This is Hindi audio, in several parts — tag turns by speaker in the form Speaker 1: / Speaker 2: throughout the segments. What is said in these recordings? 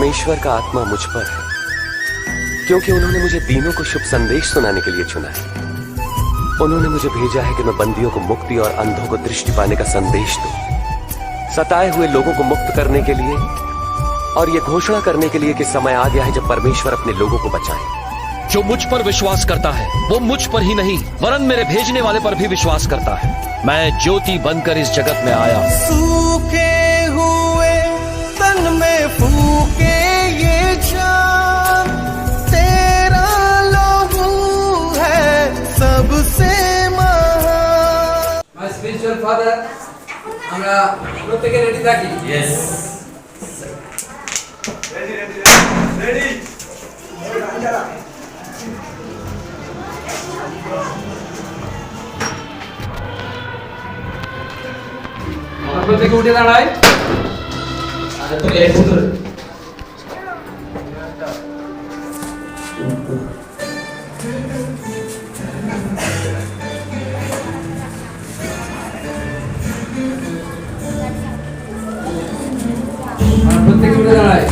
Speaker 1: परमेश्वर का आत्मा मुझ पर है, क्योंकि उन्होंने मुझे दीनों को शुभ संदेश सुनाने के लिए चुना है। उन्होंने मुझे भेजा है कि मैं बंदियों को मुक्ति और अंधों को दृष्टि पाने का संदेश दूं, सताए हुए लोगों को मुक्त करने के लिए और ये घोषणा करने के लिए कि समय आ गया है जब परमेश्वर अपने लोगों को बचाए।
Speaker 2: जो मुझ पर विश्वास करता है वो मुझ पर ही नहीं वरन मेरे भेजने वाले पर भी विश्वास करता है। मैं ज्योति बनकर इस जगत में आया।
Speaker 3: सूखे हुए तन में फूके ये जान, तेरा लहू है सबसे महान।
Speaker 4: My spiritual father, আমরা প্রত্যেকে রেডি থাকি।
Speaker 5: Yes.
Speaker 6: Ready.
Speaker 4: আমরা প্রত্যেকে উঠে দাঁড়াই।
Speaker 5: আচ্ছা তুমি লেট করে
Speaker 4: আমরা প্রত্যেকে উঠে দাঁড়াই।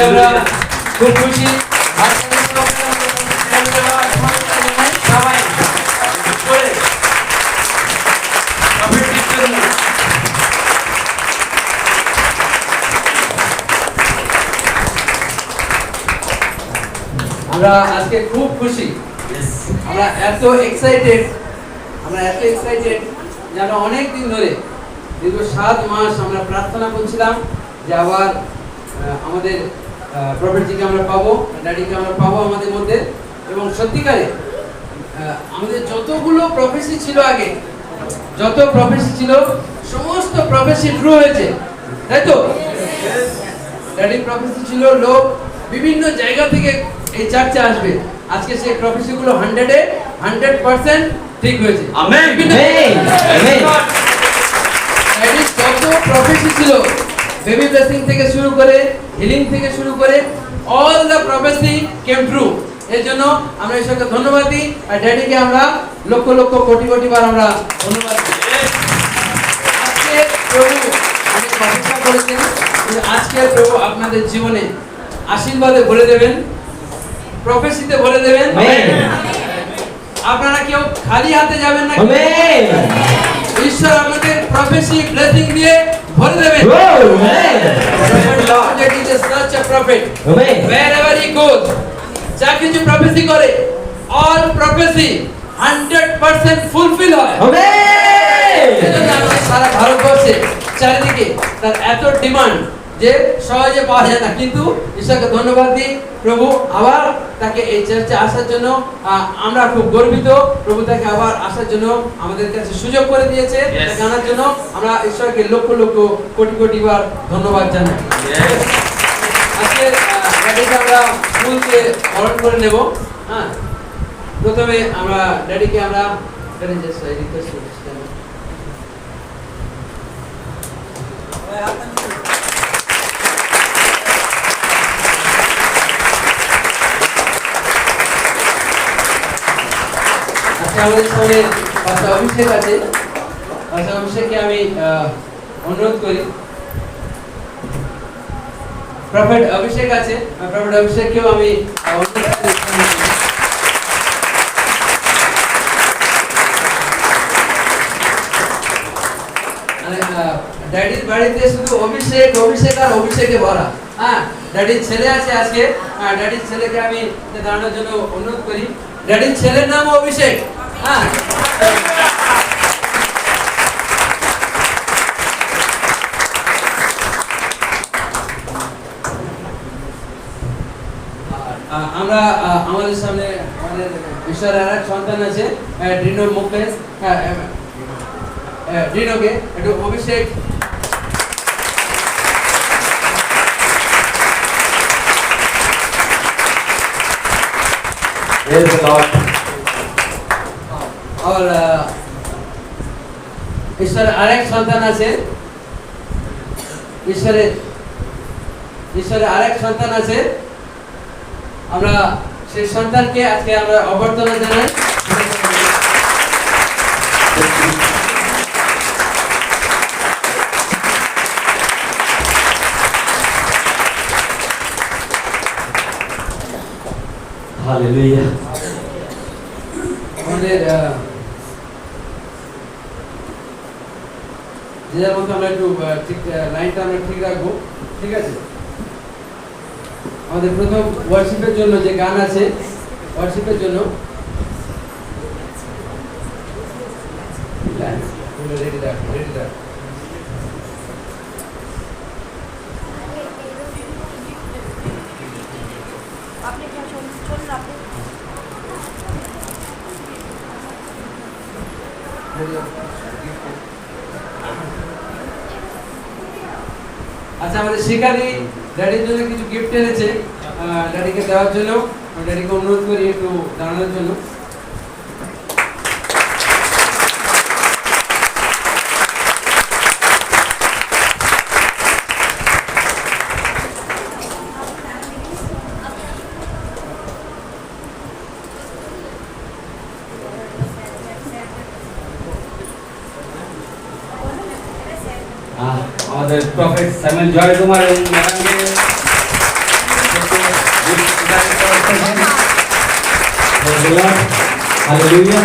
Speaker 4: আমরা খুব খুশি। সবাই করে আমরা আজকে খুব খুশি। আমরা এত এক্সাইটেড যেন অনেক দিন ধরে দীর্ঘ 7 মাস আমরা প্রার্থনা করছিলাম যে আবার আমাদের প্রফেটজিকে আমরা পাবো, ড্যাডিকে আমরা পাবো আমাদের মধ্যে। এবং সত্যিকারে আমাদের যতগুলো প্রফেসি ছিল আগে, যত প্রফেসি ছিল সমস্ত প্রফেসি ট্রু হয়েছে, তাই তো? ড্যাডি প্রফেসি ছিল লোক বিভিন্ন জায়গা থেকে এই চার্চে আসবে, আজকে সেই প্রফেসিগুলো 100% ঠিক হয়েছে।
Speaker 5: আমেন।
Speaker 4: ড্যাডি যত প্রফেসি ছিল, বেবি ব্লেসিং থেকে শুরু করে হিলিং থেকে শুরু করে অল দ্য প্রফেসি কেম ট্রু। এর জন্য আমরা ঈশ্বরকে ধন্যবাদ দিই আর ড্যাডিকে আমরা লক্ষ লক্ষ কোটি কোটি বার আমরা ধন্যবাদ দিই। আজকে প্রভু অনেক প্রতিজ্ঞা করেছেন যে আজকে প্রভু আপনাদের জীবনে আশীর্বাদে ভরে দেবেন, প্রফেসিতে ভরে দেবেন। আপনারা কেউ খালি হাতে যাবেন না। ঈশ্বর আপনাদের প্রফেসি ব্লেসিং দিয়ে ভরে দেবেন। That is such a prophet. Wherever he goes, যা কিছু প্রফেসি করে, all prophecy 100% ফুলফিল হয়। এজন্য আমাদের সারা ভারতবর্ষে চারিদিকে তার এত ডিমান্ড যে সহজে পাওয়া যায় না, কিন্তু ঈশ্বরকে ধন্যবাদ দিই প্রভু আবার তাকে এই চার্চে আসার জন্য আমরা খুব গর্বিত। প্রভু তাকে আবার আসার জন্য আমাদের কাছে সুযোগ করে দিয়েছে, তাকে আনার জন্য আমরা ঈশ্বরকে লক্ষ লক্ষ কোটি কোটি বার ধন্যবাদ জানাই। আজকে ড্যাডিকে আমরা স্কুলকে বরণ করে নেব। হ্যাঁ, প্রথমে আমরা ড্যাডিকে আমরা আজকে আমাদের সামনে পাশে অভিষেক আছে, পাশে অভিষেককে আমি অনুরোধ করি, প্রফেট অভিষেক আছে, প্রফেট অভিষেককেও আমি অনুরোধ করি। ড্যাডির বাড়িতে শুধু অভিষেক অভিষেক আর অভিষেকে ভরা। হ্যাঁ, ড্যাডির ছেলে আছে আজকে, ড্যাডির ছেলেকে আমি দাঁড়ানোর জন্য অনুরোধ করি। ড্যাডির ছেলের নাম অভিষেক। হ্যাঁ, আমরা আমাদের সামনে আমাদের ঈশ্বরের আরেক সন্তান আছে, ড্রিনো মুকেশ। ড্রিনোকে একটু অভিষেক। और ঈশ্বরের আরেক সন্তান আছে, ঈশ্বরের আরেক সন্তান আছে। আমরা সেই সন্তানকে আজকে আমরা অভ্যর্থনা জানাই।
Speaker 5: হালেলুয়া।
Speaker 4: আমাদের যে যার মতো আমরা একটু ঠিক লাইনটা আমরা ঠিক রাখবো, ঠিক আছে? আমাদের প্রথম ওয়ার্শিপের জন্য যে গান আছে, ওয়ার্শিপের জন্য রেডি রাখ, রেডি রাখ। আচ্ছা, আমাদের শিকারি ড্যাডির জন্য কিছু গিফট এনেছে, ড্যাডিকে দেওয়ার জন্য। ড্যাডিকে অনুরোধ করি একটু দাঁড়ানোর জন্য।
Speaker 5: আমাদের প্রফেট স্যামুয়েল জয় কুমার এবং ম্যাডামকে হালেলুয়া।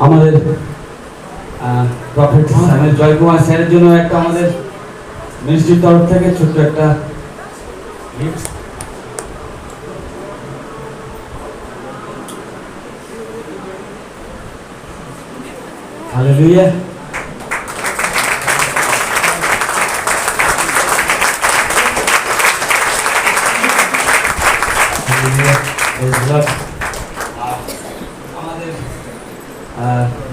Speaker 5: আমাদের প্রফেট স্যামুয়েল জয় কুমার স্যারের জন্য একটা আমাদের মিনিস্ট্রির তরফ থেকে ছোট্ট একটা গিফট। হালেলুয়া। আমাদের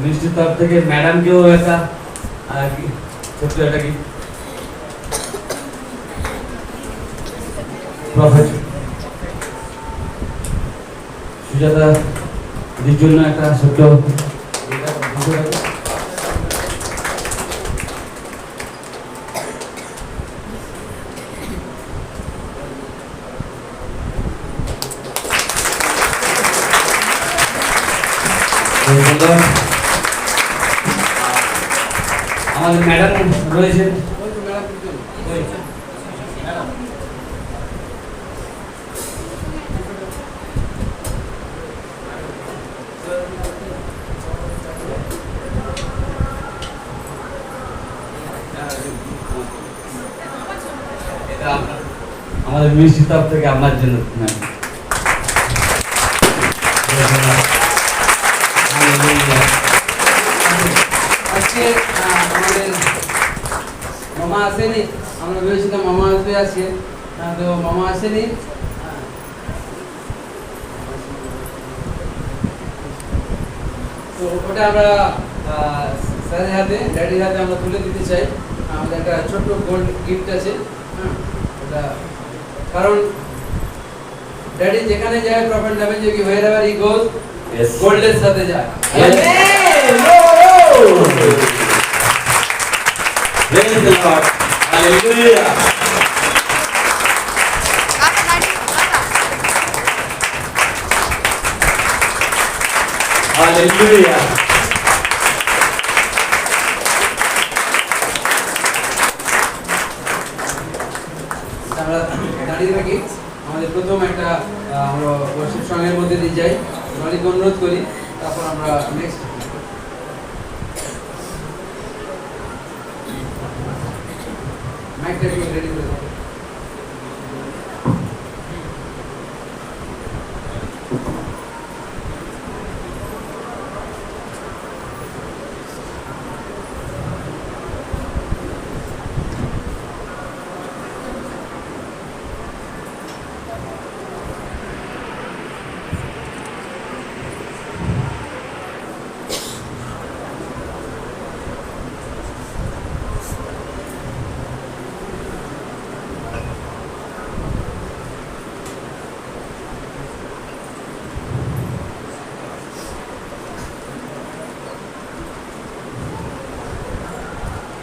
Speaker 5: মিনিস্ট্রির তরফ থেকে ম্যাডামকেও একটা ছোট্ট একটা গিফট। প্রফেট সুজাতা দিদির জন্য একটা ছোট্ট আমাদের ম্যাডাম রয়েছেন। আমাদের মিষ্টি তরফ থেকে আমার জন্য
Speaker 4: আজকে আমাদের মামা আসেনি, আমরা ভেবেছিলাম মামা আসবে আজকে, তো মামা আসেনি। তো ওটা আমরা স্যারের হাতে, ড্যাডির হাতে আমরা তুলে দিতে চাই। আমাদের একটা ছোট্ট গোল্ড গিফট আছে, কারণ ড্যাডি যেখানে যায় প্রফেট নামে যে কি wherever he goes গোল্ডের সাথে যায়
Speaker 5: Praise the Lord. Hallelujah. Hallelujah.
Speaker 4: আমরা দাঁড়িয়ে থাকি আমাদের প্রথম একটা আমরা worship song এর মধ্যে দিয়ে যাই অনেক অনুরোধ করি তারপর আমরা নেক্সট মাইকটা একটু রেডি করে দাও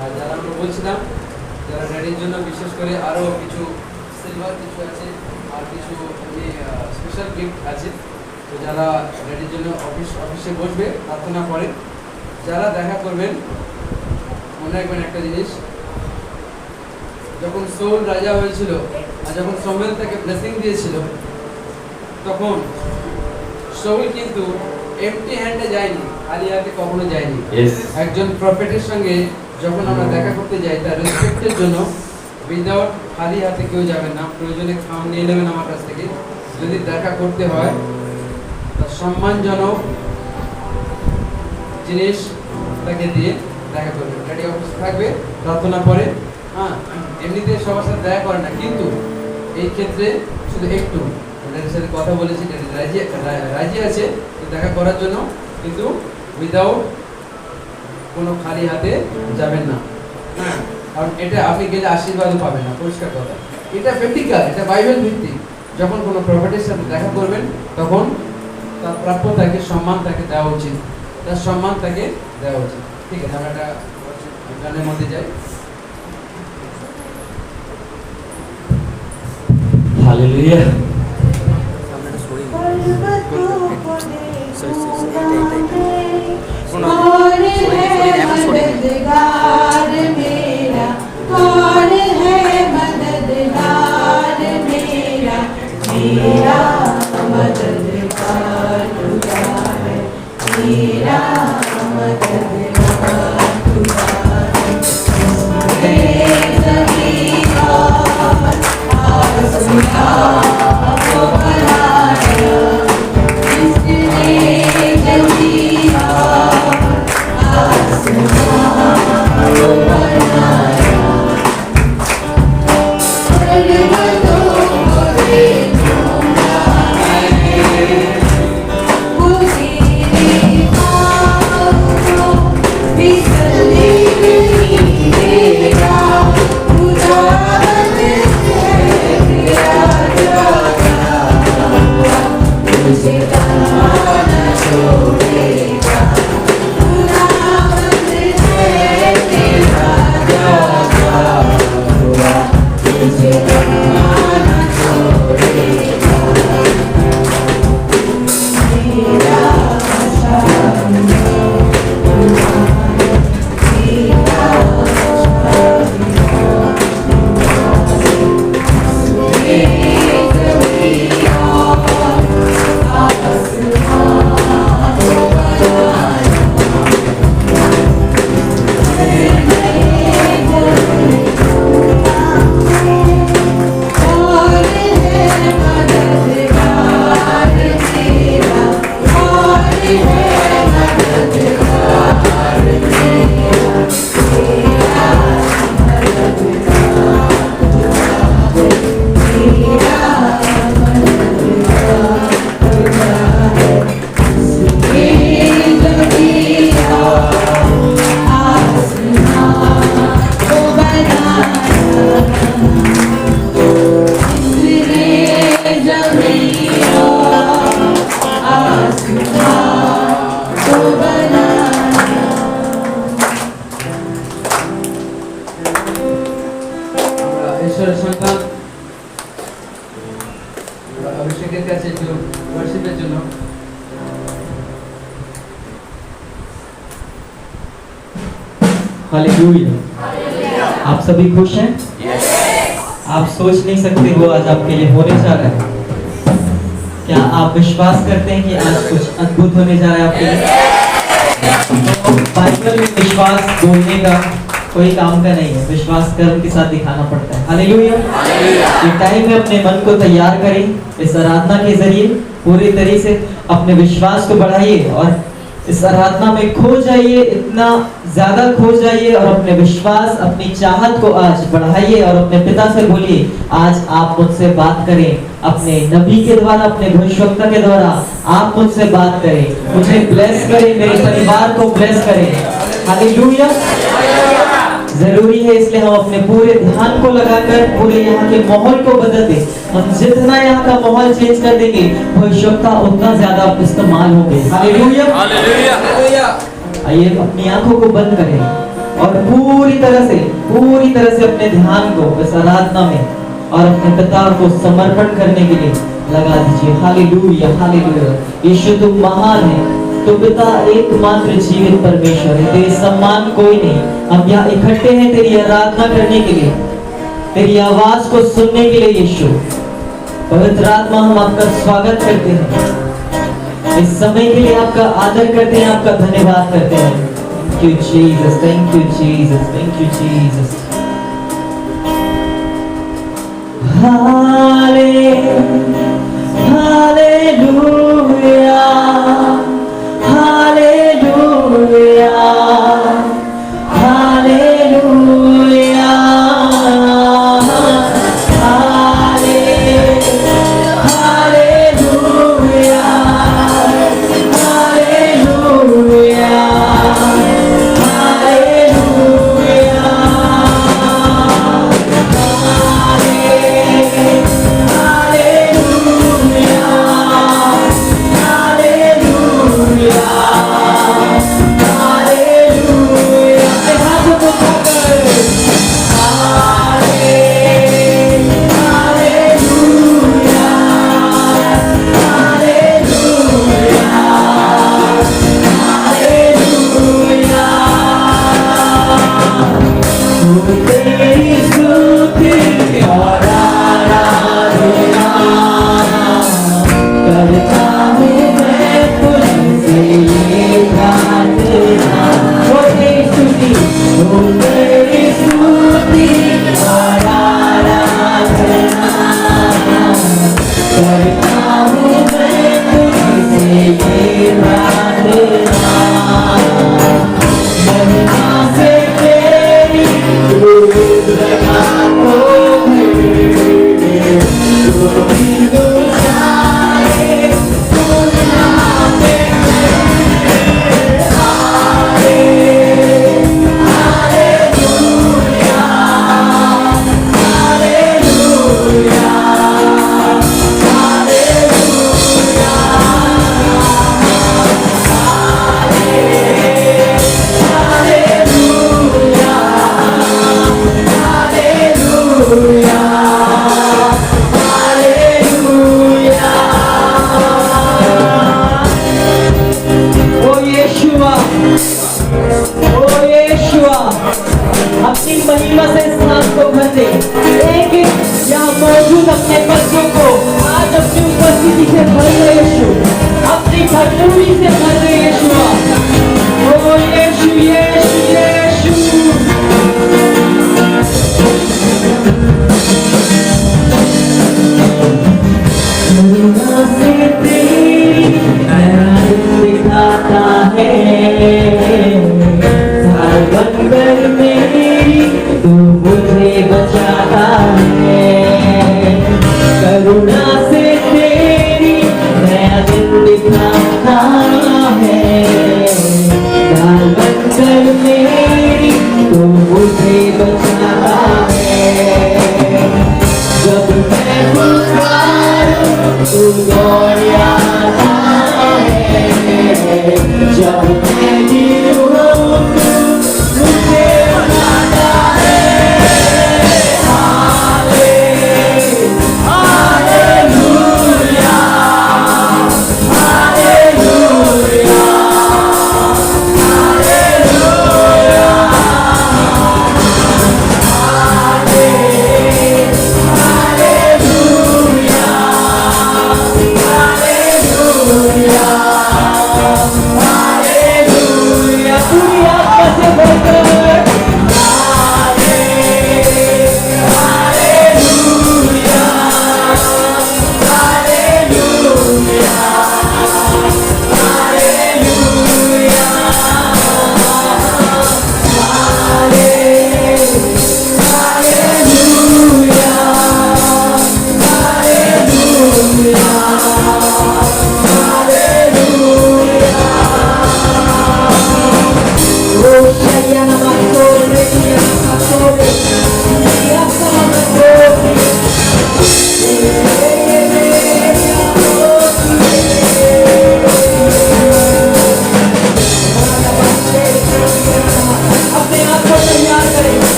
Speaker 4: আর যারা আমরা বলছিলাম যারা ড্যাডির জন্য বিশেষ করে আরো কিছু সিলভার কিছু আছে আর কিছু স্পেশাল গিফট আছে তো যারা ড্যাডির জন্য অফিসে বসবে প্রার্থনা করে যারা দেখা করবেন মনে রাখবেন একটা জিনিস যখন সৌল রাজা হয়েছিল আর যখন সমুয়েল তাকে ব্লেসিং দিয়েছিল তখন সৌল কিন্তু এমটি হ্যান্ডে যায়নি খালি হাতে কখনো যায়নি
Speaker 5: Yes.
Speaker 4: একজন প্রফেটের সঙ্গে যখন আমরা দেখা করতে যাই তার রেসপেক্টের জন্য উইদাউট খালি হাতে কেউ যাবেন না প্রয়োজনে খাম নিয়ে নেবেন আমার কাছ থেকে যদি দেখা করতে হয় তার সম্মানজনক জিনিস তাকে দিয়ে দেখা করবেন ড্যাডি অফিসে থাকবে প্রার্থনা পরে হ্যাঁ এমনিতে সবার সাথে দেখা করে না কিন্তু এই ক্ষেত্রে শুধু একটু ড্যাডির সাথে কথা বলেছি ড্যাডি রাজি আছে তো দেখা করার জন্য কিন্তু উইদাউট কোনো খালি হাতে যাবেন না হ্যাঁ কারণ এটা আপনি গেলে আশীর্বাদও পাবেন না পরিষ্কার কথা এটা প্র্যাকটিক্যাল এটা বাইবেল ভিত্তিক যখন কোনো প্রফেটের সাথে দেখা করবেন তখন তার প্রাপ্য তাকে সম্মান তাকে দেওয়া উচিত তার সম্মান তাকে দেওয়া উচিত ঠিক আছে আমরা একটা গানের মধ্যে যাই
Speaker 5: Hallelujah.
Speaker 7: कौन है मददगार मेरा कौन है मददगार मेरा मेरा मददगार खुदा है मेरा मददगार खुदा है ज़मीन और आसमान को बनाया जिसने ज़मीन और आसमान को बनाया पर्वतों को देखूंगा मैं वो तेरे पाँव को फिसलने नहीं देगा खुदा है तेरा
Speaker 4: অভিষেকের কাছে একটু ওয়ার্শিপের জন্য
Speaker 8: हालेलुया। आप सभी खुश हैं? आप सोच नहीं सकते वो आज आपके लिए होने जा रहा है। क्या आप विश्वास करते हैं कि आज कुछ अद्भुत होने जा रहा है आपके लिए? तो बाइबल में विश्वास बोलने का कोई काम का नहीं है, विश्वास कर्म के साथ दिखाना पड़ता है। हालेलुया। ये टाइम में अपने मन को तैयार करें, इस आराधना के जरिए पूरी तरह से अपने विश्वास को बढ़ाइए और इस आराधना में खो जाइए, इतना ज्यादा खो जाइए और अपने विश्वास, अपनी चाहत को आज बढ़ाइए और अपने पिता से बोलिए आज आप मुझसे बात करें, अपने नबी के द्वारा, अपने भविष्यवक्ता के द्वारा आप मुझसे बात करें, मुझे ब्लेस करें, मेरे परिवार को ब्लेस करें। हालेलुया। जरूरी है, इसलिए हम अपने पूरे ध्यान को लगाकर पूरे यहाँ के माहौल को बदल दें। हम जितना यहाँ का माहौल चेंज कर देंगे भविष्यवक्ता उतना ज्यादा इस्तेमाल होंगे। हालेलुया। आइए अपनी आंखों को बंद करें और पूरी तरह से अपने ध्यान को इस आराधना में और अपने पिता को समर्पण करने के लिए लगा दीजिए। Hallelujah, hallelujah. यीशु तुम महान है, तो पिता एकमात्र जीवित परमेश्वर है, तेरे समान कोई नहीं। हम यहाँ इकट्ठे हैं तेरी आराधना करने के लिए, तेरी आवाज को सुनने के लिए। यीशु पवित्र आत्मा, हम आपका स्वागत करते हैं, इस समय के लिए आपका आदर करते हैं, आपका धन्यवाद करते हैं। Thank you Jesus, thank you Jesus, thank you Jesus. Hallelujah, hallelujah, hallelujah, hallelujah, hallelujah, hallelujah, hallelujah.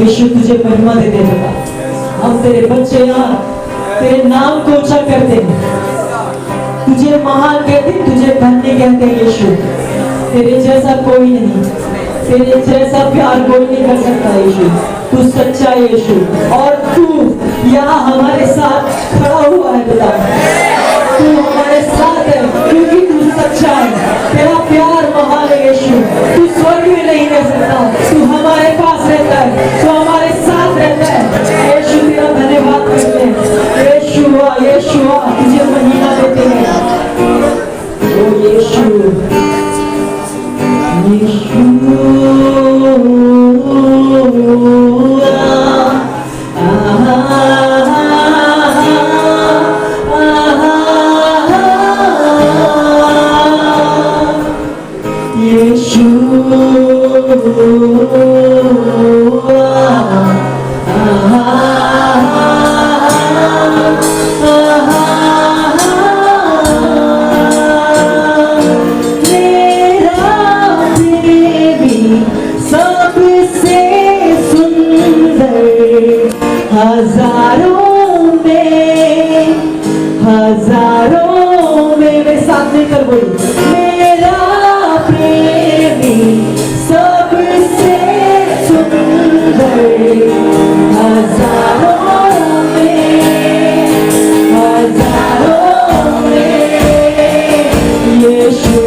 Speaker 8: यीशु तुझे महिमा देते हैं। हम तेरे बच्चे यहाँ तेरे नाम को ऊंचा करते हैं, तुझे महान कहते हैं, तुझे धन्य कहते हैं। यीशु तेरे जैसा कोई नहीं, तेरे जैसा प्यार कोई नहीं कर सकता। यीशु तू सच्चा है यीशु, और तू यहाँ हमारे साथ खड़ा हुआ है पिता। तू हमारे साथ है क्योंकि तू सच्चा है, तेरा प्यार महान है यीशु। तू स्वर्ग में नहीं रह सकता, तू हमारे पास रहता है, तू हमारे साथ रहता है। यीशु तेरा धन्यवाद करते हैं। यीशुआ यीशुआ तुझे महिमा देते हैं। ओ यीशु हजारों में मेरे साथ मिलकर बोलो, मेरा प्रेमी सबसे सुंदर। हजारों में यीशु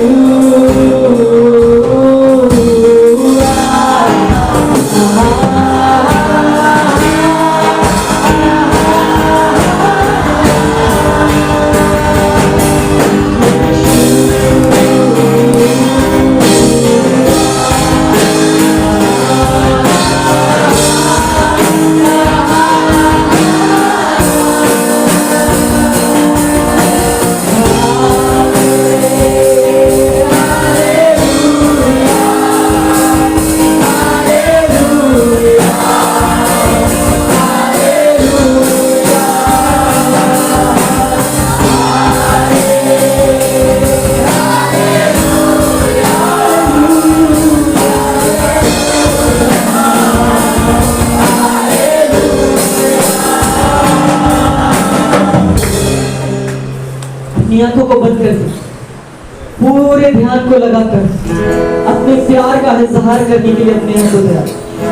Speaker 8: आंखों को बंद कर दे, पूरे ध्यान को लगाकर अपने प्यार का इजहार करने के लिए अपने आंखों को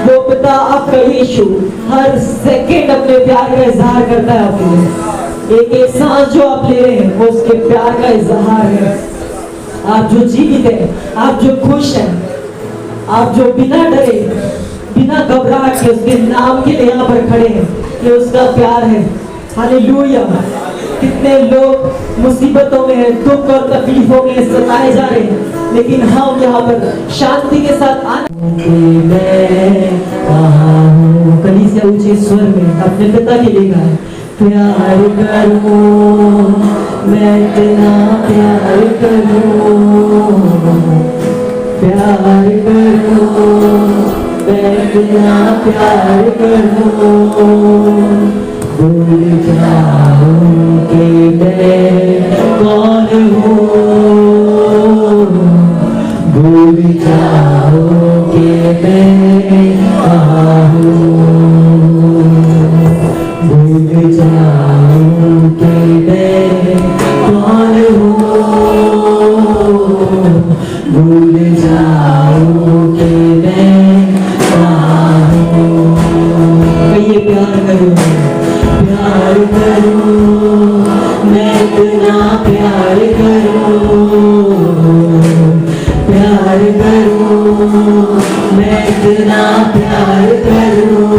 Speaker 8: वो पिता आपका यीशु हर सेकंड अपने प्यार का इजहार करता है आपके लिए। एक एक सांस जो आप ले रहे हैं वो उसके प्यार का इजहार है। आप जो जीवित है, आप जो खुश हैं, आप जो बिना डरे बिना घबराहट के उसके नाम के लिए यहाँ पर खड़े हैं, ये उसका प्यार है। हालेलुया। कितने लोग मुसीबतों में हैं, दुख और तकलीफों में सताए जा रहे हैं, लेकिन हम यहाँ पर शांति के साथ कलीसिया ऊंचे स्वर में अपने पिता के लिए गाएं। प्यार करूं मैं इतना प्यार करूं, प्यार करूं मैं इतना प्यार करूं, भूल जाऊं कि मैं कौन हूँ, भूल जाऊं कि मैं कहाँ हूँ, भूल जाऊं कि मैं कौन हूँ, भूल जाऊं कि मैं कहाँ हूँ। कहिए प्यार करूं मैं इतना प्यार करूं, प्यार करूं मैं इतना प्यार करूं,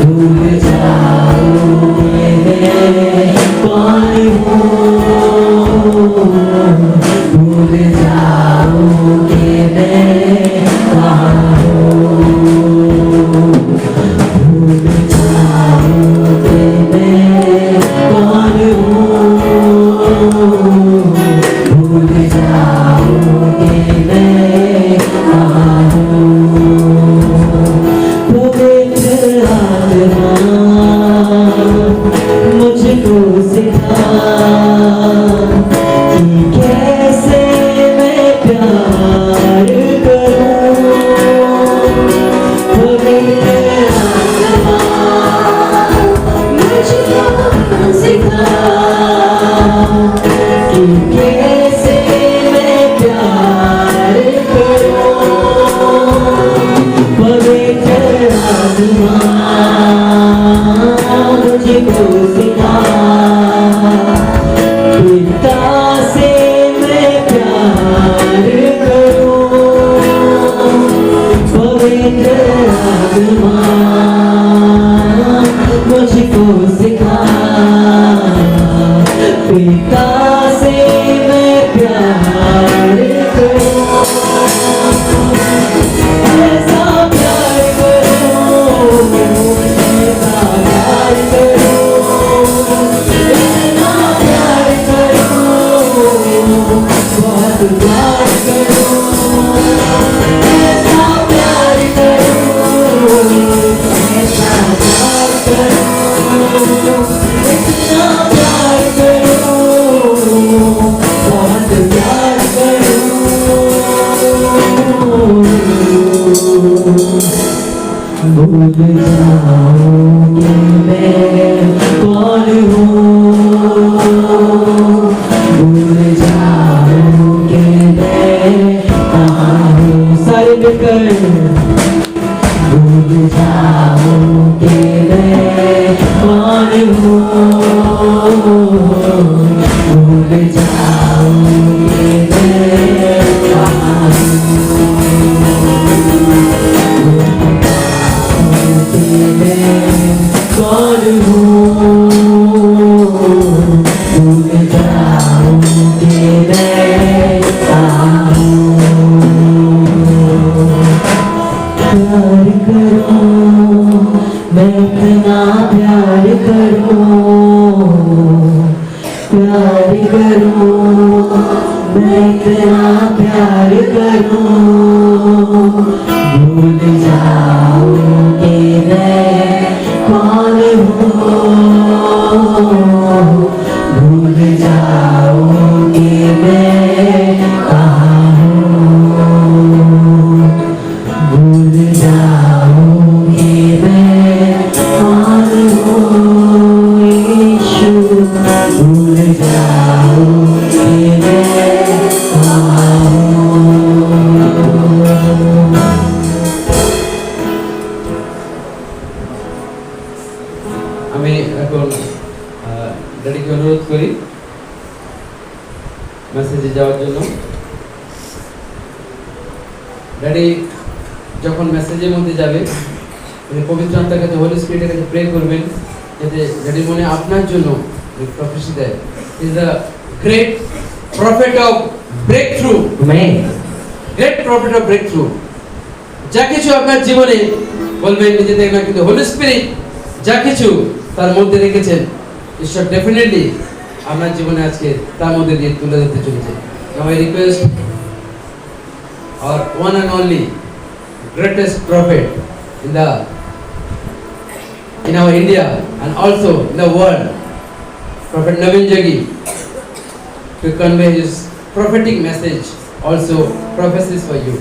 Speaker 8: भूल जाऊं कि मैं कौन हूँ, भूल जाऊं कि मैं कहाँ हूँ, भूल जाऊं कि मैं कौन हूँ, भूल जाऊं कि मैं कहाँ हूँ। पवित्र आत्मा मुझको सिखा कि कैसे मैं प्यार करूं, पवित्र आत्मा मुझको सिखा कि कैसे मैं प्यार करूं, पवित्र आत्मा मुझको सिखा पिता से मैं प्यार करूं, पवित्र आत्मा मुझको सिखा पिता से मैं प्यार करूं, ऐसा प्यार करूं, ऐसा प्यार करूं, इतना प्यार करूं, बहुत प्यार करूं, ऐसा प्यार करूं, ऐसा प्यार करूं, इतना प्यार करूं, बहुत प्यार करूं, भूल जाऊं कि मैं कौन हूँ, भूल जाऊं कि मैं कहाँ हूँ। सारे मिलकर भूल जाऊं कि मैं कौन हूँ, भूल जाऊं कि मैं कहाँ हूँ, कि मैं कौन हूँ, भूल जाऊं कि मैं कहाँ हूँ। प्यार करूं मैं इतना प्यार करूं, प्यार करूं मैं इतना प्यार करूं, भूल जाऊं कि मैं कौन हूँ, भूल जाऊं कि मैं कहाँ हूँ, भूल जाऊं कि मैं कौन हूँ, यीशु भूल जाऊं कि मैं कहाँ हूँ।
Speaker 4: আমি এখন ড্যাডিকে অনুরোধ করি মেসেজে যাওয়ার জন্য। ড্যাডি যখন মেসেজের মধ্যে যাবে উনি পবিত্র আত্মার কাছে হোলি স্পিরিটের কাছে প্রে করবেন যাতে ড্যাডির মনে আপনার জন্য প্রফেসি দেয়। Is the great prophet of breakthrough, great prophet of breakthrough. যা কিছু আপনার জীবনে বলবেন নিজে থেকে না, কিন্তু হোলি স্পিরিট যা কিছু তার মধ্যে রেখেছেন ঈশ্বর ডেফিনেটলি আপনার জীবনে আজকে তার মধ্যে দিয়ে তুলে ধরতে চলেছে। Now I request our one and only greatest prophet in our India and also in the world, Prophet Naveen Jaggi, to convey his prophetic message, also prophecies for you.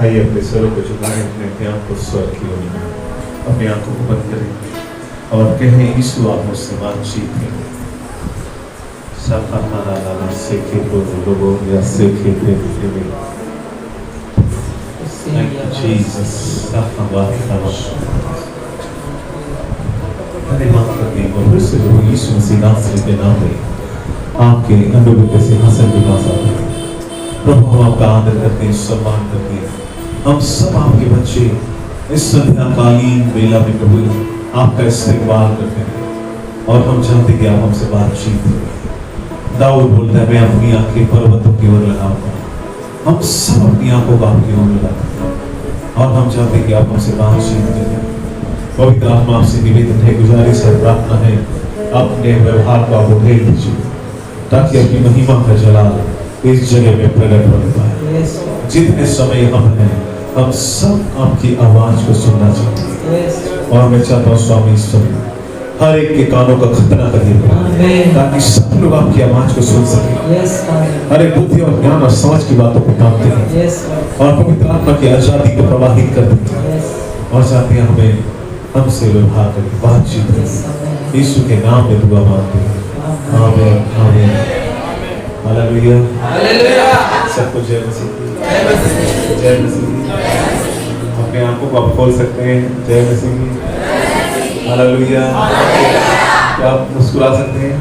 Speaker 6: आइए अपने स्वरों को झुकाएं, अपने आप को स्वर की ओर अपनी आंखों को बंद करें और कहें यीशु आप मुझसे बातचीत करें। साफा सेखे को लोगों या सेखे थे जीसस साफा अरे माफ कर दिए और फिर से लोग यीशु मसीह नासरी के नाम में आपके अनुभव के सिंहासन के पास आते हैं। प्रभु हम आपका आदर करते हैं, सम्मान करते हैं। हम सब आपके बच्चे इस संध्याकालीन बेला में प्रभु आपका इस्तेमाल करते हैं और हम चाहते हैं कि आप हमसे बातचीत करें। दाऊद बोलता है मैं अपनी आंखें पर्वतों की ओर लगाऊंगा। हम सब अपनी आंखों को आपकी ओर लगाते हैं और हम चाहते हैं कि आप हमसे बातचीत करें। पवित्र आत्मा आपसे निवेदन है, गुजारिश है, प्रार्थना है, अपने व्यवहार को आप उठेल दीजिए ताकि अपनी महिमा का जलाल इस जगह में प्रकट हो पाए। जितने समय हम हैं हम सब आपकी आवाज को सुनना चाहते हैं और मैं चाहता हूँ स्वामी इस समय हर एक के कानों का खतना करिए ताकि सब लोग आपकी आवाज को सुन सके। हर एक बुद्धि और ज्ञान और समझ की बातों को मानते हैं और पवित्र आत्मा की आजादी को प्रवाहित कर देते हैं और चाहते हैं हमें हमसे व्यवहार करें, बातचीत करें। यीशु के नाम में दुआ मांगते हैं, आमीन आमीन हालेलुया हालेलुया। सबको जय मसीह, जय मसीह। अपने आंखों को आप खोल सकते हैं, जय मसीह, हालेलुया। क्या आप मुस्कुरा सकते हैं?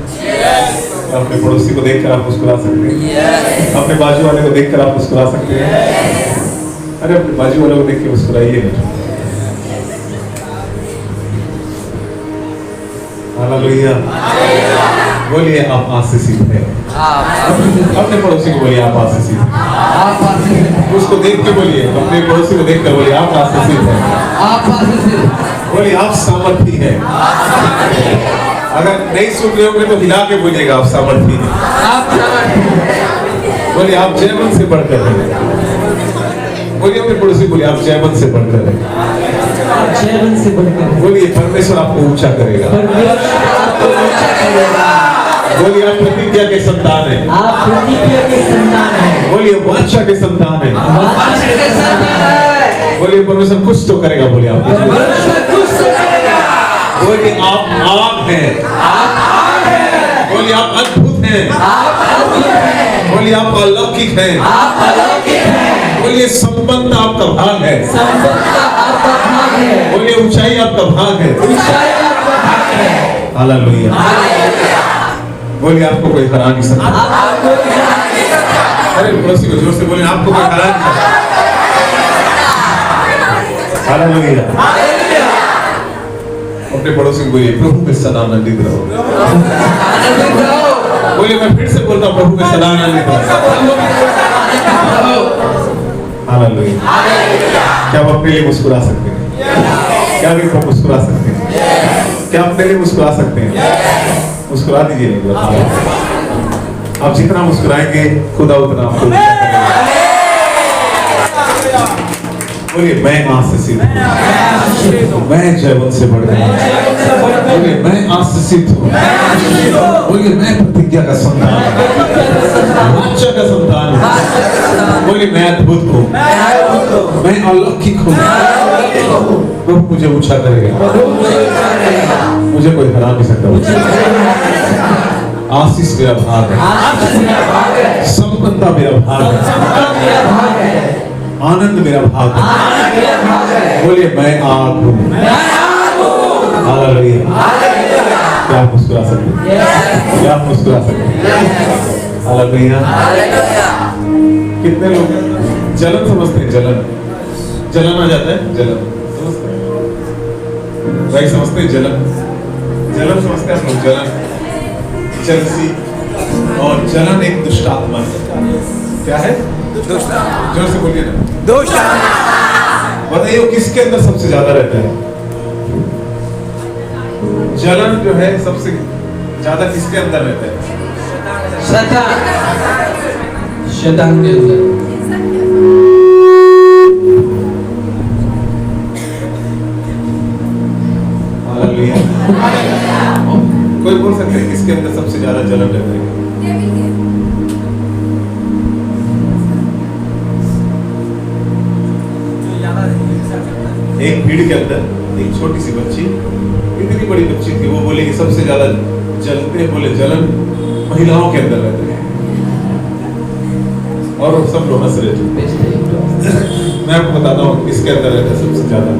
Speaker 6: अपने पड़ोसी को देखकर आप मुस्कुरा सकते हैं, अपने बाजू वाले को देखकर आप मुस्कुरा सकते हैं। अरे अपने बाजू वाले को देख के मुस्कुराइए। हालेलुया। बोलिए आप आशीषित हैं। अपने पड़ोसी को बोलिए आप आशीषित हैं। उसको देख के बोलिए, अपने पड़ोसी को देखकर बोलिए आप आशीषित हैं। बोलिए आप सामर्थी हैं। अगर नहीं सुन रहे होंगे तो हिला के बोलिएगा आप सामर्थी हैं। बोलिए आप जयमन से बढ़कर हैं। बोलिए अपने पड़ोसी, बोलिए आप जयमन से बढ़कर हैं। बोलिए परमेश्वर आपको ऊंचा करेगा। बोलिए आप प्रतिज्ञा के संतान हैं। बोलिए वाचा के संतान हैं। बोलिए परमेश्वर कुछ तो करेगा। बोलिए आप बोलिए आप आग हैं। बोलिए आप अद्भुत हैं। बोलिए आप अलौकिक हैं। बोलिए संपन्न आपका भाग है। बोलिए ऊंचाई आपका भाग है। हालेलुया। बोलिए आपको कोई हरा नहीं सकता। अरे पड़ोसी को जोर से बोलिए आपको कोई हरा नहीं सकता। हालेलुया। अपने पड़ोसी को बोलिए प्रभु में सदा आनंदित रहो। बोलिए मैं फिर से बोलता हूँ प्रभु में सदा आनंदित रहो। हालेलुया। क्या आप अपने लिए मुस्कुरा सकते हैं? क्या आप मुस्कुरा सकते हैं? क्या आप अपने लिए मुस्कुरा सकते हैं? मुस्कुरा दीजिए। आप जितना मुस्कुराएंगे खुदा उतना आपको बोलिए मैं आशीषित हूँ, मैं जयवंत से बढ़ गया। बोलिए मैं आशीषित हूँ। बोलिए मैं प्रतिज्ञा का संतान हूँ, वाचा का संतान हूँ। बोलिए मैं अद्भुत हूँ, मैं अलौकिक हूँ। प्रभु मुझे ऊंचा करेगा, मुझे कोई हरा नहीं सकता। आशीष मेरा भाग है, संपन्नता मेरा भाग है, आनंद मेरा भाग है। बोलिए मैं आग हूँ। हालेलुया। क्या आप मुस्कुरा सकते हैं? क्या आप मुस्कुरा सकते हैं? हालेलुया। कितने लोग जलन समझते हैं? जलन आ जाता है। जलन भाई समझते हैं? जलन समझते हैं आप लोग? जलन और जलन एक दुष्ट आत्मा है। क्या है? जोर से बोलिए ना। बताइए वो किसके अंदर सबसे ज्यादा रहता है? जलन जो है सबसे ज्यादा किसके अंदर रहता है?
Speaker 4: शैतान के अंदर।
Speaker 6: हालेलुया। कोई बोल सकते हैं किसके अंदर सबसे ज्यादा जलन रहता है? एक भीड़ के अंदर एक छोटी सी बच्ची, इतनी बड़ी बच्ची थी, वो बोले कि सबसे ज्यादा जलते, बोले जलन महिलाओं के अंदर रहते हैं। और वो सब लोग हंस रहे थे। मैं आपको बताता हूँ किसके अंदर रहता है सबसे ज्यादा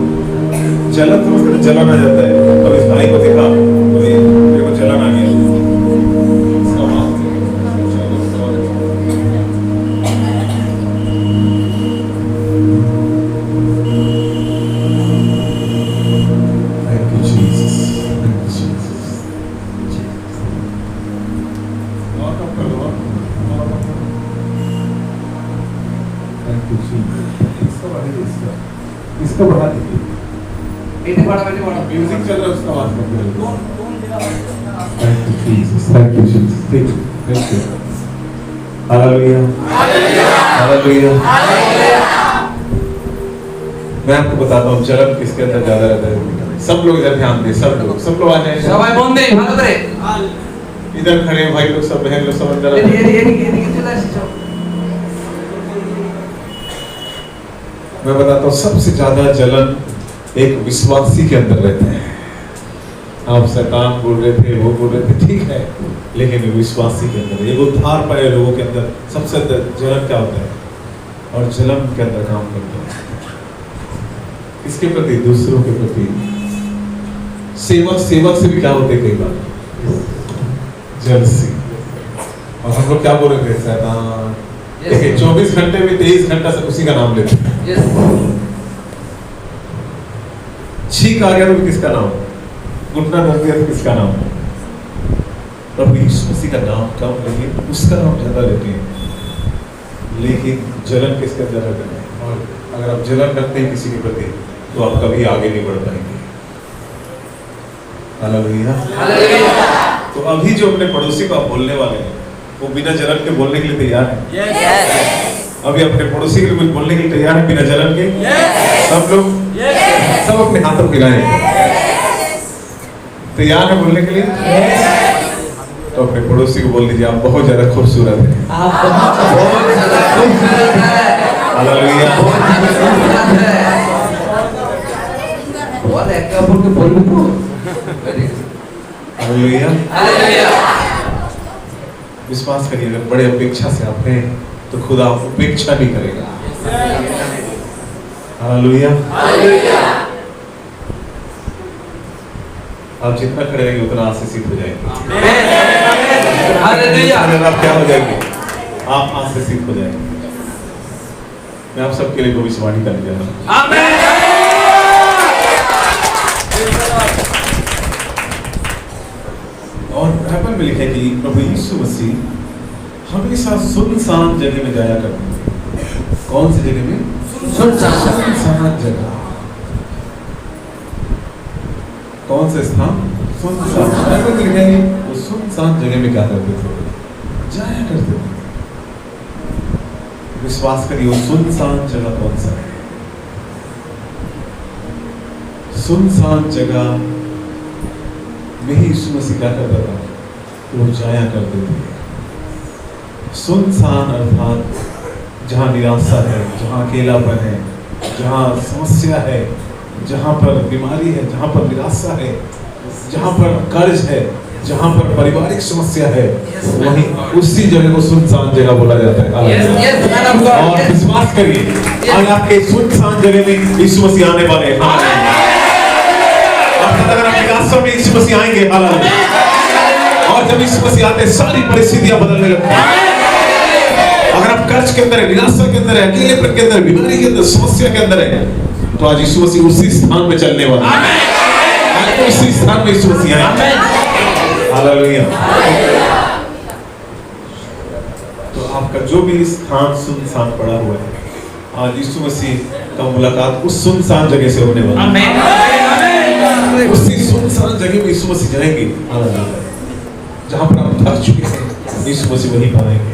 Speaker 6: जलन। समझते जलन आ जाता है। अब इस भाई को देखा, मेरे को जलन आ गया। इसको बढ़ा दीजिए। म्यूजिक चल रहा है उसका आवाज कम करिए। Thank you Jesus, thank you Jesus, thank you. Hallelujah, hallelujah. मैं आपको बताता हूँ जलन किसके अंदर ज्यादा रहता है। सब लोग इधर ध्यान दें, सब लोग आ जाए।
Speaker 4: সবাই মন দে, ভালো করে।
Speaker 6: इधर खड़े भाई लोग, सब बहन लोग, सब अंदर आ जाए।
Speaker 4: এদিকে চলে আসো।
Speaker 6: मैं बताता हूँ सबसे ज्यादा जलन एक विश्वासी के अंदर रहते हैं। आप शैतान बोल रहे थे, वो बोल रहे थे, ठीक है, लेकिन विश्वासी के अंदर, एक उद्धार पाए लोगों के अंदर सबसे जलन क्या होता है? और जलन के अंदर काम करता है इसके प्रति, दूसरों के प्रति। सेवक से भी क्या होते कई बार जलसी। और हम लोग क्या बोल रहे थे? शैतान। देखिए 24 घंटे में 23 घंटा से उसी का नाम लेते हैं। छींक आ गया तो किसका नाम? घुटना दर्द गया तो किसका नाम? प्रभु यीशु मसीह का नाम कम, लेकिन उसका नाम ज्यादा लेते हैं। लेकिन जलन किसके अंदर रहता है? और अगर आप जलन रखते हैं किसी के प्रति तो आप कभी आगे नहीं बढ़ पाएंगे। हालेलुया। तो अभी जो अपने पड़ोसी को आप बोलने वाले हैं, वो बिना जलन के बोलने के लिए तैयार है? अभी अपने पड़ोसी के लिए कुछ बोलने के लिए तैयार है बिना जलन के? सब लोग सब अपने हाथों हिलाएं। तैयार है बोलने के लिए? तो अपने पड़ोसी को बोल दीजिए, आप बहुत ज्यादा खूबसूरत हैं।
Speaker 8: आप बहुत
Speaker 4: ज्यादा खूबसूरत है।
Speaker 6: हालेलुया।
Speaker 4: बहुत एक कपूर के बोल दो।
Speaker 6: हालेलुया।
Speaker 4: हालेलुया।
Speaker 6: विश्वास करिए, अगर बड़े अपेक्षा से आप हैं तो खुदा उपेक्षा नहीं करेगा। हालेलुया। आप जितना खड़े रहेंगे उतना आशीषित हो जाएंगे।
Speaker 4: हालेलुया।
Speaker 6: अगर आप क्या हो जाएंगे? आप आशीषित हो जाएंगे। मैं आप सबके लिए भविष्यवाणी करने जा रहा हूं।
Speaker 4: आमीन।
Speaker 6: और बाइबल में लिखा है कि प्रभु यीशु मसीह हमेशा सुनसान जगह में जाया करते थे। कौन सी जगह में? सुनसान जगह। कौन से स्थान? सुनसान। बाइबल में लिखा है वो सुनसान जगह में क्या करते थे? जाया करते थे। विश्वास करिए, वो सुनसान जगह कौन सा है? सुनसान जगह में ही यीशु मसीह क्या करता था? वो जाया करते थे। सुनसान अर्थात जहाँ निराशा है, जहाँ अकेलापन है, जहाँ समस्या है, जहाँ पर बीमारी है, जहाँ पर निराशा है, जहाँ पर कर्ज है, जहाँ पर पारिवारिक समस्या है, वहीं उसी जगह को सुनसान जगह बोला जाता है। और विश्वास करिए, आज आपके सुनसान जगह में यीशु मसीह आने वाले हैं। अगर आप निराशा में यीशु मसीह आएंगे, और जब यीशु मसीह आते हैं सारी परिस्थितियां बदलने लगती हैं। अगर आप कर्ज के अंदर है, निराशा के अंदर है, अकेलेपन के अंदर, बीमारी के अंदर, समस्या के अंदर है, तो आज यीशु मसीह उसी स्थान में चलने वाला है। उसी स्थान में यीशु मसीह आए। हालेलुया। तो आपका जो भी स्थान सुनसान पड़ा हुआ है, आज यीशु मसीह का मुलाकात उस सुनसान जगह से होने वाला है। उसी सुनसान जगह में यीशु मसीह जाएंगे। जहाँ पर आप थक चुके हैं, यीशु मसीह वहीं पर आएंगे।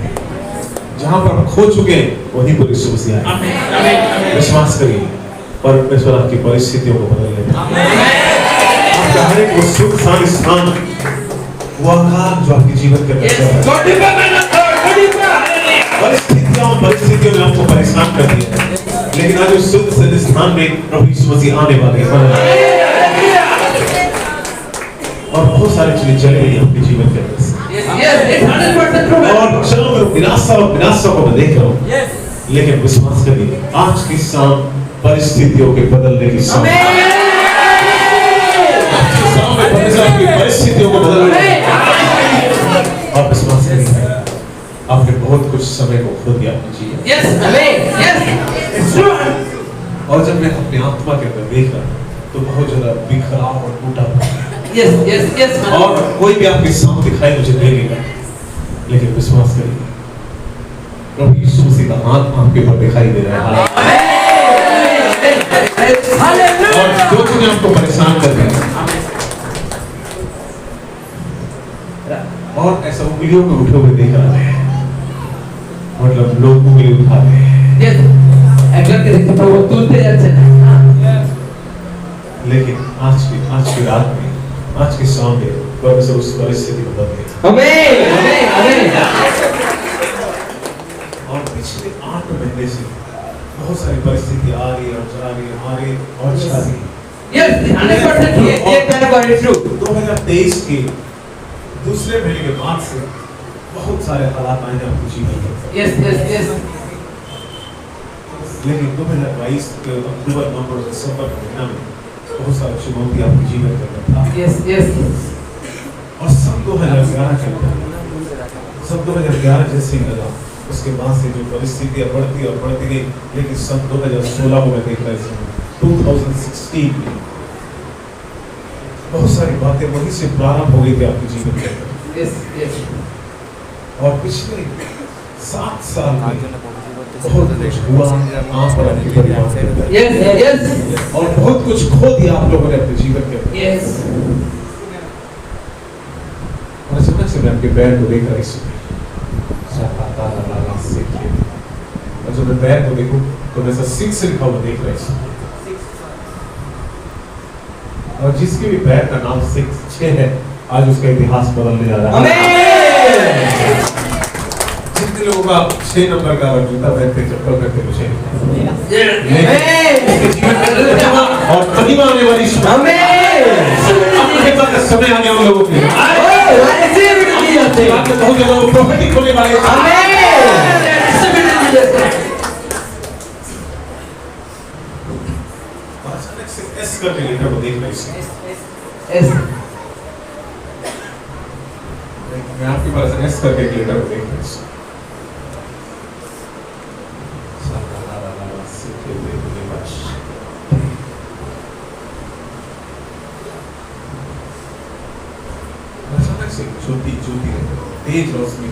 Speaker 6: जहाँ पर आप खो चुके हैं, वहीं पर यीशु मसीह आएंगे। विश्वास करिए, परमेश्वर आपकी परिस्थितियों को बदल लेगा। आपका हर एक वो सुनसान स्थान, वो आकार जो आपके जीवन के अंदर परिस्थितियों में आपको परेशान करती है, लेकिन आज उस शुद्ध स्थान में प्रभु यीशु मसीह आने वाले हैं और बहुत सारी चीजें चल रही हैं आपके जीवन के अंदर से। और चलो मैं विनाशा को मैं देख रहा हूँ, लेकिन विश्वास करिए, आज की शाम परिस्थितियों के बदलने की शाम, परिस्थितियों को बदलने और विश्वास करिए, आपने बहुत कुछ समय को खो दिया अपने जीवन। और जब मैं अपने आत्मा के अंदर देखा तो बहुत ज्यादा बिखराव और टूटा पड़ा। और कोई भी आपके सामने दिखाई मुझे दे लेगा, लेकिन विश्वास करिए, प्रभु यीशु मसीह का हाथ आपके ऊपर दिखाई दे रहा है। और जो चीजें आपको परेशान कर रही हैं, और ऐसा उंगलियों में उठे हुए देख रहा है, मतलब लोग उंगली उठा रहे हैं, लेकिन आज की रात में, आज के शाम में परमेश्वर उस परिस्थिति को बदलेगा। और पिछले 8 महीने से बहुत सारी परिस्थिति आ रही है और जा रही है, आ रही है और जा रही है। 2023 के दूसरे महीने के बाद से बहुत सारे हालात आए हैं आपके जीवन में। लेकिन 2022 के अक्टूबर, नवंबर, दिसंबर महीना में बहुत सारी चुनौती आपके जीवन के अंदर था। और सब 2011 के अंदर, सब 2011 जैसे ही लगा, उसके बाद से जो परिस्थितियां बढ़ती और बढ़ती गई, लेकिन सन 2016 को मैं देख रहा हूँ, 2016 में बहुत सारी बातें वहीं से प्रारंभ हो गई थी आपके जीवन के अंदर। और पिछले 7 साल में बहुत कुछ हुआ आप और आपके परिवार के अंदर, और बहुत कुछ खो दिया आप लोगों ने अपने जीवन के अंदर। और अचानक से मैं आपके पैर को देख रहा हूँ, और जब मैं पैर को देखूं तो मैं 6 लिखा हुआ देख रहा हूँ, और जिसके भी पैर का नाम 6 है, आज उसका इतिहास बदलने जा रहा है। जितने लोगों का 6 नंबर का जूता पहनते, चप्पल पहनते, मुझे और महिमा आने वाली समय आने वाले लोगों के बहुत ज्यादा प्रोफेटिक होने वाले। एस करके लेटर को देख रहे हैं, मैं आपके पास एस करके लेटर को देख रहा हूँ। अचानक से ज्योति तेज रोशनी,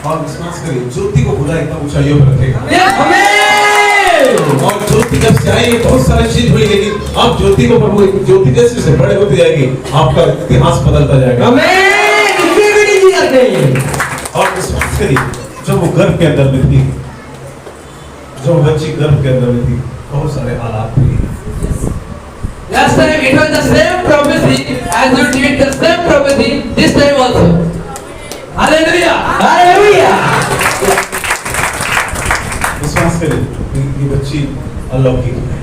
Speaker 6: और विश्वास करिए, ज्योति को खुदा इतना ऊंचाइयों पर रखेगा। और ज्योति जब से आई बहुत सारी चीज हुई, लेकिन अब ज्योति को प्रभु ज्योति जैसे से बड़े होते जाएगी, आपका इतिहास बदलता जाएगा। और विश्वास करिए, जब वो गर्भ के अंदर में थी, जब बच्ची गर्भ के अंदर में थी, बहुत सारे हालात हुए।
Speaker 4: Last time it was the same prophecy as you did the same prophecy this time also. Hallelujah! Hallelujah!
Speaker 6: विश्वास करें, ये बच्ची अलौकिक है।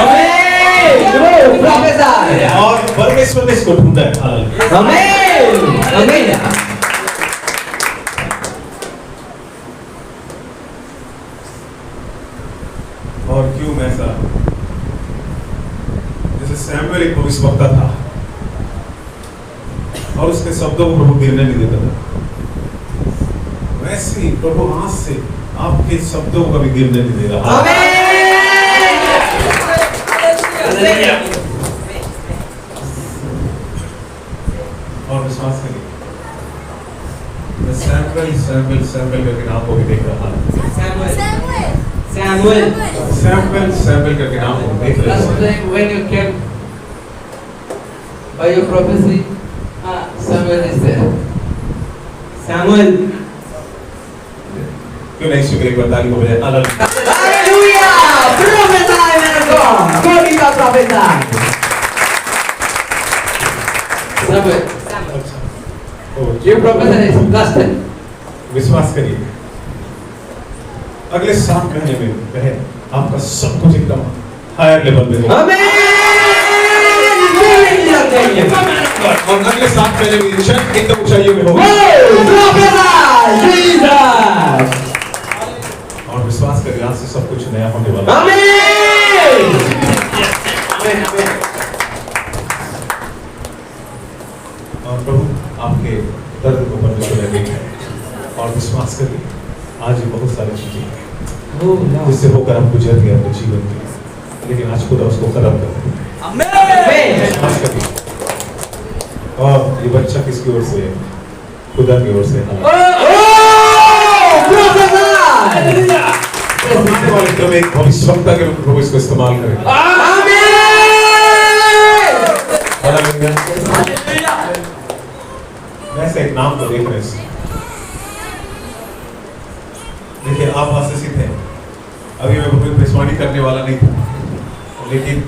Speaker 4: Amen! Prophesy!
Speaker 6: और परमेश्वर ने इसको ढूंढा है।
Speaker 4: Amen! Amen!
Speaker 6: और क्यों ऐसा? जैसे सैमुएल एक भविष्यवक्ता था और उसके शब्दों को प्रभु गिरने नहीं देता था। वैसे ही प्रभु आज से आपके शब्दों को भी गिरने नहीं दे रहा। और विश्वास करिए, मैं सैमुअल करके नाम को भी देख रहा हूँ। सैमुअल करके नाम को देख रहा
Speaker 4: Last
Speaker 6: हूँ।
Speaker 4: time when you came by your prophecy, Samuel is there.
Speaker 8: Samuel
Speaker 6: क्यों नहीं शुक्र एक बार ताली को बजाए।
Speaker 8: हालेलुया प्रोफेसर मेरे को कोडी का प्रोफेसर
Speaker 4: Samuel,
Speaker 6: अच्छा,
Speaker 4: your prophecy is last time.
Speaker 6: विश्वास करिए, अगले 7 महीने में बहन आपका सब कुछ एकदम हायर लेवल पे होगा।
Speaker 8: आमीन
Speaker 6: और अगले 7 महीने में शायद एकदम ऊंचाइयों में होगा।
Speaker 8: प्रोफेसर जीसस
Speaker 6: और विश्वास करिए, आज से सब कुछ नया होने वाला है।
Speaker 8: आमीन
Speaker 6: और प्रभु आपके दर्द को परमेश्वर ने देखा है। और विश्वास करिए, आज ये बहुत सारी चीजें हैं जिससे होकर आप गुजर गए अपने जीवन के, लेकिन आज खुदा उसको खत्म कर दिया। विश्वास करिए। और ये बच्चा किसकी ओर से है? खुदा की ओर से है। और आने वाले दिनों में एक भविष्यवक्ता के रूप में प्रभु इसको इस्तेमाल करेगा। हालेलुया। वैसे एक नाम को देख रहे हैं। देखिए, आप आशीषित हैं। अभी मैं कोई भविष्यवाणी करने वाला नहीं था, लेकिन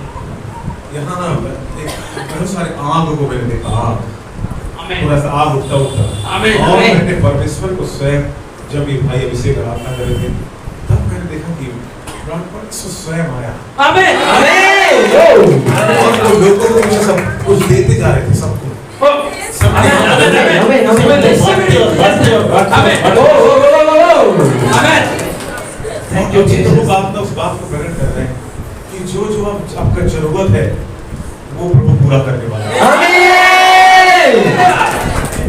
Speaker 6: यहाँ ना बहुत सारे आग को मैंने देखा। आग, थोड़ा सा आग उठता और मैंने परमेश्वर को स्वयं, जब ये भाई अभिषेक आराधना कर रहे थे, तब मैंने देखा कि परमेश्वर स्वयं आया और लोगों को मुझे सब कुछ देते जा रहे थे। सबको उस बात को प्रकट कर रहे हैं कि जो आपका जरूरत है वो प्रभु पूरा करने वाला है।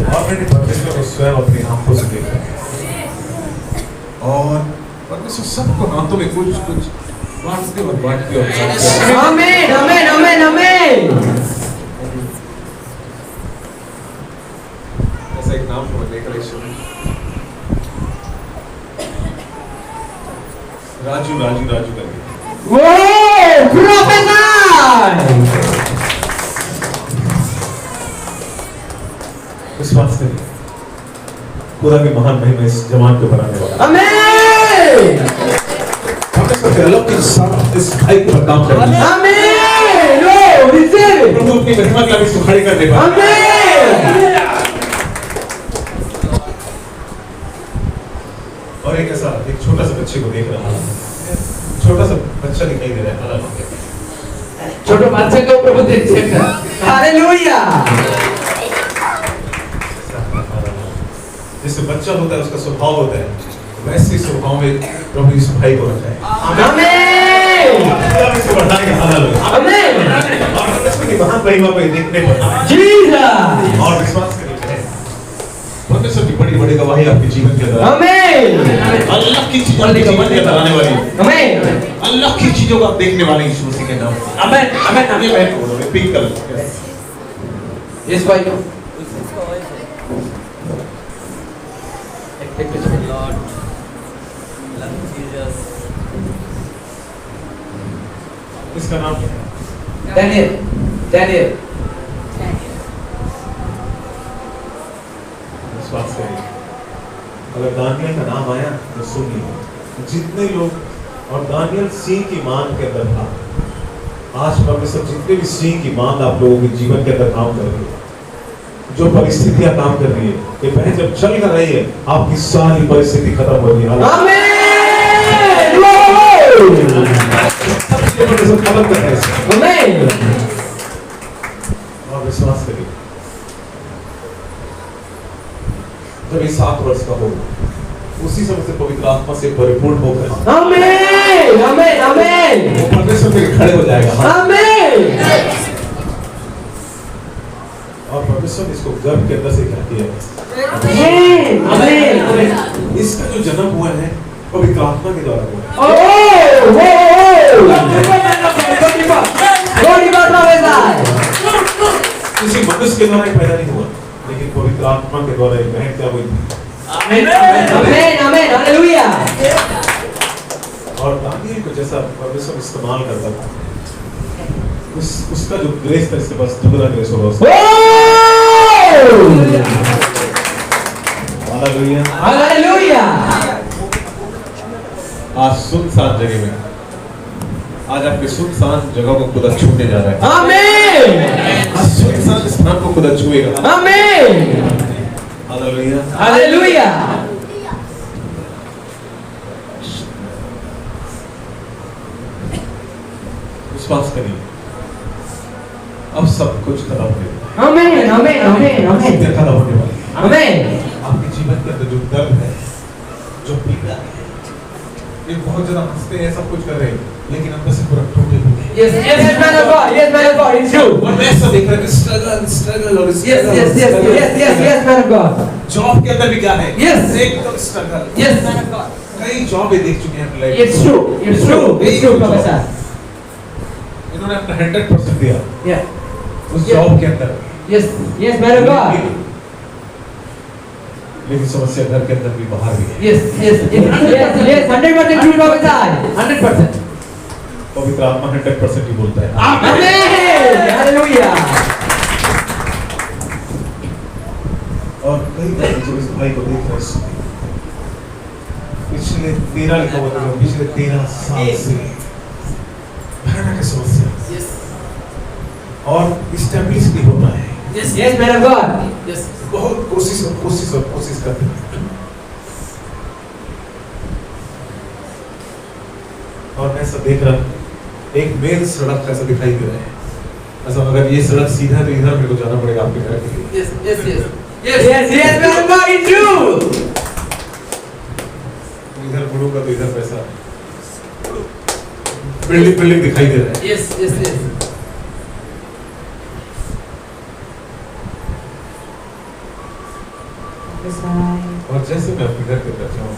Speaker 6: और मैंने परमेश्वर को स्वयं अपनी आंखों से देखा और परमेश्वर सबको हाथों में कुछ बांटते और बांटते और
Speaker 8: आमीन आमीन आमीन आमीन
Speaker 6: ऐसा एक नाम को मैं देख रहा हूँ, राजू करके।
Speaker 8: वो प्रोफेसर
Speaker 6: विश्वास करिए, खुदा की महान महिमा इस जवान को बनाने वाला है।
Speaker 8: आमीन
Speaker 6: परमेश्वर के अलौकिक साथ इस भाई पर काम करेंगे।
Speaker 8: आमीन लो रिसीव
Speaker 6: प्रभु अपनी महिमा का भी सुखाड़ी करने वाला है।
Speaker 8: आमीन
Speaker 6: और एक ऐसा एक छोटा सा बच्चे को देख रहा हूँ, छोटा सा बच्चा दिखाई दे रहा है।
Speaker 4: छोटे बच्चे को प्रभु देखिएगा।
Speaker 8: हालेलुया
Speaker 6: जैसे बच्चा होता है उसका स्वभाव होता है, वैसे ही स्वभाव में प्रभु इस भाई को रखा है।
Speaker 8: आमीन
Speaker 6: खुदा इसको बढ़ाएगा। हालेलुया।
Speaker 8: आमीन
Speaker 6: और परमेश्वर की महान महिमा को देखने पर
Speaker 8: जीसस
Speaker 6: और विश्वास करिए, परमेश्वर की बड़ी बड़ी गवाही आपके जीवन के अंदर
Speaker 8: आमीन
Speaker 6: अल्लाह की चीजों आपके जीवन के अंदर आने वाली है।
Speaker 8: आमीन
Speaker 6: अल्लाह की चीजों को आप देखने वाले हैं यीशु मसीह के नाम।
Speaker 4: आमीन आमीन
Speaker 6: ये मैं बोल रहा हूँ, पिंक कलर।
Speaker 4: यस भाई
Speaker 6: इसका नाम क्या है?
Speaker 4: डैनियल
Speaker 6: विश्वास करिए, अगर दानियल का नाम आया तो सुनिए, जितने लोग और दानियल सिंह की मांग के अंदर था, आज परमेश्वर जितने भी सिंह की मांग आप लोगों के जीवन के अंदर काम कर रही है, जो परिस्थितियां काम कर रही है, ये बहन जब चल कर रही है, आपकी सारी परिस्थिति खत्म हो रही है।
Speaker 8: आमीन
Speaker 6: खत्म कर रहे हैं
Speaker 8: आमीन
Speaker 6: और विश्वास करिए, जब ये 7 वर्ष का होगा, उसी समय से पवित्र आत्मा से परिपूर्ण होकर
Speaker 8: आमीन आमीन आमीन
Speaker 6: वो परमेश्वर के खड़े हो जाएगा।
Speaker 8: आमीन
Speaker 6: और परमेश्वर ने इसको गर्भ के अंदर से क्या किया है? इसका जो जन्म हुआ है पवित्र आत्मा के द्वारा हुआ है। किसी मनुष्य के द्वारा ही पैदा नहीं हुआ, लेकिन पवित्र आत्मा के द्वारा एक बहन क्या हुई। और दानियल को जैसा परमेश्वर इस्तेमाल करता था, उसका जो ग्रेस था इसके पास दुगना ग्रेस होगा। Hallelujah
Speaker 8: hallelujah.
Speaker 6: आज सुनसान जगह में, आज आपके सुनसान जगह को खुदा छूने जा रहा है।
Speaker 8: आमीन।
Speaker 6: आज सुनसान स्थान को खुदा छुएगा।
Speaker 8: आमीन।
Speaker 6: Hallelujah
Speaker 8: hallelujah.
Speaker 6: विश्वास करिए, अब सब कुछ खत्म हो गया।
Speaker 8: आमीन आमीन आमीन आमीन
Speaker 6: खत्म होने वाली है।
Speaker 8: आमीन।
Speaker 6: आपके जीवन के अंदर जो दर्द है, जो पीड़ा है, ये बहुत ज्यादा हंसते हैं, सब कुछ कर रहे हैं, लेकिन अंदर से पूरा टूटे हुए हैं।
Speaker 8: Yes, man of God, it's true.
Speaker 6: और मैं ऐसा देख रहा हूँ स्ट्रगल और
Speaker 8: Yes, man of God.
Speaker 6: Job के अंदर भी क्या है?
Speaker 8: Yes.
Speaker 6: एक तो struggle.
Speaker 8: Yes, man of God.
Speaker 6: कई जॉब देख चुके हैं अपनी लाइफ।
Speaker 8: It's true, Professor.
Speaker 6: इन्होंने अपना 100% दिया
Speaker 8: Yeah.
Speaker 6: उस जॉब के अंदर।
Speaker 8: Yes, man of God.
Speaker 6: लेकिन समस्या घर के अंदर भी बाहर भी है।
Speaker 8: Yes, 100% true, Professor. 100%.
Speaker 6: पवित्र आत्मा 100% ही बोलता है।
Speaker 8: Amen. Hallelujah.
Speaker 6: और कई बार जो इस भाई को देख रहे हैं, पिछले 13 लिखा हुआ था, पिछले 13 साल से भयानक समस्या और स्टेब्लिश नहीं होता है।
Speaker 8: Yes, man of God.
Speaker 6: बहुत कोशिश करते हैं। और मैं सब देख रहा, एक मेन सड़क ऐसा दिखाई दे रहा है, ऐसा अगर ये सड़क सीधा है तो इधर मेरे को जाना पड़ेगा आपके घर के लिए।
Speaker 8: Yes, man of God, it's true.
Speaker 6: इधर मुड़ूंगा तो इधर पैसा बिल्डिंग दिखाई दे रहा है।
Speaker 8: Yes.
Speaker 6: और जैसे मैं अपने घर के अंदर जाऊँ,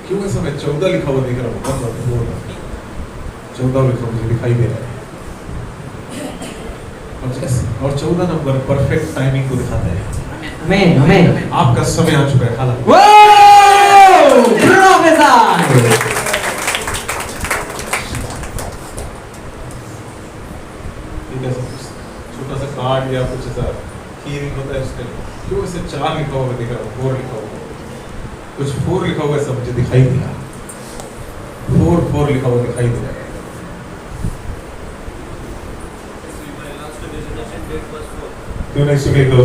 Speaker 6: क्यों ऐसा मैं 14 लिखा हुआ देख रहा हूँ, 14 लिखा मुझे दिखाई दे रहा है। और 14 नंबर परफेक्ट टाइमिंग को दिखाता है।
Speaker 8: Amen.
Speaker 6: आपका समय आ चुका है। हालांकि छोटा सा कार्ड या कुछ ऐसा हीरिंग होता है उसके, क्यों ऐसे 4 लिखा हुआ दिख रहा हूँ, 4 लिखा हुआ, कुछ 4 लिखा हुआ ऐसा मुझे दिखाई दिया, 4 लिखा हुआ दिखाई दे रहा है। क्यों नहीं सुने तो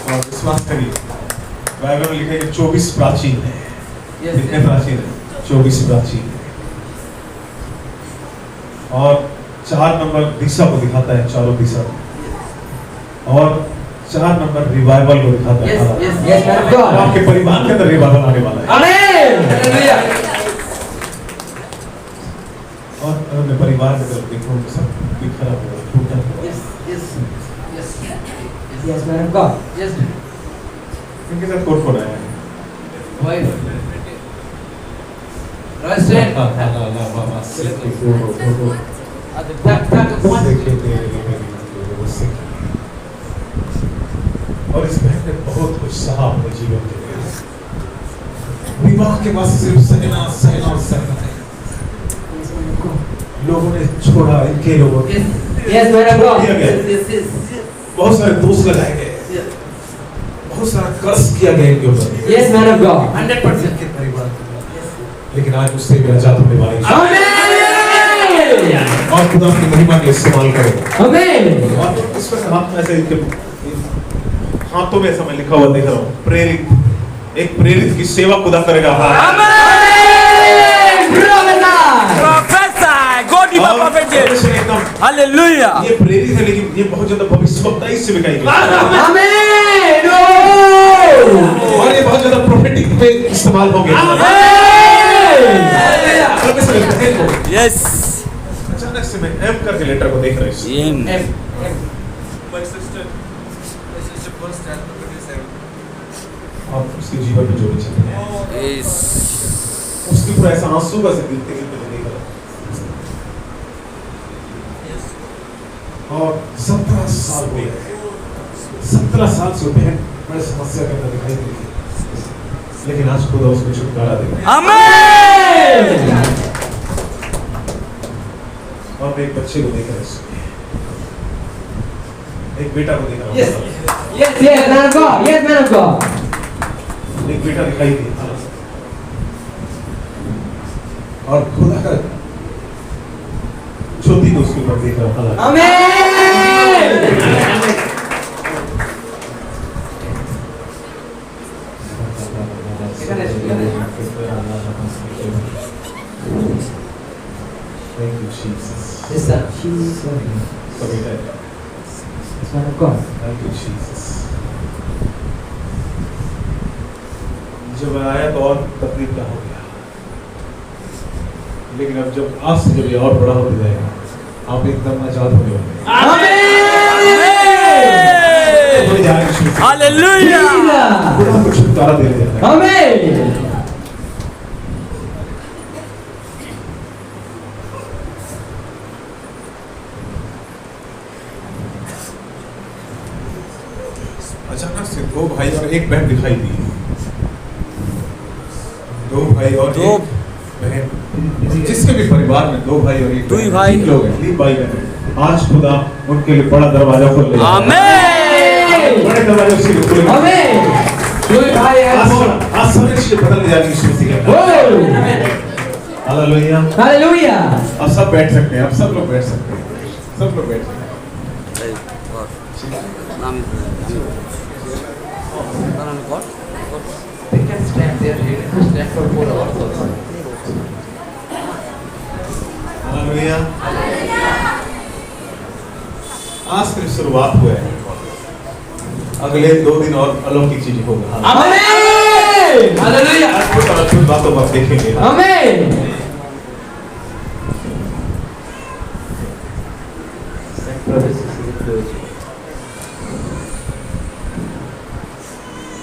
Speaker 6: विश्वास करिए, बाइबल में लिखा है 24 प्राचीन है। कितने प्राचीन है? 24 प्राचीन है। और 4 नंबर दिशा को दिखाता है, चारों दिशा, और 4 नंबर रिवाइवल को दिखाता है। आपके परिवार के अंदर रिवाइवल आने वाला है। और अपने परिवार की तरफ देखो, सब बिखरा हुआ, टूटा हुआ।
Speaker 8: Yes, man of God. Yes.
Speaker 6: इनके साथ कौन आया है? और इस बहन ने बहुत कुछ सहा अपने जीवन के लिए। विवाह के बाद सिर्फ सहना है। लोगों ने छोड़ा, इनके लोगों ने बहुत सारे दोष लगाए गए, बहुत सारा कर्ज किया गया इनके ऊपर। 100% के परिवार, लेकिन आज उससे भी आजाद होने वाले हैं। और खुदा अपनी महिमा के इस्तेमाल करेगा। और इस पर हाथ में ऐसे इनके हाथों में ऐसा मैं लिखा हुआ देख रहा हूँ, प्रेरित, एक प्रेरित की सेवा खुदा करेगा।
Speaker 4: हालेलुया।
Speaker 6: ये प्रेरित है, लेकिन ये बहुत ज्यादा भविष्यवक्ता इससे भी कहेंगे। और ये बहुत ज्यादा प्रोफेटिक वेडिंग पे इस्तेमाल होंगे।
Speaker 5: यस
Speaker 6: अचानक से मैं एम करके लेटर को देख रहा हूँ। आप उसके जीवन में जो भी चल रहे हैं, उसके पूरा ऐसा आंसू का से गिरते गिरते देख रहा हूँ। और 17 साल हो गए, 17 साल से बहन बड़ी समस्या के अंदर दिखाई देती है, लेकिन आज खुदा उसको छुटकारा देगा।
Speaker 5: आमीन।
Speaker 6: और मैं एक बच्चे को देख रहा हूँ, एक बेटा को देख रहा हूँ।
Speaker 8: Yes, man of God. Yes, man of God.
Speaker 6: एक बेटा दिखाई दिया और खुदा का ज्योति को उसके ऊपर देख रहा हूँ।
Speaker 8: Amen.
Speaker 6: Thank you, Jesus.
Speaker 8: Yes, sir. Jesus.
Speaker 6: So बेटा,
Speaker 8: Yes, man of God.
Speaker 6: thank you, Jesus. जब आया तो और तकलीफ का हो गया, लेकिन अब जब आज से जब ये और बड़ा होते जाएगा, आप एकदम आजाद होने वाले हैं।
Speaker 5: हालेलुया।
Speaker 6: खुदा आपको छुटकारा दे देगा।
Speaker 8: Amen.
Speaker 6: अचानक से 2 भाई और एक बहन दिखाई दी। 2 भाई और
Speaker 5: दो
Speaker 6: एक बहन, जिसके भी परिवार में 2 भाई और एक
Speaker 5: दो ही
Speaker 6: बहन,
Speaker 5: भाई।
Speaker 6: 3 लोग हैं, 3 भाई बहन। आज खुदा उनके लिए बड़ा दरवाजा खोल देगा।
Speaker 5: आमीन।
Speaker 6: बड़े दरवाजे उसके लिए खोलेगा।
Speaker 8: Amen.
Speaker 6: आज सब चीजें बदल जाएगी यीशु मसीह के नाम। हालेलुया।
Speaker 8: Hallelujah.
Speaker 6: अब सब बैठ सकते हैं, अब सब लोग बैठ सकते हैं, सब लोग बैठ सकते हैं।
Speaker 4: They can stand there, they can stand for 4 hours also.
Speaker 6: Hallelujah. आज सिर्फ शुरुआत हुआ है, अगले 2 दिन और अलौकिक चीजें होगा।
Speaker 8: Amen.
Speaker 4: Hallelujah.
Speaker 6: अद्भुत और अद्भुत बातों को आप देखेंगे।
Speaker 8: Amen.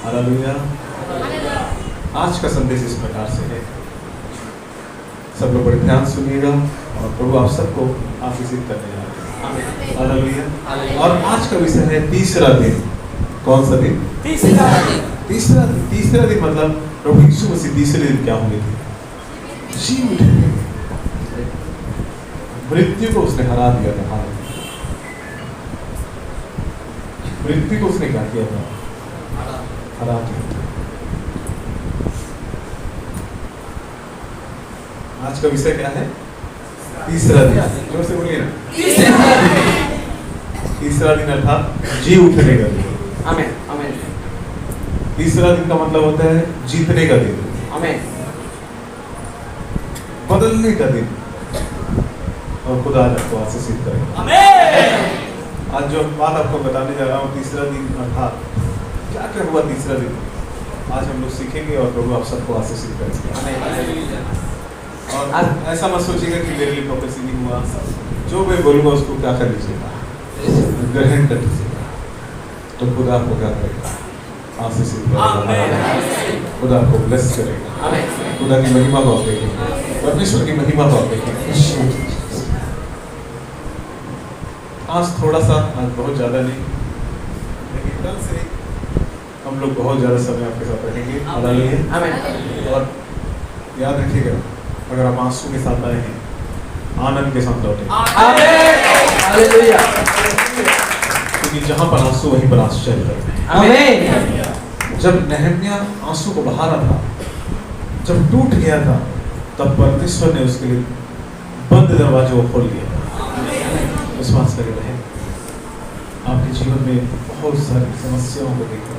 Speaker 6: हालेलुया। आज का संदेश इस प्रकार से है, सब लोग बड़े ध्यान सुनिएगा और प्रभु आप सबको आशीषित करने जा रहे हैं। हालेलुया। और आज का विषय है तीसरा दिन। कौन सा दिन? तीसरा दिन। तीसरा दिन मतलब प्रभु यीशु मसीह तीसरे दिन क्या होंगे थे? जी उठेंगे। मृत्यु को उसने हरा दिया था। मृत्यु को उसने क्या किया था? हरा दिया। आज का विषय क्या है? तीसरा दिन। जोर से बोलिए ना। तीसरा दिन अर्थात जी उठने का दिन।
Speaker 4: Amen. Amen.
Speaker 6: तीसरा दिन का मतलब होता है जीतने का दिन,
Speaker 4: Amen.
Speaker 6: बदलने का दिन। और खुदा आज आपको आशीषित करेगा। आज जो बात आपको बताने जा रहा हूँ, तीसरा दिन अर्थात क्या क्या हुआ तीसरा दिन, आज हम लोग सीखेंगे और प्रभु आप सबको आशीषित करेंगे। और आज ऐसा मत सोचिएगा कि मेरे लिए प्रोफेसी नहीं हुआ, जो मैं बोलूँगा उसको क्या कर लीजिएगा, ग्रहण कर लीजिएगा, तो खुदा आपको क्या करेगा? आशीषित करेगा। खुदा आपको ब्लेस करेगा। खुदा की महिमा को आप देखेंगे, परमेश्वर की महिमा को आप देखेंगे। आज थोड़ा सा, आज बहुत ज़्यादा नहीं, लेकिन कल से हम लोग बहुत ज़्यादा समय आपके साथ रहेंगे। हालेलुया। और याद रखिएगा, अगर आप आंसू के साथ आए हैं, आनंद के साथ लौटे,
Speaker 4: Hallelujah.
Speaker 6: क्योंकि जहाँ पर आंसू वहीं पर आश्चर्य है।
Speaker 8: Amen.
Speaker 6: जब नहम्याह आंसू को बहा रहा था, जब टूट गया था, तब परमेश्वर ने उसके लिए बंद दरवाजों को खोल दिया। विश्वास करें बहन, आपके जीवन में बहुत सारी समस्याओं को देखा,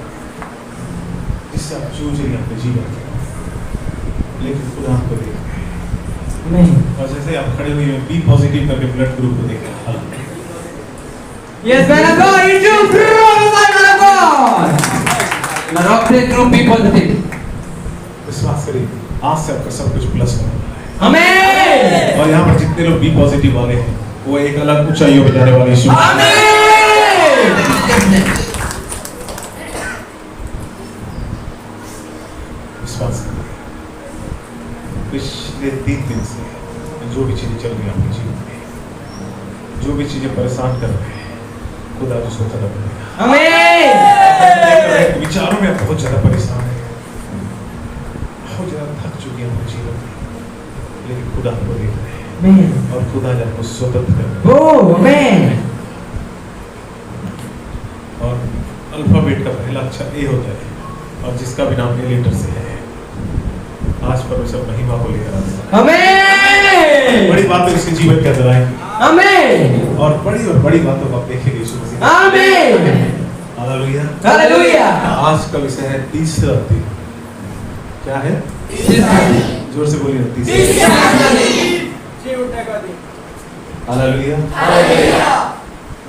Speaker 6: जिससे आप जूझ रहे हैं अपने जीवन में, लेकिन खुदा आपको देख रहे हैं।
Speaker 8: Amen.
Speaker 6: और जैसे आप खड़े हुए हैं, बी पॉजिटिव करके ब्लड ग्रुप को देख रहे हैं।
Speaker 8: Yes, man of God. You do prophesy, man of God.
Speaker 4: The doctor group be positive.
Speaker 6: विश्वास करिए आज से आपका सब कुछ प्लस होने वाला है।
Speaker 4: आमेन।
Speaker 6: और यहाँ पर जितने लोग बी पॉजिटिव वाले हैं वो एक अलग ऊंचाइयों पे जाने वाले यीशु विश्वास करिए। पिछले 3 दिन से जो भी चीजें चल रही हैं आपके जीवन में, जो भी चीजें परेशान कर रहे हैं, खुदा उसको खत्म करेगा।
Speaker 4: आमेन।
Speaker 6: विचारों में आप बहुत ज्यादा परेशान है, बहुत ज्यादा थक चुके हैं अपने जीवन में, लेकिन खुदा को देख रहे हैं और खुदा जब आपको स्वतंत्र कर रहे हैं। और अल्फाबेट का पहला अक्षर ए होता है और जिसका भी नाम ए लेटर से है, आज परमेश्वर महिमा को लेकर आता है।
Speaker 4: आमेन।
Speaker 6: बड़ी बातें उसके जीवन के अंदर आएंगी
Speaker 4: आमेन।
Speaker 6: और बड़ी बातों को आप देखेंगे यीशु मसीह।
Speaker 4: आमेन।
Speaker 6: हालेलुया।
Speaker 4: हालेलुया।
Speaker 6: आज का विषय है तीसरा दिन। क्या है? जोर से बोलिए, तीसरा। हालेलुया।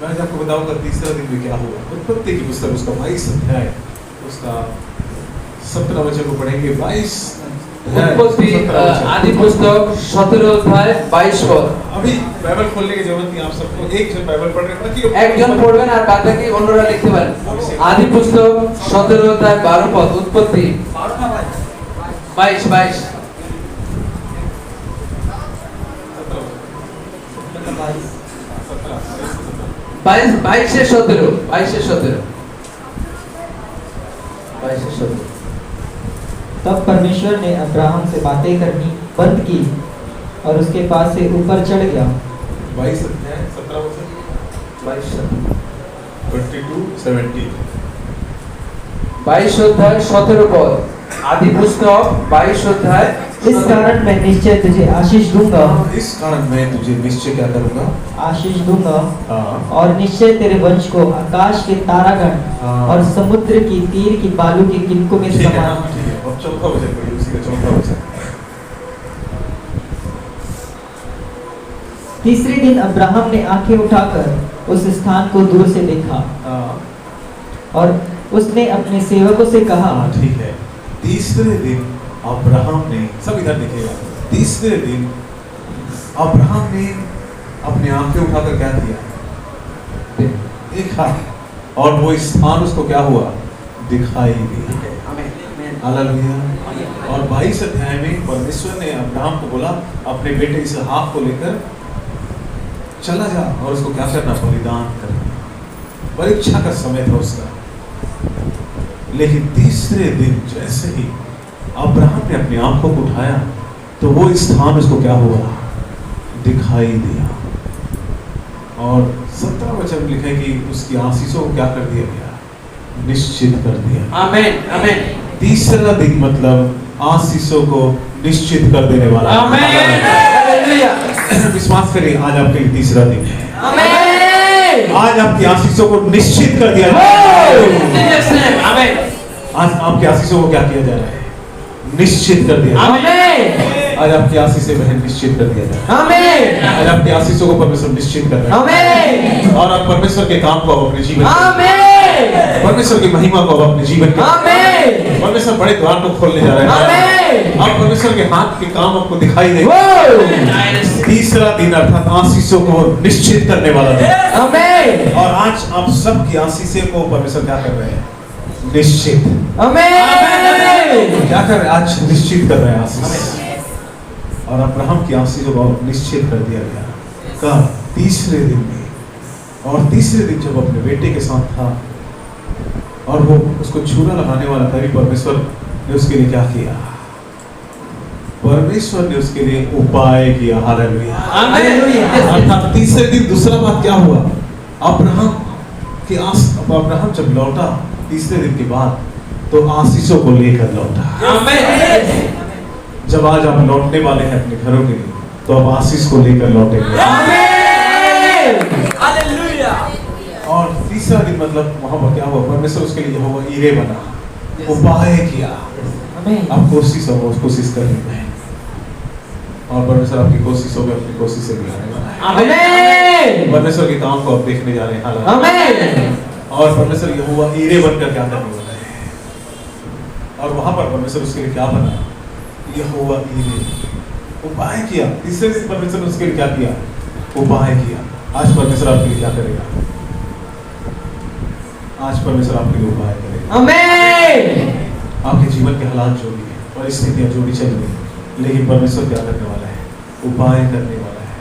Speaker 6: मैं आज आपको बताऊंगा तीसरा दिन में क्या हुआ। उत्पत्ति की पुस्तक उसका 22 अध्याय उसका 17 वचन को पढ़ेंगे। 22
Speaker 4: उत्पत्ति आदि पुस्तक 17 अध्याय 22 पद।
Speaker 6: अभी बाइबल खोलने की जरूरत नहीं, आप सबको एक जन बाइबल पढ़ रहे हैं,
Speaker 4: একজন পড়বেন আর বাকি অন্যরা লিখতে পারেন। আদি পুস্তক 17 অধ্যায় 12 পদ। উৎপত্তি 22 22 से 17
Speaker 8: तब परमेश्वर ने अब्राहम से बातें करनी बंद की और उसके पास से ऊपर चढ़ गया।
Speaker 6: 22 अध्याय 17 वचन 22:17
Speaker 4: 22 अध्याय 17 पद। आदि पुस्तक 22 अध्याय।
Speaker 8: इस कारण मैं निश्चय तुझे आशीष दूंगा।
Speaker 6: इस कारण मैं तुझे निश्चय क्या करूंगा?
Speaker 8: आशीष दूंगा।
Speaker 6: हाँ।
Speaker 8: और निश्चय तेरे वंश को आकाश के तारागण
Speaker 6: हाँ।
Speaker 8: और समुद्र की तीर की बालू के किनकों में
Speaker 6: ठीक है,
Speaker 8: समान।
Speaker 6: ठीक है। अब चौथा वचन पढ़िए, उसी का चौथा वचन।
Speaker 8: तीसरे दिन अब्राहम ने आंखें उठाकर उस स्थान को दूर से देखा
Speaker 6: हाँ।
Speaker 8: और उसने अपने सेवकों से कहा।
Speaker 6: हाँ, ठीक है। तीसरे दिन अब्राहम ने, सब इधर देखिएगा, तीसरे दिन अब्राहम ने अपनी आंखें उठाकर क्या किया? देखा और वो स्थान उसको क्या हुआ? दिखाई दिया। हालेलुया। और 22 अध्याय में परमेश्वर ने अब्राहम को बोला अपने बेटे इसहाक को लेकर चला जा और उसको क्या करना? बलिदान करना। परीक्षा का समय था उसका। लेकिन तीसरे दिन जैसे ही अब्राहम ने अपनी आंखों को उठाया तो वो स्थान उसको क्या हुआ? दिखाई दिया। और 17 वचन में लिखा है कि उसकी आशीषों को क्या कर दिया गया? निश्चित कर दिया।
Speaker 4: आमेन। आमेन।
Speaker 6: तीसरा दिन मतलब आशीषों को निश्चित कर देने वाला।
Speaker 4: आमेन। हालेलुया।
Speaker 6: विश्वास करिए, आज आपके लिए तीसरा दिन है।
Speaker 4: आमेन।
Speaker 6: आज आपकी आशीषों को निश्चित कर दिया
Speaker 4: आमेन।
Speaker 6: आज आपकी आशीषों को क्या किया जा रहा है? निश्चित कर दिया।
Speaker 4: आमेन।
Speaker 6: आज आपकी आशीषें बहन निश्चित कर दिया जा रहा है।
Speaker 4: आमेन।
Speaker 6: आज आपकी आशीषों को परमेश्वर निश्चित कर रहा है।
Speaker 4: आमेन।
Speaker 6: और आप परमेश्वर के काम को आप अपने जीवन में,
Speaker 4: आमेन।
Speaker 6: परमेश्वर की महिमा को आप अपने जीवन में,
Speaker 4: आमेन।
Speaker 6: परमेश्वर बड़े द्वार को खोलने जा रहे हैं।
Speaker 4: आमेन।
Speaker 6: आप परमेश्वर के हाथ के काम आपको दिखाई देंगे। तीसरा दिन अर्थात आशीषों को निश्चित करने वाला दिन।
Speaker 4: आमेन।
Speaker 6: और आज आप सबकी आशीषें को परमेश्वर क्या कर रहे हैं? निश्चित।
Speaker 4: आमेन।
Speaker 6: क्या कर रहे हैं? आज निश्चित कर रहे हैं आशीष। और अब्राहम की आशीषों को निश्चित कर दिया गया। कब? तीसरे दिन में। और तीसरे दिन जब अपने बेटे के साथ था और वो उसको छुरा लगाने वाला था, परमेश्वर ने उसके लिए क्या किया? परमेश्वर ने उसके लिए उपाय किया। हालेलुया। अर्थात तीसरे दिन दूसरा बात क्या हुआ? अब्राहम जब लौटा तीसरे दिन के बाद तो आशीषों को लेकर लौटा।
Speaker 4: आमेन।
Speaker 6: जब आज आप लौटने वाले हैं अपने घरों के लिए तो आप आशीष को लेकर लौटेंगे।
Speaker 4: आमेन। हालेलुया।
Speaker 6: और तीसरा दिन मतलब वहां पर क्या हुआ? परमेश्वर उसके लिए यहोवा ईरे बना, उपाय किया। आप कोशिश कर रहे हैं और परमेश्वर आपकी कोशिशों में अपनी कोशिश से मिलाने वाला है।
Speaker 4: आमेन।
Speaker 6: परमेश्वर के काम को आप देखने जा रहे हैं।
Speaker 4: आमेन।
Speaker 6: और परमेश्वर यहोवा ईरे बनकर क्या करने वाला है? और वहां पर परमेश्वर उसके लिए क्या बना? यहोवा ईरे, उपाय किया। तीसरे दिन परमेश्वर ने उसके लिए क्या किया? उपाय किया। आज परमेश्वर आपके लिए क्या करेगा? आज परमेश्वर आपके लिए उपाय करेगा।
Speaker 8: आमेन।
Speaker 6: आपके जीवन के हालात जो भी है, परिस्थितियां जो भी चल रही है, लेकिन परमेश्वर क्या करने वाला है? उपाय करने वाला है।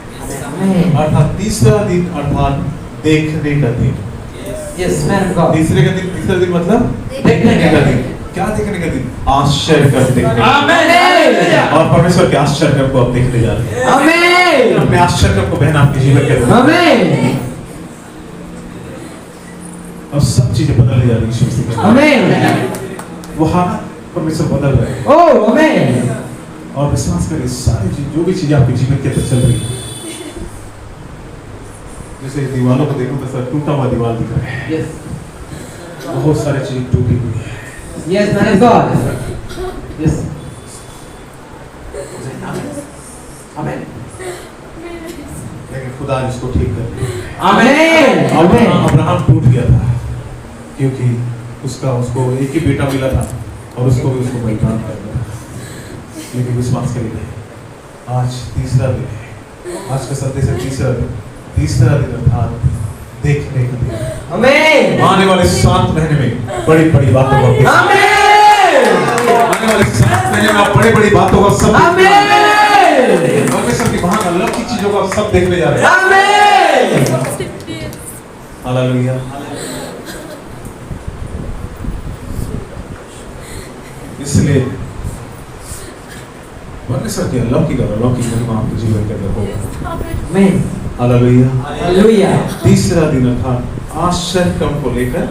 Speaker 6: अर्थात तीसरा दिन, अर्थात देखने का दिन।
Speaker 8: Yes man God.
Speaker 6: तीसरा दिन मतलब देखने का दिन। क्या देखने का दिन? आश्चर्य कर देखने का।
Speaker 8: आमेन।
Speaker 6: और परमेश्वर के आश्चर्य को आप देखने जा रहे हैं।
Speaker 8: आमेन।
Speaker 6: अपने आश्चर्य को बहन आपके जीवन के अंदर।
Speaker 8: आमेन।
Speaker 6: अब सब चीजें बदलने जा रही है यीशु मसीह।
Speaker 8: आमेन।
Speaker 6: वो हालात परमेश्वर बदल रहे हैं।
Speaker 8: ओ आमेन।
Speaker 6: और विश्वास करें, सारी चीज जो भी चीजें आपके जीवन के अंदर चल रही है, जैसे दीवारों को देखो तो सर टूटा हुआ दीवार दिख रहा है।
Speaker 8: यस
Speaker 6: बहुत सारी चीजें टूटी हुई है।
Speaker 8: Yes man God. Yes amen.
Speaker 6: लेकिन खुदा ने इसको ठीक कर दिया।
Speaker 8: आमेन।
Speaker 6: अब्राहम टूट गया था क्योंकि उसको एक ही बेटा मिला था और उसको बलिदान कर दिया। लेकिन विश्वास करिए, आज तीसरा दिन है। आज का संदेश है तीसरा दिन अर्थात देखने का दिन।
Speaker 8: आमेन।
Speaker 6: आने वाले 7 महीने में बड़ी बड़ी बातों का
Speaker 8: आमेन।
Speaker 6: आने वाले 7 महीने में आप बड़ी बड़ी बातों का सब
Speaker 8: आमेन।
Speaker 6: परमेश्वर की महान अलग की चीजों का सब देखने जा रहे हैं।
Speaker 8: आमेन।
Speaker 6: हालेलुया। इसलिए परमेश्वर की अलौकिक महिमा आपके जीवन के अंदर होगा।
Speaker 8: आमेन।
Speaker 6: हालेलुया।
Speaker 8: हालेलुया।
Speaker 6: तीसरा दिन अर्थात आश्चर्य को लेकर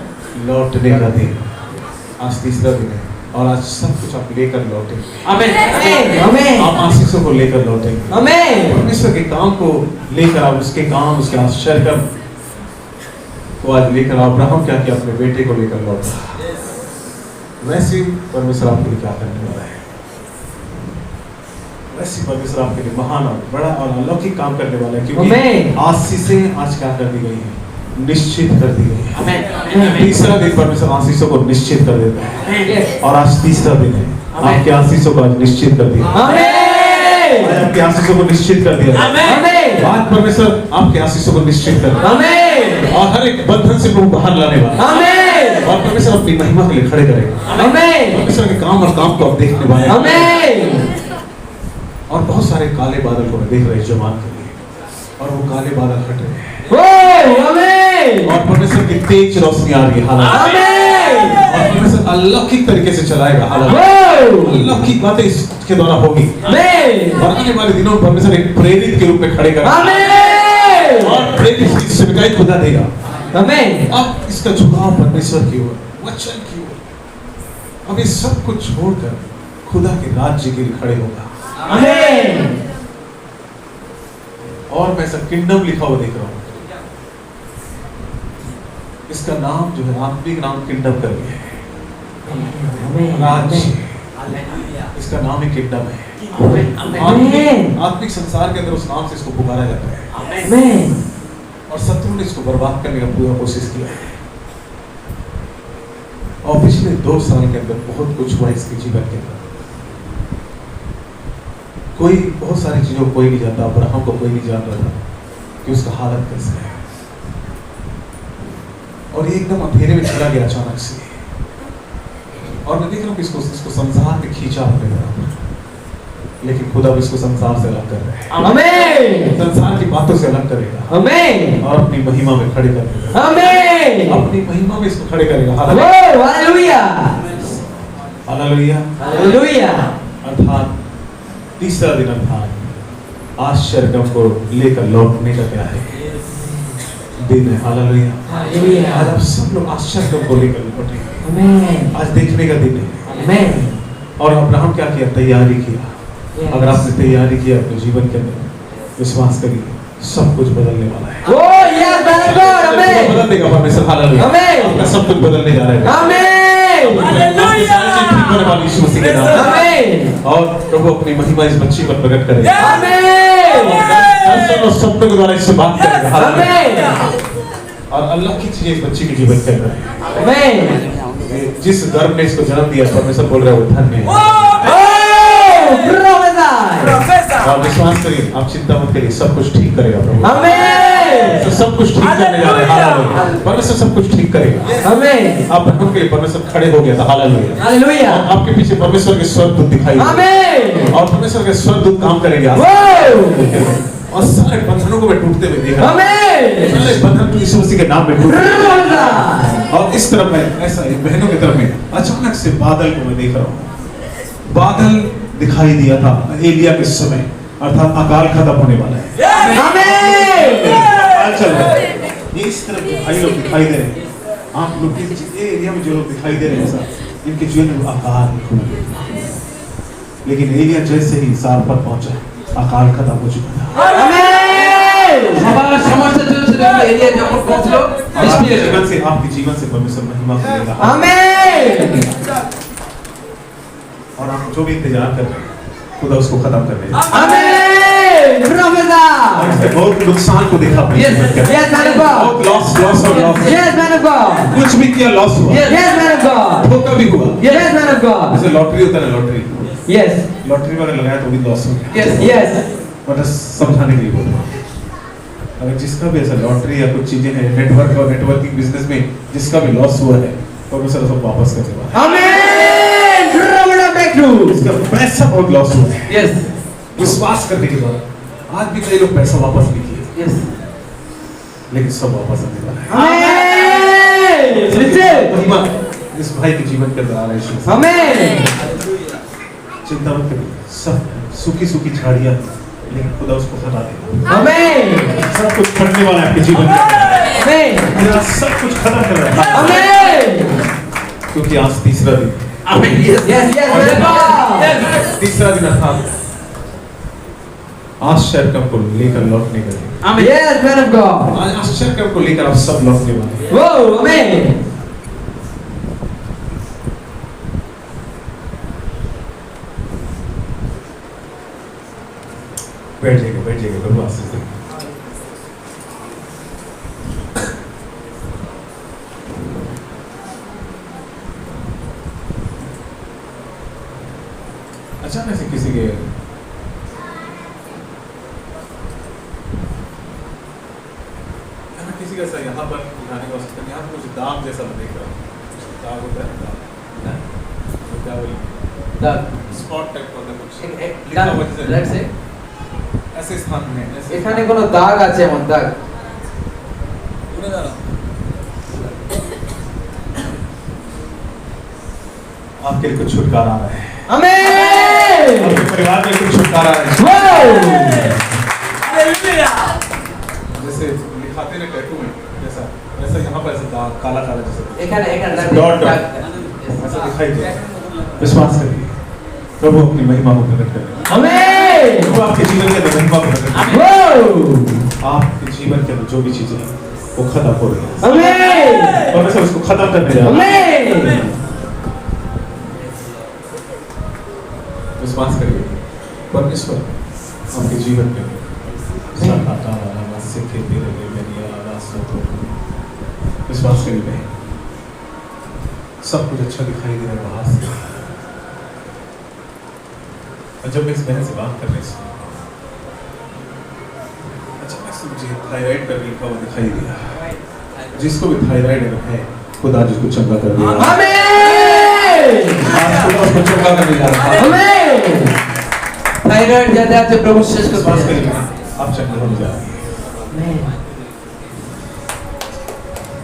Speaker 6: लौटने का दिन। आज तीसरा दिन है और आज सब कुछ आप लेकर लौटेंगे।
Speaker 8: आमेन। आमेन।
Speaker 6: आप आशीषों को लेकर लौटेंगे।
Speaker 8: आमेन।
Speaker 6: परमेश्वर के काम को लेकर आप उसके आश्चर्य को आज लेकर आप। अब्राहम क्या किया? अपने बेटे को लेकर लौटा। वैसे परमेश्वर आपके लिए क्या करने वाला है? वैसे परमेश्वर आपके लिए महान और बड़ा और अलौकिक काम करने वाला है, क्योंकि आशीषें आज क्या कर दी गई है? निश्चित कर दी गई है।
Speaker 8: आमेन।
Speaker 6: तीसरा दिन परमेश्वर आशीषों को निश्चित कर देता है और आज तीसरा दिन है। आपके आशीषों को आज निश्चित कर दिया।
Speaker 8: आमेन।
Speaker 6: आज आपके आशीषों को निश्चित कर दिया।
Speaker 8: आमेन।
Speaker 6: आज परमेश्वर आपके आशीषों को निश्चित कर दिया।
Speaker 8: आमेन।
Speaker 6: और हर एक बंधन से प्रभु बाहर लाने वाला।
Speaker 8: आमेन।
Speaker 6: और परमेश्वर अपनी महिमा के लिए खड़े करेगा।
Speaker 8: आमेन।
Speaker 6: परमेश्वर के काम और काम को आप देखने वाले हैं।
Speaker 8: आमेन।
Speaker 6: और बहुत सारे काले बादल को मैं देख रहे जमान के लिए, और वो काले बादल हट रहे हैं।
Speaker 8: ओ आमेन।
Speaker 6: और परमेश्वर की तेज रोशनी आ रही है।
Speaker 8: आमेन।
Speaker 6: और परमेश्वर अलौकिक तरीके से चलाएगा। अलौकिक बातें इसके द्वारा होगी।
Speaker 8: आमेन।
Speaker 6: और आने वाले दिनों में परमेश्वर एक प्रेरित के रूप में खड़े करेगा।
Speaker 8: आमेन।
Speaker 6: और प्रेरित की सेवकाई खुदा देगा।
Speaker 8: आमेन।
Speaker 6: अब इसका झुकाव परमेश्वर की ओर, वचन की ओर। अब ये सब कुछ छोड़कर खुदा के राज्य के लिए खड़े होगा।
Speaker 8: आमेन।
Speaker 6: और मैं सब किंगडम लिखा हुआ देख रहा हूँ। इसका नाम जो है आत्मिक नाम किंगडम कर दिया है। राज्य, इसका नाम ही किंगडम है। आत्मिक संसार के अंदर उस नाम से इसको पुकारा जाता है।
Speaker 8: आमेन।
Speaker 6: और शत्रु ने इसको बर्बाद करने का पूरा कोशिश किया है। और पिछले 2 साल के अंदर बहुत कुछ हुआ इसके जीवन के अंदर। कोई बहुत सारी चीजों को कोई नहीं जानता। अब्राहम को कोई नहीं जान रहा था कि उसका हालत कैसा है। और ये एकदम अंधेरे में चला गया अचानक से। और मैं देख रहा हूँ कि इसको संसार में खींचा अपने तरफ, लेकिन खुदा भी इसको संसार से अलग कर रहा है।
Speaker 8: आमेन।
Speaker 6: संसार की बातों से अलग करेगा।
Speaker 8: आमेन।
Speaker 6: और अपनी महिमा में खड़े कर देगा।
Speaker 8: आमेन।
Speaker 6: अपनी महिमा में इसको खड़े करेगा।
Speaker 8: हालेलुया।
Speaker 6: हालेलुया।
Speaker 8: हालेलुया।
Speaker 6: अर्थात तीसरा दिन अर्थात आश्चर्य को लेकर लौटने का क्या है? दिन है। हालेलुया।
Speaker 8: हालेलुया।
Speaker 6: आज आप सब लोग आश्चर्य को लेकर लौटेंगे।
Speaker 8: आमेन।
Speaker 6: आज देखने का दिन है।
Speaker 8: आमेन।
Speaker 6: और अब्राहम क्या किया? तैयारी किया। अगर आपने तैयारी किया अपने जीवन के अंदर, विश्वास करिए सब कुछ बदलने वाला है।
Speaker 8: ओ यस आमेन।
Speaker 6: बदल देगा परमेश्वर। हालेलुया।
Speaker 8: आमेन।
Speaker 6: आपका सब कुछ बदलने जा रहा है।
Speaker 8: आमेन।
Speaker 6: हालेलुया। होने वाली यीशु मसीह के नाम में।
Speaker 8: आमेन।
Speaker 6: और प्रभु अपनी महिमा इस बच्ची पर प्रकट करेगा।
Speaker 8: आमेन।
Speaker 6: दर्शन और सपनों के द्वारा इससे बात करेगा। हालेलुया।
Speaker 8: आमेन।
Speaker 6: और अल्लाह की चीजें इस बच्ची के जीवन के अंदर है।
Speaker 8: आमेन।
Speaker 6: जिस गर्भ ने इसको जन्म दिया, परमेश्वर बोल रहा है वो धन्य है।
Speaker 8: प्रोफेसर
Speaker 6: और विश्वास करिए, आप चिंता मत करिए, सब कुछ ठीक करेगा प्रभु।
Speaker 8: आमेन
Speaker 6: तो सब कुछ ठीक करने जा रहे हैं। हालेलुया। परमेश्वर सब कुछ ठीक करेगा।
Speaker 8: आमेन
Speaker 6: आप बहनों के लिए परमेश्वर खड़े हो गया था। हालेलुया।
Speaker 8: हालेलुया
Speaker 6: और आपके पीछे परमेश्वर के स्वर्गदूत दिखाई देंगे।
Speaker 8: आमेन
Speaker 6: और परमेश्वर के स्वर्गदूत काम करेंगे आप।
Speaker 8: वो
Speaker 6: और सारे बंधनों को मैं टूटते हुए देख रहा हूं।
Speaker 8: आमेन
Speaker 6: सारे बंधन तो यीशु मसीह के नाम में टूट गए।
Speaker 8: प्रोफेसर
Speaker 6: और इस तरफ में ऐसा एक बहनों की तरफ में अचानक से बादल को मैं देख रहा हूँ। बादल दिखाई दिया था एलिया के समय, अर्थात अकाल खत्म होने वाला है।
Speaker 8: आमेन
Speaker 6: अकाल चल रहा है। ये इस तरफ के भाई लोग दिखाई दे रहे हैं। आप लोग ये एरिया में जो लोग दिखाई दे रहे हैं ऐसा, इनके जीवन में अकाल हो गया। लेकिन एलिया जैसे ही सारपत पहुंचा, अकाल खत्म हो चुका था।
Speaker 8: आमेन
Speaker 4: সবার সমস্যা চলছিল এরিয়া যখন পৌঁছলো বৃষ্টি এলো
Speaker 6: जीवन से, आपके जीवन से परमेश्वर महिमा करेगा।
Speaker 8: आमेन
Speaker 6: और आप जो भी इंतजार कर रहे हैं, खुदा उसको खत्म कर देगा।
Speaker 8: आमेन प्रोफेसर
Speaker 6: और इससे बहुत नुकसान को देखा आपने
Speaker 4: Yes,
Speaker 6: जीवन के अंदर।
Speaker 8: यस मैन ऑफ गॉड
Speaker 6: बहुत लॉस और loss.
Speaker 8: Yes man of God
Speaker 6: कुछ भी किया लॉस हुआ,
Speaker 8: यस मैन ऑफ गॉड
Speaker 6: धोखा भी हुआ।
Speaker 8: यस मैन ऑफ गॉड
Speaker 6: जैसे लॉटरी होता है, लॉटरी
Speaker 8: यस
Speaker 6: लॉटरी में अगर लगाया तो भी लॉस हो गया।
Speaker 4: यस
Speaker 8: यस
Speaker 6: बट समझाने के लिए बोल रहा हूं, अगर जिसका भी ऐसा लॉटरी या कुछ चीजें हैं, नेटवर्क और नेटवर्किंग बिजनेस में जिसका भी लॉस हुआ है, परमेश्वर सब वापस करने वाला है।
Speaker 8: आमेन प्रोफेसर ब्रेकथ्रू
Speaker 6: इसका पैसा बहुत लॉस हुआ है,
Speaker 4: यस
Speaker 6: विश्वास करने के बाद। आज भी कई लोग पैसा वापस नहीं किए,
Speaker 4: यस
Speaker 6: लेकिन सब वापस आने वाला है।
Speaker 8: आमेन रिसीव
Speaker 6: महिमा इस भाई के जीवन के अंदर आ रहा है। यीशु मसीह।
Speaker 8: आमेन
Speaker 6: चिंता मत करिए, सब सूखी सूखी झाड़ियां, लेकिन खुदा उसको हटा देगा।
Speaker 8: आमेन
Speaker 6: सब कुछ फटने वाला है आपके जीवन में।
Speaker 8: आमेन
Speaker 6: खुदा सब कुछ खत्म कर रहा है,
Speaker 8: आमेन
Speaker 6: क्योंकि आज तीसरा दिन,
Speaker 4: amen yes
Speaker 8: yes yes man of God
Speaker 6: तीसरा दिन अर्थात आश्चर्य को लेकर लौटने का दिन।
Speaker 4: Amen
Speaker 8: yes man of God
Speaker 6: आज आश्चर्य को लेकर आप सब लौटने वाले हैं।
Speaker 8: वो आमेन
Speaker 6: बैठ जाइए प्रभु आशीष दें। अचानक से किसी के किसी का यहाँ पर दिखाने का सकता है, यहाँ कुछ दाग जैसा मैं देख रहा हूँ। दाग होता है, दाग तो क्या बोलेंगे,
Speaker 4: দাগ
Speaker 6: स्पॉट टाइप का होता है कुछ
Speaker 4: লিখা হচ্ছে রাইট
Speaker 6: ऐसे स्थान में ऐसे
Speaker 4: এখানে কোনো দাগ আছে এমন দাগ
Speaker 6: आपके लिए कुछ छुटकारा आ रहा है,
Speaker 8: आमेन
Speaker 6: आपके परिवार में कुछ छुटकारा आ रहा है।
Speaker 8: वो
Speaker 6: जैसे लिखाते ना टैटू में जैसा, वैसा यहाँ पर ऐसा दाग काला काला जैसा
Speaker 4: এখানে এখানে
Speaker 6: डॉट
Speaker 4: দাগ
Speaker 6: ऐसा दिखाई दे। विश्वास करिए, प्रभु अपनी महिमा को प्रकट करेगा।
Speaker 8: आमेन
Speaker 6: प्रभु आपके जीवन के अंदर महिमा को प्रकट करेगा।
Speaker 8: वो
Speaker 6: आपके जीवन के अंदर जो भी चीजें हैं वो खत्म हो रही है,
Speaker 8: आमेन
Speaker 6: परमेश्वर उसको खत्म करने जा रहा है।
Speaker 8: आमेन
Speaker 6: विश्वास करिए, परमेश्वर आपके जीवन में विश्वास करिए बहन, सब कुछ अच्छा दिखाई दे रहा है बाहर से। और जब मैं इस बहन से बात करने से अचानक से मुझे थायराइड का लिखा हुआ दिखाई दिया। जिसको भी थायराइड है, खुदा जिसको चंगा कर दिया।
Speaker 8: आमेन
Speaker 6: आज खुदा उसको चंगा करने जा रहा है।
Speaker 8: आमेन
Speaker 4: থাইরয়েড যাদের আছে প্রভু শেষ
Speaker 6: विश्वास
Speaker 4: করতে
Speaker 6: करिए, आप चंगे होने जा रहे हैं।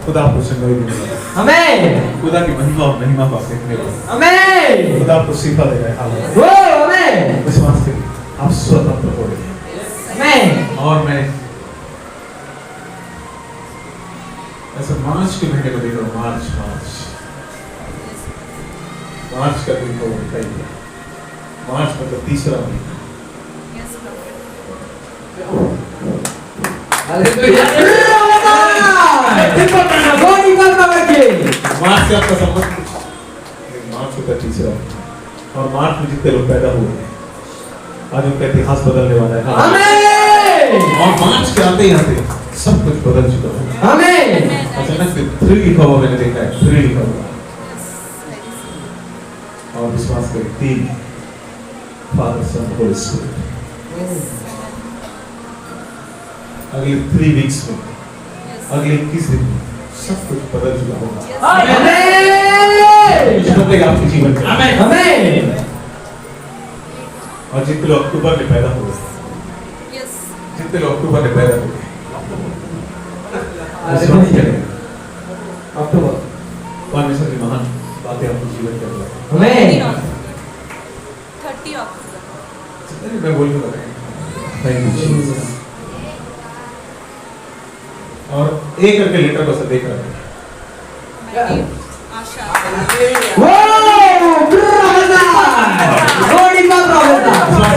Speaker 6: खुदा आपको चंगा देने वाला है।
Speaker 8: आमेन
Speaker 6: खुदा की महिमा और महिमा को आप देखने वाले हैं।
Speaker 8: आमेन
Speaker 6: खुदा आपको शिफा दे रहा है। हालेलुया।
Speaker 8: वो आमेन
Speaker 6: विश्वास करिए, आप स्वतंत्र हो रहे हैं।
Speaker 8: आमेन
Speaker 6: और मैं ऐसा मार्च के महीने को देख रहा हूँ। मार्च का दिन को दिखाई दिया। मार्च मतलब तीसरा महीना।
Speaker 4: হালেলুয়া
Speaker 6: मार्च से आपका संबंध कुछ मार्च होता है तीसरा, और मार्च में जितने लोग पैदा हुए हैं आज उनका इतिहास बदलने वाला है।
Speaker 8: आमेन
Speaker 6: और मार्च के आते ही आते सब कुछ बदल चुका है।
Speaker 8: आमेन
Speaker 6: अचानक से 3 लिखा हुआ मैंने देखा है, 3 लिखा हुआ। और विश्वास करें 3 Father, Son, Holy Spirit. अगले 3 वीक्स में, अगले 21 दिन में सब कुछ बदल चुका होगा। कुछ बदलेगा आपके जीवन में।
Speaker 8: आमेन।
Speaker 6: और जितने लोग अक्टूबर में पैदा हुए, जितने लोग अक्टूबर में पैदा हुए, अक्टूबर परमेश्वर की महान बातें आपके जीवन के अंदर।
Speaker 8: आमेन।
Speaker 7: 30 अक्टूबर।
Speaker 6: जितने मैं बोलूँगा, थैंक यू जीसस। और एक करके लेटर को सब देख रहा है।
Speaker 7: आशा।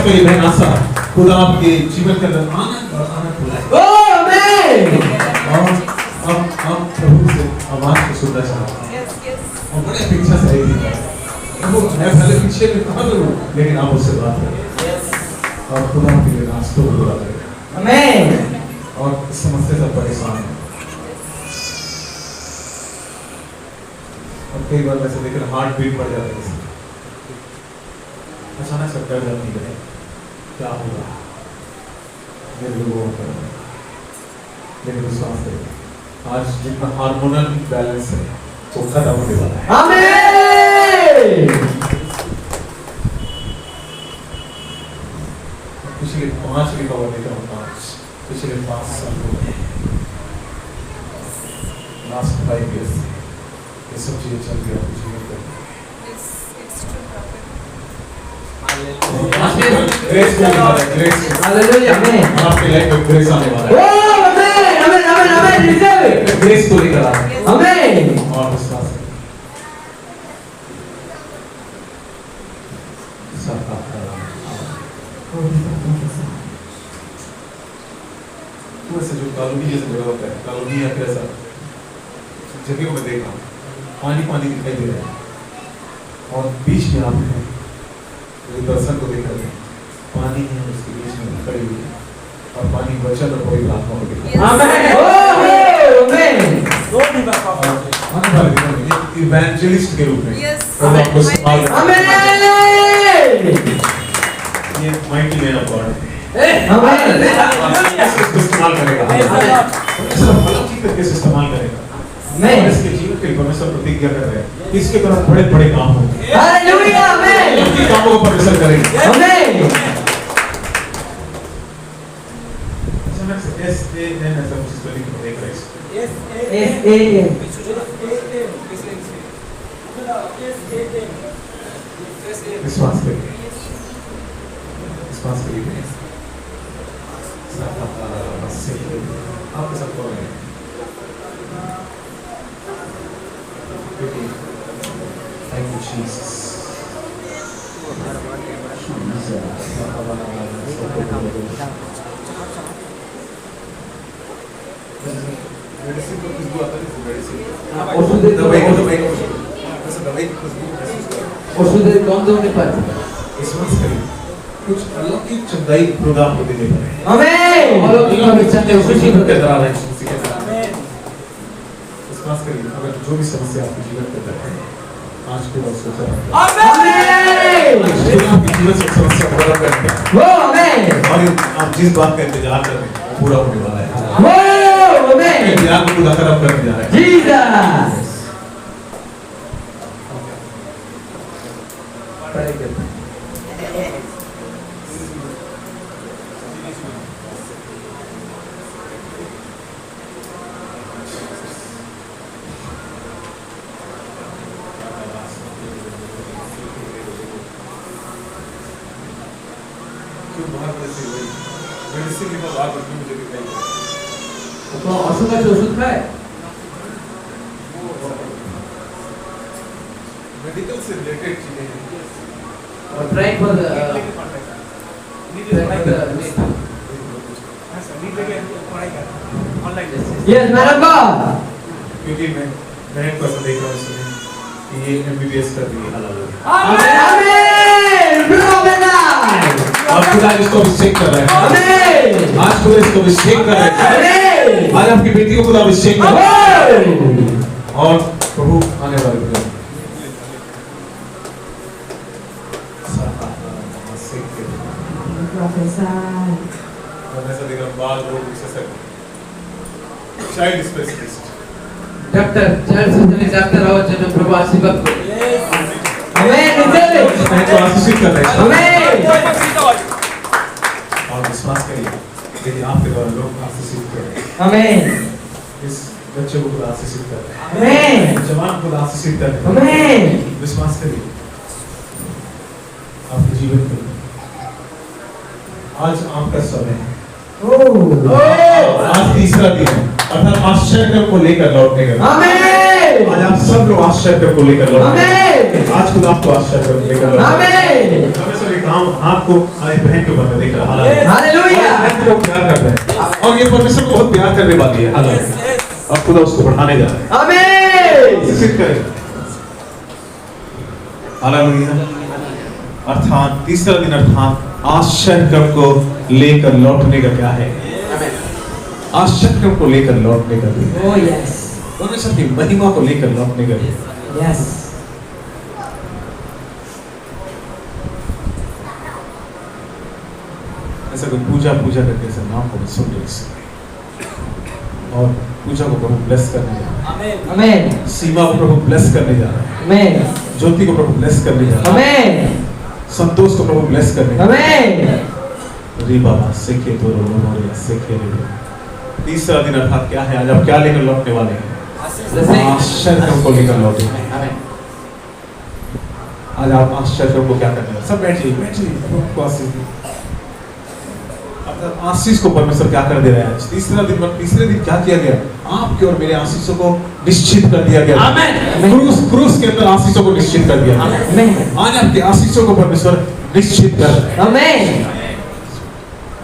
Speaker 6: बहन आशा, खुदा आपके जीवन के अंदर आनंद और आनंद बुलाए। और अब प्रभु से आवाज को सुनना चाहता हूँ। और बड़े अपेक्षा से रहेगी। मैं भले पीछे में कहाँ करूँ, लेकिन आप उससे बात करें। और खुदा आपके लिए रास्तों को पूरा करें।
Speaker 8: आमेन।
Speaker 6: और इस समस्या से परेशान है। और कई बार वैसे देख रहे हार्ट बीट बढ़ जाता है, अचानक सब डर जाती है, क्या होगा मेरे लोगों को। लेकिन विश्वास करें, आज जितना हार्मोनल बैलेंस है वो खत्म होने वाला है।
Speaker 8: आमेन।
Speaker 6: पिछले 5 रिकवर देता हूँ, 5 पिछले 5 साल लास्ट 5 years ये सब चीजें चल रही है आपके जीवन में। ग्रेस को मिला है, ग्रेस।
Speaker 8: हालेलुया। आमेन।
Speaker 6: आपके लाइफ में ग्रेस आने वाला है।
Speaker 8: आमेन। आमेन। आमेन। आमेन। रिसीव।
Speaker 6: ग्रेस को लेकर आ
Speaker 8: आमेन।
Speaker 6: और विश्वास करें। जो कॉलोनी जैसे जगह होता है, कॉलोनी या फिर ऐसा जगह में देखा पानी पानी दिखाई दे रहा है और बीच में आप हैं, दर्शन को देख रहे हैं, पानी है उसके बीच में खड़ी हुई है और पानी वचन और पवित्र आत्मा को दिखा।
Speaker 8: आमेन।
Speaker 6: आने वाले दिनों में इवेंजलिस्ट के रूप में
Speaker 7: Yes.
Speaker 6: आपको इस्तेमाल करें।
Speaker 8: आमेन।
Speaker 6: ये माइटी मैन ऑफ गॉड है।
Speaker 8: आमेन।
Speaker 6: इसको इस्तेमाल करेगा, ऐसा भला चीज करके इस्तेमाल करेगा।
Speaker 8: आमेन।
Speaker 6: और इसके जीवन के परमेश्वर प्रतिज्ञा कर रहे हैं, इसके द्वारा बड़े बड़े काम होंगे,
Speaker 8: हालेलुया। आमेन।
Speaker 6: उनके कामों को परमेश्वर करेंगे।
Speaker 8: आमेन।
Speaker 6: अचानक से SAN ऐसा कुछ स्पेलिंग को देख रहे हैं।
Speaker 8: SAN।
Speaker 6: विश्वास करिए, विश्वास करिए। आपके साथ कौन है? Thank you, Jesus. मेडिसिन को खुशबू आता है, मेडिसिन दवाई को ऐसा दवाई की खुशबू महसूस करो।
Speaker 8: ওষুধের গন্ধ হতে পারে।
Speaker 6: विश्वास करिए, कुछ अलौकिक चंगाई खुदा आपको देने वाला है।
Speaker 8: आमेन। অলৌকিকভাবে চাঁদে খুশি হতে
Speaker 6: के दौरान विश्वास करिए, अगर जो भी समस्या आपके जीवन के अंदर है, आज के बाद सोचा
Speaker 8: आमेन।
Speaker 6: आपके जीवन से समस्या पूरा करते हैं
Speaker 8: ও আমেন।
Speaker 6: और आप जिस बात का इंतजार कर रहे हैं वो पूरा होने वाला है।
Speaker 8: ও আমেन।
Speaker 6: इंतजार को पूरा खराब करने जा रहा है।
Speaker 8: जीसस।
Speaker 6: पढ़ाई करते हैं। क्यों बाहर कैसे हुई? मेडिसिन की बात करके मुझे दिखाई दे।
Speaker 8: তো অসুখ আছে ওষুধ খায়?
Speaker 6: मेडिकल से रिलेटेड चीजें हैं।
Speaker 8: और trying for the Yes, madam God.
Speaker 6: क्योंकि मैं एक पर्सन देख रहा हूँ इसमें कि ये MBBS कर रही है हलाल।
Speaker 8: Amen. Amen. Amen.
Speaker 6: अब खुदा इसको अभिषेक कर रहा है।
Speaker 8: Amen.
Speaker 6: आज खुदा इसको अभिषेक कर रहा है।
Speaker 8: Amen.
Speaker 6: आज आपकी बेटी को खुदा अभिषेक कर रहा है।
Speaker 8: Amen.
Speaker 6: और प्रभु आने वाले दिन बाल रोग विशेषज्ञ, child specialist,
Speaker 4: doctor child surgery doctor हो जन प्रभु आशीर्वाद को
Speaker 8: आमेन
Speaker 6: को आशीषित कर रहे हैं।
Speaker 8: आमेन
Speaker 6: और विश्वास करिए यदि आपके द्वारा लोग आशीषित कर रहे हैं,
Speaker 8: आमेन
Speaker 6: इस बच्चे को खुदा आशीषित कर रहे हैं,
Speaker 8: आमेन
Speaker 6: जवान को खुदा आशीषित कर रहे हैं।
Speaker 8: आमेन
Speaker 6: विश्वास करिए आपके जीवन में आज आपका समय है। आज तीसरा दिन है, अर्थात आश्चर्य को लेकर लौटने का।
Speaker 8: आमेन
Speaker 6: आज आप सब लोग आश्चर्य को लेकर लौटने।
Speaker 8: आमेन
Speaker 6: आज खुद आपको आश्चर्य को लेकर लौटने।
Speaker 8: आमेन
Speaker 6: हमें सब एक हाथ को हमारी बहन के ऊपर में देख रहा है।
Speaker 8: हालेलुया
Speaker 6: बहन को प्यार कर रहे हैं और ये परमेश्वर को बहुत प्यार करने वाली है। हालेलुया। अब खुदा उसको बढ़ाने जा रहा है।
Speaker 8: आमेन
Speaker 6: आशीषित करें। हालेलुया। अर्थात तीसरा दिन अर्थात आश्चर्य को लेकर लौटने का क्या है? आश्चर्य को लेकर लौटने का दिन।
Speaker 8: ओह यस
Speaker 6: परमेश्वर की महिमा को लेकर लौटने का दिन।
Speaker 8: यस
Speaker 6: ऐसा कोई पूजा करके ऐसा नाम को सुन रहे और पूजा को प्रभु ब्लेस करने जा रहा है।
Speaker 8: आमेन
Speaker 6: सीमा को प्रभु ब्लेस करने जा रहा है।
Speaker 8: आमेन
Speaker 6: ज्योति को प्रभु ब्लेस करने जा रहा है।
Speaker 8: आमेन
Speaker 6: संतोष को प्रभु ब्लेस करने जा रहा
Speaker 8: आमेन
Speaker 6: है। री बाबा सीखे तो रोमोरिया सीखे रे। तीसरा दिन अर्थात क्या है? आज आप क्या लेकर लौटने वाले हैं? आश्चर्य को लेकर लौटे। आज आप आश्चर्य को क्या करने वाले? सब बैठिए प्रभु आशीष दीजिए। अर्थात आशीष को परमेश्वर क्या कर दे रहा है? तीसरे दिन क्या किया गया? आपके और मेरे आशीषों को निश्चित कर दिया गया। क्रूस के अंदर आशीषों को निश्चित कर दिया गया। आज आपके आशीषों को परमेश्वर निश्चित कर रहे हैं।
Speaker 8: आमेन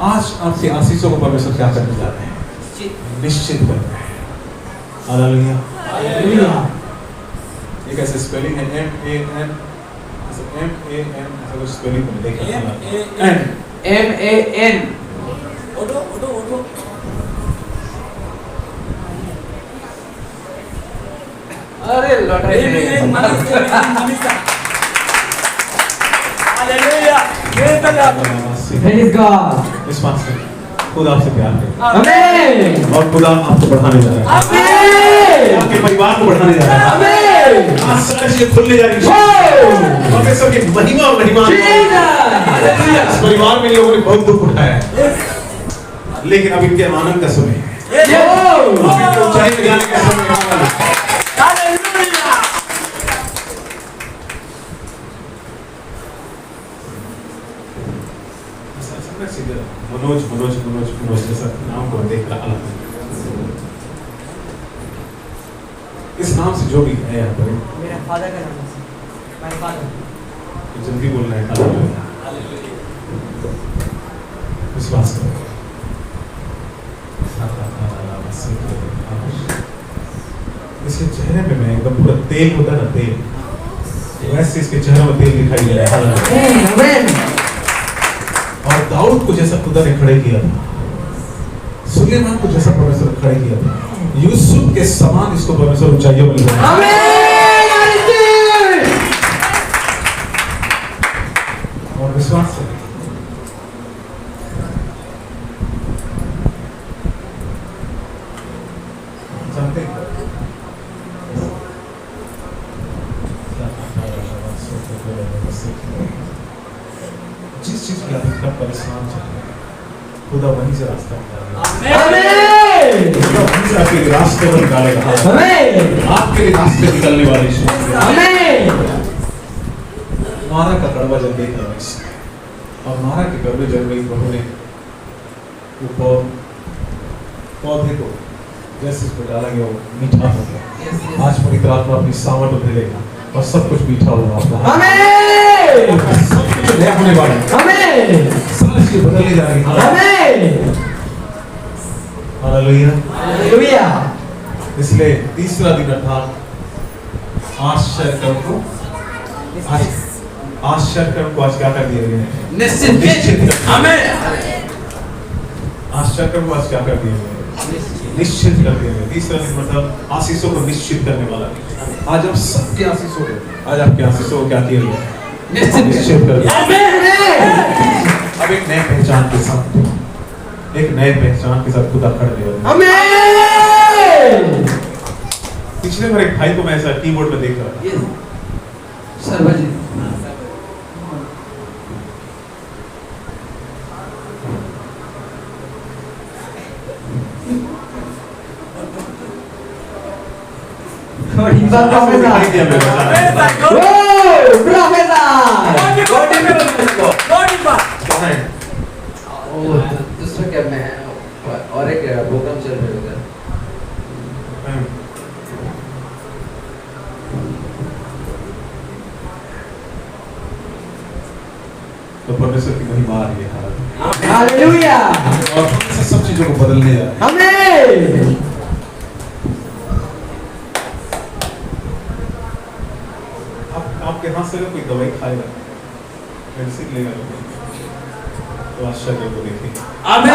Speaker 6: आज आपके आशीषों को परमेश्वर क्या करने जा रहे हैं? निश्चित कर रहे हैं। हालेलुया। एक ऐसे स्पेलिंग है MAN, ऐसा कुछ स्पेलिंग मैंने देखा
Speaker 4: MAN अरे लौटाई
Speaker 8: प्रेज गॉड
Speaker 6: विश्वास करें खुद आपसे प्यार करें
Speaker 8: आमेन
Speaker 6: और खुदा आपको बढ़ाने जा रहा है।
Speaker 8: आमेन
Speaker 6: आपके परिवार को बढ़ाने जा रहा है।
Speaker 8: आमेन
Speaker 6: आज सारी चीजें खुलने जा रही हैं। परमेश्वर की महिमा इस परिवार में लोगों ने बहुत दुख उठाया है, लेकिन अब इनके आनंद का समय है। ऊंचाई में जाने का समय है। मनोज जैसा नाम को देख रहा हूं। इस नाम से जो भी है यहाँ पर
Speaker 8: मेरा फादर का नाम है माय फादर
Speaker 6: जल्दी बोल रहे हैं। विश्वास करो। इसके चेहरे पे मैं एकदम पूरा तेल होता है ना, तेल वैसे इसके चेहरे में तेल दिखाई दे रहा है।
Speaker 8: आमेन
Speaker 6: और दाऊद को जैसा खुदा ने खड़े किया था, सुलेमान को जैसा परमेश्वर ने खड़े किया था, यूसुफ के समान इसको परमेश्वर ऊंचाइयों में ले जाएगा।
Speaker 8: आमेन
Speaker 6: और विश्वास से जानते हैं जिस चीज के आप इतना परेशान चल रहे हैं, खुदा वहीं से रास्ता निकालेगा।
Speaker 8: आमेन
Speaker 6: खुदा वहीं से आपके लिए रास्ते को निकालेगा।
Speaker 8: आमेन
Speaker 6: आपके लिए रास्ते निकलने वाले यीशु।
Speaker 8: आमेन
Speaker 6: मारा का कड़वा जल देख रहा है और मारा के कड़वे जल में प्रभु ने वो पौधे को जैसे उसको डाला गया वो मीठा हो गया। आज पवित्र आत्मा अपनी सामर्थ उठेगा और सब कुछ मीठा होगा आपका।
Speaker 8: आमेन
Speaker 6: सब कुछ नया होने वाला है।
Speaker 8: आमेन
Speaker 6: सारी चीजें बदलने जा रही हैं।
Speaker 8: Amen
Speaker 6: hallelujah.
Speaker 8: हालेलुया
Speaker 6: इसलिए तीसरा दिन अर्थात आश्चर्य को आज क्या कर दिया गया है?
Speaker 4: निश्चित आमेन
Speaker 6: आश्चर्य को आज क्या कर दिया गया है? निश्चित कर दिया गया। तीसरा दिन मतलब आशीषों को निश्चित करने वाला। आज आप सबके आशीषों को, आज आपके आशीषों को क्या किया गया? निश्चित कर दिया। अब एक नए पहचान के साथ एक नए पहचान के साथ खुदा खड़े हो।
Speaker 3: आमीन।
Speaker 6: पिछले बार एक भाई को मैं ऐसा कीबोर्ड में देख रहा था।
Speaker 4: यस सर्वजी
Speaker 6: दिखाई दिया मेरे को। कौन है?
Speaker 4: दूसरा क्या मैं और एक प्रोग्राम चल रहा है उधर।
Speaker 6: तो परमेश्वर की महिमा आ रही है।
Speaker 3: हालेलुया।
Speaker 6: और परमेश्वर सब चीजों को बदलने जा रहा है।
Speaker 3: आमीन।
Speaker 6: आपके हाथ से अगर कोई दवाई खाएगा, मेडिसिन लेगा, तो आश्चर्य को देखेंगे।
Speaker 3: आमीन।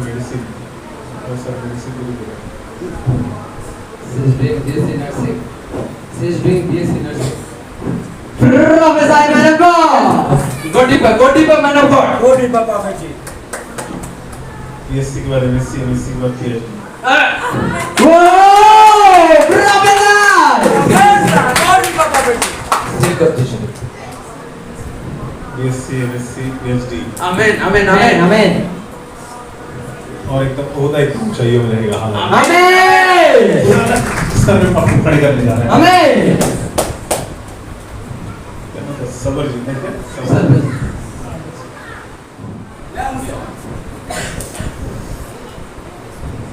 Speaker 6: मेडिसिन और सर मेडिसिन को भी देगा।
Speaker 4: She's doing BSc nursing. She's doing BSc nursing.
Speaker 3: Prophesy, man of God.
Speaker 4: Go deeper, man of God.
Speaker 3: Go deeper, prophet ji.
Speaker 6: BSc के बाद एमएससी, एमएससी के बाद PhD.
Speaker 3: Whoa! Prophesy.
Speaker 4: Still competition.
Speaker 6: BSc, MSc, PhD
Speaker 4: Amen.
Speaker 6: और एकदम ओहदा एकदम चाहिए हो जाएगा। हालांकि
Speaker 3: आमीन।
Speaker 6: सर में पकड़ खड़े करने जा रहे हैं।
Speaker 3: आमीन।
Speaker 6: सबर जीतने के
Speaker 4: सर्वजी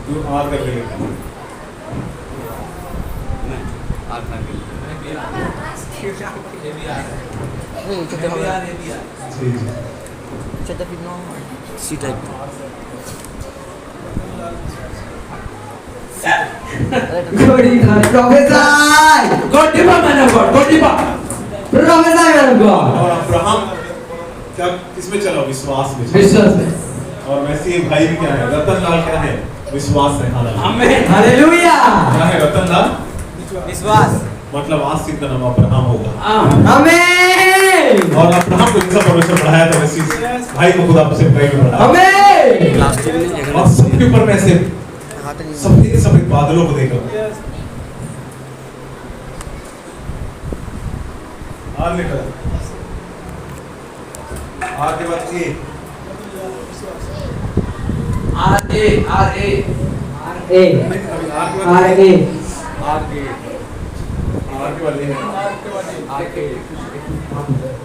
Speaker 6: तू आर करके लेकर जी जी
Speaker 3: Go deeper, prophesy.
Speaker 4: Go deeper, man of God. Go deeper.
Speaker 3: Prophesy, man of God.
Speaker 6: और अब्राहम क्या किसमें चला? विश्वास में।
Speaker 4: विश्वास में।
Speaker 6: और वैसे ही भाई भी क्या है? रतन लाल क्या है? विश्वास है। हालांकि
Speaker 4: Amen.
Speaker 3: हालेलुया।
Speaker 6: क्या है रतन लाल?
Speaker 3: विश्वास।
Speaker 6: मतलब आज से इतना नाम अब्राहम होगा।
Speaker 3: आमीन।
Speaker 6: और अब्राहम को जैसा परमेश्वर बढ़ाया था वैसे भाई को खुदा से भाई में बढ़ाया।
Speaker 3: आमीन।
Speaker 6: और सबके ऊपर में ऐसे सफेद सफेद बादलों को देख रहा हूं। आर लेकर आर के बाद ए
Speaker 4: R-A.
Speaker 3: ए
Speaker 6: अभी आर के बाद
Speaker 3: आर ए
Speaker 6: आर के बाद ए है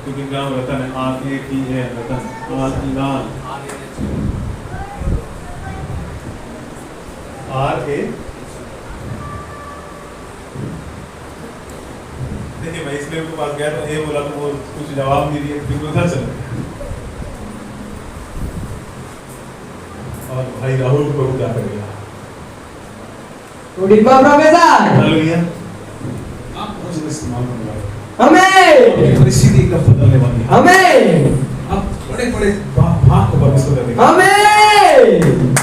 Speaker 6: क्योंकि नाम रतन है। आर ए टी है रतन। Are Lal R A. देखिए मैं इसलिए उनके पास गया तो ए बोला तो वो कुछ जवाब नहीं दिए, फिर उधर चले गए। और भाई राहुल को क्या कर गया?
Speaker 3: Go deeper, prophesy.
Speaker 6: हालेलुया। आप बहुत इस्तेमाल करने वाले।
Speaker 3: आमीन।
Speaker 6: परिस्थिति का बदलने वाली है।
Speaker 3: आमीन।
Speaker 6: आप बड़े-बड़े भाग को परमेश्वर देगा।
Speaker 3: आमीन।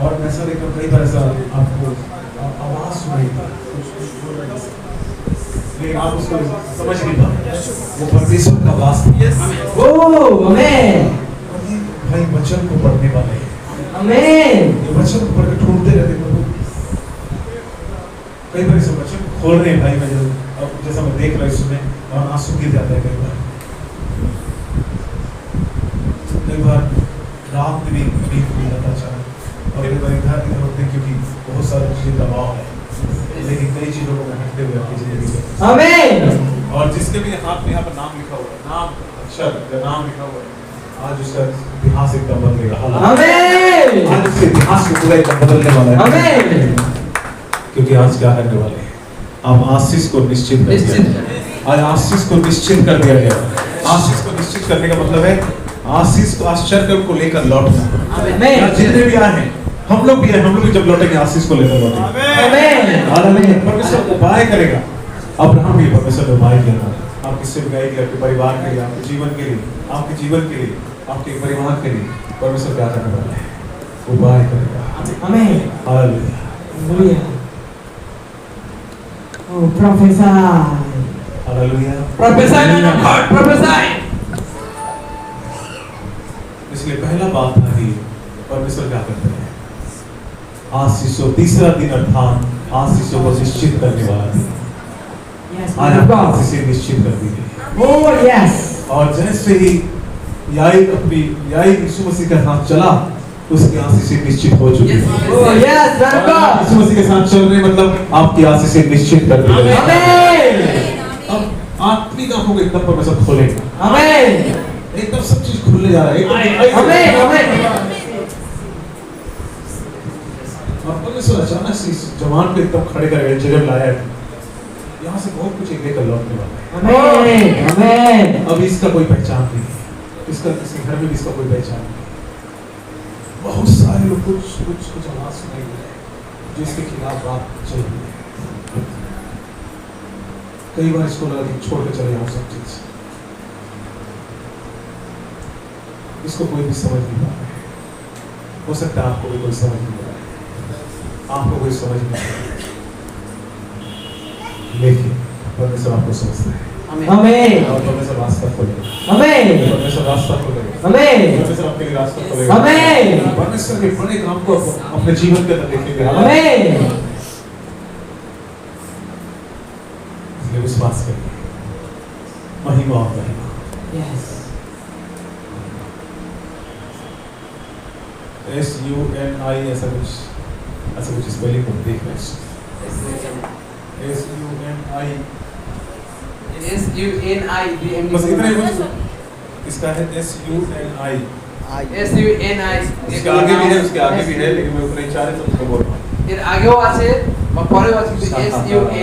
Speaker 6: और मैं ऐसा देखा कई बार ऐसा आपको आवाज सुनाई दी, लेकिन आप उसको समझ नहीं पाए। वो परमेश्वर का आवाज था।
Speaker 3: ओह आमीन।
Speaker 6: भाई वचन को पढ़ने वाले हैं।
Speaker 3: आमीन।
Speaker 6: ये वचन को पढ़ के ढूंढते रहते प्रभु। कई बार इस वचन को खोल रहे हैं भाई, मैं अब जैसा मैं देख रहा हूँ इसमें और आंसू गिर जाता है कई बार रात में भी नींद नहीं आता अचानक, और कई बार इधर होते हैं क्योंकि बहुत सारी चीजें दबाव है, लेकिन कई चीजों को हटते हुए अपनी जिंदगी में।
Speaker 3: आमीन।
Speaker 6: और जिसके भी हाथ में यहाँ पर नाम लिखा हुआ है, नाम अक्षर या नाम लिखा हुआ है, आज उसका इतिहास एकदम बदलेगा।
Speaker 3: आमीन।
Speaker 6: आज उसके इतिहास को पूरा एकदम बदलने वाला है।
Speaker 3: आमीन।
Speaker 6: क्योंकि आज क्या करने वाले हैं? अब आशीष को निश्चित कर दिया गया। आज आशीष को निश्चित कर दिया गया। आशीष को निश्चित करने का मतलब है आशीष को आश्चर्य को लेकर लौटना।
Speaker 3: आमीन।
Speaker 6: जितने भी आए हैं, हम लोग भी हैं, हम लोग भी जब लौटेंगे आशीष को लेकर लौटेंगे।
Speaker 3: आमीन।
Speaker 6: हालेलुया। परमेश्वर उपाय करेगा। अब्राहम भी परमेश्वर उपाय किया, आपकी सेवकाई के लिए, आपके परिवार के लिए, आपके जीवन के लिए, आपके जीवन के लिए, आपके परिवार के लिए परमेश्वर क्या करने वाला है? उपाय करेगा।
Speaker 3: आमीन।
Speaker 6: Hallelujah.
Speaker 3: Hallelujah. Oh, prophesy.
Speaker 6: Hallelujah.
Speaker 4: Prophesy, man of God. Prophesy.
Speaker 6: इसलिए पहला बात था कि परमेश्वर क्या करते हैं, आशीषों, तीसरा दिन अर्थात आशीषों को निश्चित करने वाला दिन। आज आपको आशीषें निश्चित कर दी गई।
Speaker 3: Oh yes.
Speaker 6: और जैसे ही याई यीशु मसीह के साथ चला, उसकी आशीषें निश्चित हो चुकी है।
Speaker 3: Oh yes, man of God.
Speaker 6: यीशु मसीह के साथ चल रहे मतलब आपकी आशीषें निश्चित कर दी गई।
Speaker 3: Amen.
Speaker 6: अब आत्मिक आंखों को एकदम परमेश्वर खोलेगा।
Speaker 3: Amen.
Speaker 6: एकदम सब चीज खुलने जा रहा है।
Speaker 3: Amen. Amen.
Speaker 6: और परमेश्वर अचानक से इस जवान को एकदम खड़े करके जगह लाया है। यहाँ से बहुत कुछ एक लेकर लौटने वाला है।
Speaker 3: Amen. Amen.
Speaker 6: अब इसका कोई पहचान नहीं है, इसका किसी घर में भी इसका कोई पहचान नहीं है। बहुत सारे लोग कुछ आवाज सुनाई दे रहे हैं जिसके खिलाफ बात चल रही है। कई बार इसको लगा कि छोड़ के चले जाऊं सब चीज, इसको कोई भी समझ नहीं पा रहा है। हो सकता है आपको भी कोई समझ नहीं पा रहा है, आपको कोई समझ नहीं पा रहा है, लेकिन परमेश्वर आपको समझता है।
Speaker 3: Amen.
Speaker 6: और परमेश्वर रास्ता खोलेगा।
Speaker 3: Amen.
Speaker 6: परमेश्वर रास्ता खोलेगा।
Speaker 3: Amen.
Speaker 6: परमेश्वर आपके लिए रास्ता खोलेगा।
Speaker 3: Amen.
Speaker 6: परमेश्वर के बड़े काम को अपने जीवन के अंदर देखेंगे।
Speaker 3: Amen.
Speaker 6: इसलिए विश्वास करिए, महिमा और महिमा।
Speaker 3: Yes.
Speaker 6: SUNI ऐसा कुछ स्पेलिंग को देख रहे हैं। SUNI
Speaker 4: SUNI
Speaker 6: बस इतना ही कुछ इसका है SUNI। इसके आगे भी है, उसके आगे भी है, लेकिन मैं ऊपर नहीं चाह रहा तो उसको बोल रहा हूँ।
Speaker 4: এর আগেও আছে বা পরেও আছে কিন্তু SUNI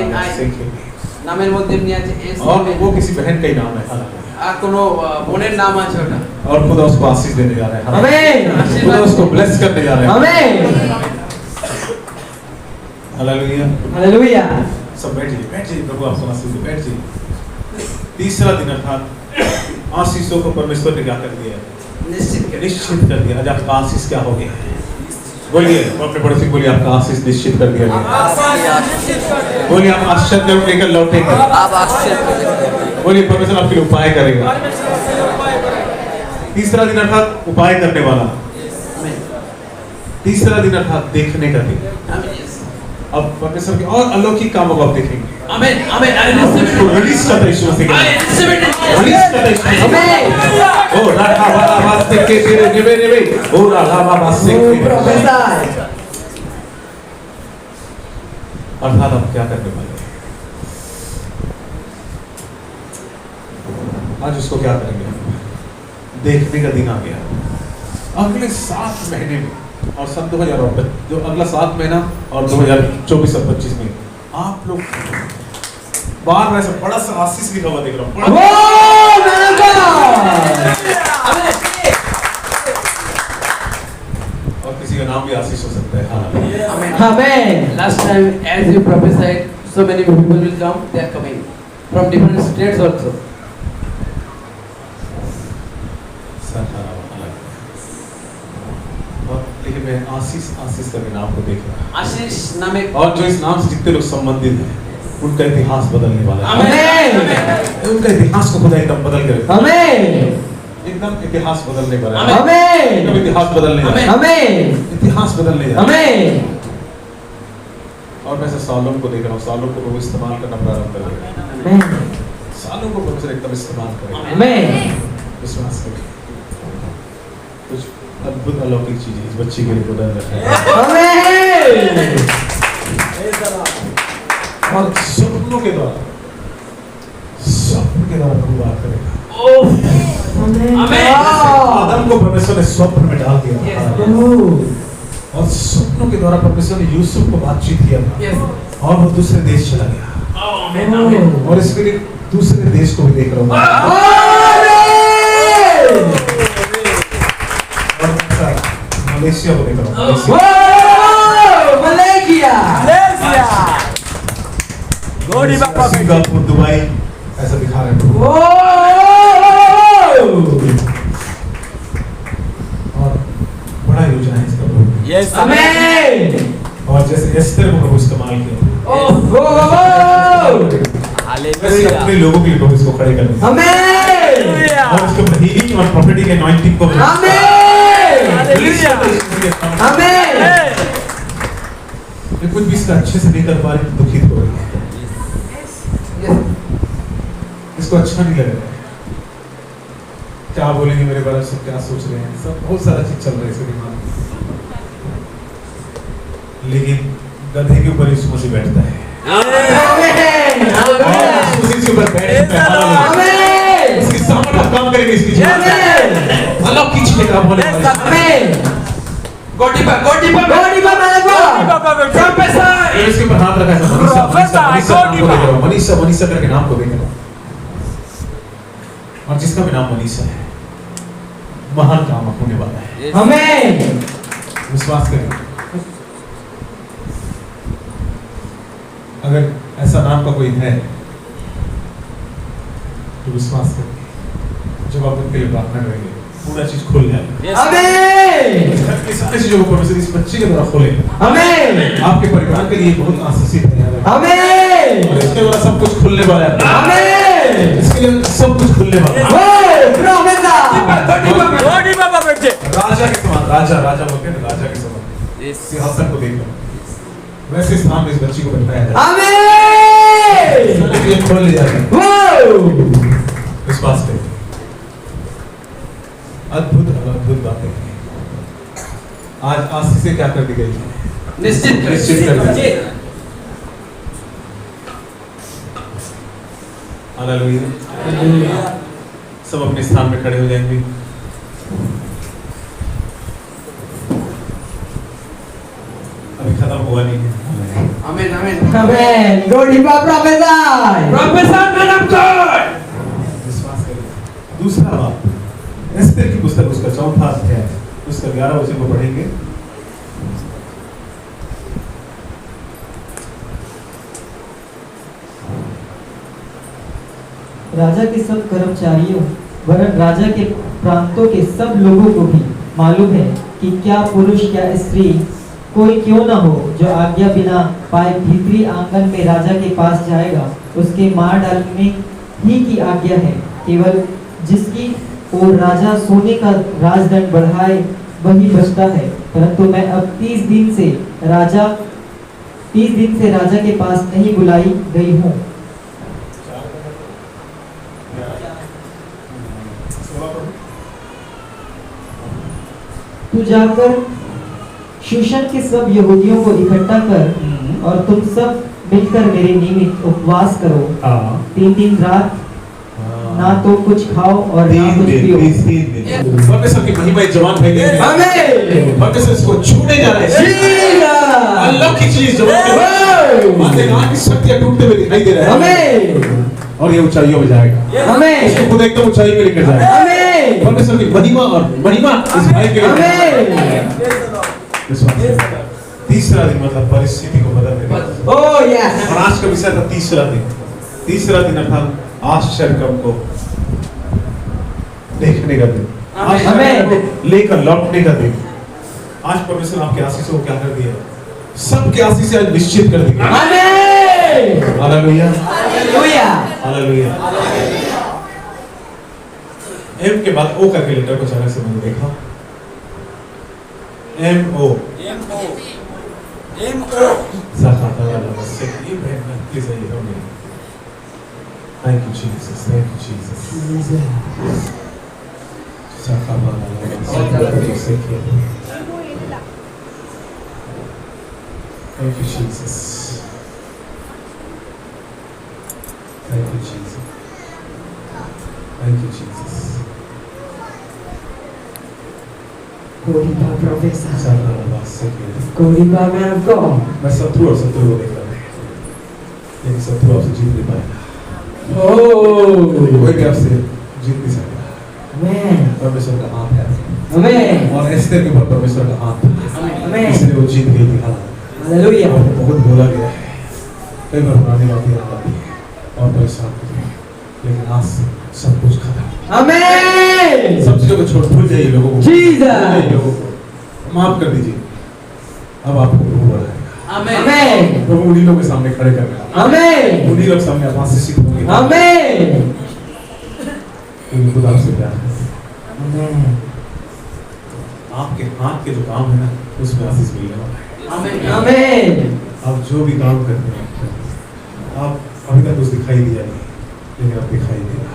Speaker 4: নামের মধ্যে এমনি আছে
Speaker 6: और
Speaker 4: SUNI
Speaker 6: वो किसी बहन का ही नाम है, हालांकि
Speaker 4: আর কোনো বোনের নাম আছে ওটা
Speaker 6: और खुदा उसको आशीष देने जा रहा है।
Speaker 3: Amen.
Speaker 6: खुदा उसको ब्लेस करने जा रहा है।
Speaker 3: Amen.
Speaker 6: हालेलुया।
Speaker 3: Hallelujah.
Speaker 6: सब बैठिए, प्रभु आपको आशीष दे, बैठ जाइए। तीसरा दिन अर्थात आशीषों को परमेश्वर ने क्या कर दिया,
Speaker 4: নিশ্চিত করে
Speaker 6: निश्चित कर दिया। आज आपका आशीष क्या हो गया, बोलिए अपने पड़ोसी, बोलिए आपका आशीष निश्चित कर दिया गया। बोलिए आप आश्चर्य लेकर लौटेंगे। बोलिए परमेश्वर आपके लिए उपाय करेगा। तीसरा दिन अर्थात उपाय करने वाला, तीसरा दिन अर्थात देखने का दिन। अब परमेश्वर के और अलौकिक कामों को आप देखेंगे।
Speaker 4: আমেন আমেন আরে
Speaker 6: उसको रिलीज करता है यीशु मसीह के नाम। रिलीज करता है यीशु मसीह के नाम। ओ राधा बाबा वास्ते के तेरे नेबे ओ राधा बाबा वास्ते के
Speaker 3: Prophesy.
Speaker 6: अर्थात आप क्या करने वाले हैं, आज उसको क्या करेंगे, देखने का दिन आ गया। अगले 7 महीने में और सन 2029 जो अगला 7 महीना और 2024 और 25 में आप लोग बार बार ऐसा बड़ा सा आशीष की खबर देख रहा हूँ।
Speaker 3: Oh, man of God.
Speaker 6: और किसी का नाम भी आशीष हो सकता है। हाँ।
Speaker 3: Amen.
Speaker 4: Last time, as you prophesied, so many people will come. They are coming from different states also.
Speaker 6: और लेकिन मैं आशीष करके नाम को देख रहा हूँ,
Speaker 4: आशीष नामे
Speaker 6: और जो इस नाम से जितने लोग संबंधित हैं उनका इतिहास बदलने वाला है।
Speaker 3: Amen.
Speaker 6: उनका इतिहास को खुदा एकदम बदल कर
Speaker 3: Amen.
Speaker 6: एकदम इतिहास बदलने वाला है।
Speaker 3: Amen.
Speaker 6: एकदम इतिहास बदलने जा रहा है।
Speaker 3: Amen.
Speaker 6: इतिहास बदलने जा रहा है।
Speaker 3: Amen.
Speaker 6: और मैं ऐसे सालों को देख रहा हूँ, सालों को वो इस्तेमाल करना प्रारंभ कर देगा।
Speaker 3: Amen.
Speaker 6: सालों को परमेश्वर एकदम इस्तेमाल करेगा।
Speaker 3: Amen.
Speaker 6: विश्वास करें, कुछ अद्भुत अलौकिक चीजें इस बच्ची के लिए खुदा ने रखा है।
Speaker 3: Amen.
Speaker 6: और सपनों के द्वारा प्रभु बात करेगा। आदम को परमेश्वर ने स्वप्न में डाल दिया था, और स्वप्नों के द्वारा परमेश्वर ने यूसुफ को बातचीत किया था, और वो दूसरे देश चला गया। और इसके लिए दूसरे देश को भी देख रहा हूँ। और मलेशिया को देख रहा हूँ।
Speaker 3: Malaysia.
Speaker 6: सिंगापुर, दुबई ऐसा दिखा रहे हैं प्रभु। और बड़ा योजना है इसका प्रभु।
Speaker 3: Amen.
Speaker 6: और जैसे एस्तर को प्रभु इस्तेमाल किया, वैसे अपने लोगों के लिए प्रभु इसको खड़े कर दिया।
Speaker 3: Amen.
Speaker 6: और उसके हीलिंग और प्रॉफिटिक एनॉइंटिंग को
Speaker 3: Amen. Amen.
Speaker 6: मैं कुछ भी इसका अच्छे से नहीं कर पा रही, दुखित हो रही है, इसको अच्छा नहीं लग रहा है। क्या बोलेंगे मेरे बारे में, सब क्या सोच रहे हैं, सब बहुत सारा चीज चल रहा है इसके दिमाग में। लेकिन गधे के ऊपर यीशु मसीह बैठता है। उसके ऊपर बैठता है, उसकी सामर्थ काम करेगी इसकी जीवन में। अलग की चीजें काम होने वाली है।
Speaker 4: Go deeper, go deeper. Prophesy.
Speaker 6: इसके ऊपर हाथ रखा है, मनीषा करके नाम को देखेगा। और जिसका भी नाम मनीषा है, महान काम होने वाला है।
Speaker 3: Amen.
Speaker 6: विश्वास करें। अगर ऐसा नाम का कोई है तो विश्वास करें, जब आप उनके लिए प्रार्थना करेंगे पूरा चीज खुल जाएगा।
Speaker 3: Amen.
Speaker 6: सारी चीजों को परमेश्वर इस बच्चे के द्वारा खोले।
Speaker 3: Amen.
Speaker 6: आपके परिवार के लिए बहुत आशीषित है।
Speaker 3: Amen.
Speaker 6: और इसके द्वारा सब कुछ खुलने वाला है।
Speaker 3: Amen.
Speaker 6: इसके लिए सब कुछ खुलने वाला है।
Speaker 3: Oh, prophesy.
Speaker 6: राजा के समान, राजा बोलते हैं ना, राजा के समान सिंहासन को देखकर वैसे स्थान में इस बच्ची को बैठाया जाए।
Speaker 3: Amen.
Speaker 6: ये खोल ले जाएगा।
Speaker 3: Wow.
Speaker 6: विश्वास करें, अद्भुत बातें आज आशीष से क्या कर दी गई है,
Speaker 4: निश्चित
Speaker 6: कर दी। हालेलुया। सब अपने स्थान में खड़े हो जाएंगे। अभी खत्म हुआ नहीं है।
Speaker 4: Amen, amen.
Speaker 3: Amen. Go deeper, prophesy.
Speaker 4: Prophesy, man of God.
Speaker 6: विश्वास करें। दूसरा बात, एस्तेर की पुस्तक उसका 4वां अध्याय उसका 11 वचन को पढ़ेंगे।
Speaker 8: राजा के सब कर्मचारियों वरन राजा के प्रांतों के सब लोगों को भी मालूम है कि क्या पुरुष क्या स्त्री कोई क्यों न हो जो आज्ञा बिना पाए भीतरी आंगन में राजा के पास जाएगा, उसके मार डालने ही की आज्ञा है। केवल जिसकी ओर राजा सोने का राजदंड बढ़ाए वही बचता है। परंतु मैं अब 30 दिन से राजा के पास नहीं बुलाई गई हूँ। तू जाकर शूशन के सब यहूदियों को इकट्ठा कर और तुम सब मिलकर मेरे निमित्त उपवास करो। 3 दिन रात ना तो कुछ खाओ और ना कुछ पियो।
Speaker 6: परमेश्वर की महिमा जवान भाई देंगे।
Speaker 3: Amen.
Speaker 6: परमेश्वर इसको छूने जा रहे हैं। अल्लाह की चीज जवान की शक्तियां टूटते हुए दिखाई दे रहा है।
Speaker 3: Amen.
Speaker 6: और ये ऊंचाइयों में जाएगा।
Speaker 3: Amen.
Speaker 6: इसको खुद एकदम ऊंचाई में लेकर जाएगा।
Speaker 3: Amen.
Speaker 6: परमेश्वर की महिमा इस भाई के लिए।
Speaker 3: Amen.
Speaker 6: तीसरा दिन मतलब परिस्थिति को बदल देगा।
Speaker 3: Oh yes.
Speaker 6: और आज का विषय था तीसरा दिन अर्थात आश्चर्य को देखने का दिन, आश्चर्य लेकर लौटने का दिन। आज परमेश्वर आपके आशीषों को क्या कर दिया, सबके आशीष आज निश्चित कर दिया।
Speaker 3: Amen.
Speaker 6: Hallelujah,
Speaker 3: Hallelujah.
Speaker 6: Hallelujah. M के बाद ओ करके लेटर को चला से मैंने देखा। एम ओ प्लीज आइए। Thank you, Jesus. Thank you, Jesus. Thank you, Jesus. Thank you, Jesus. Thank you, Jesus.
Speaker 3: Go deeper, prophesy.
Speaker 6: मैं
Speaker 3: Go deeper, man of God.
Speaker 6: शत्रु और शत्रु को देख रहा था, लेकिन शत्रु आपसे जीत नहीं पाएगा।
Speaker 3: Oh.
Speaker 6: कोई भी आपसे जीत नहीं सकता।
Speaker 3: Amen.
Speaker 6: परमेश्वर का हाथ है।
Speaker 3: Amen.
Speaker 6: और एस्तेर के ऊपर परमेश्वर का हाथ है।
Speaker 3: Amen.
Speaker 6: इसलिए वो जीत गई थी।
Speaker 3: Hallelujah.
Speaker 6: बहुत बोला गया है, कई बार पुरानी बातें याद आती है और परेशान होती है, लेकिन आज से सब कुछ खत्म।
Speaker 3: Amen.
Speaker 6: सब चीजों को छोड़ भूल जाइए, लोगों को
Speaker 3: Jesus.
Speaker 6: भूल जाइए, लोगों को माफ कर दीजिए। अब आपको प्रभु बढ़ाएगा।
Speaker 3: Amen.
Speaker 6: प्रभु उन्हीं लोगों के सामने खड़े करना।
Speaker 3: Amen.
Speaker 6: उन्हीं लोग सामने आप आशीषित होंगे।
Speaker 3: Amen.
Speaker 6: क्योंकि खुदा आपसे प्यार है।
Speaker 3: Amen.
Speaker 6: आपके हाथ के जो काम है ना उसमें आशीष मिलने वाला है।
Speaker 4: आमीन
Speaker 3: आमीन।
Speaker 6: आप जो भी काम करते हैं आप अभी तक कुछ दिखाई दिया नहीं लेकिन अब दिखाई देगा।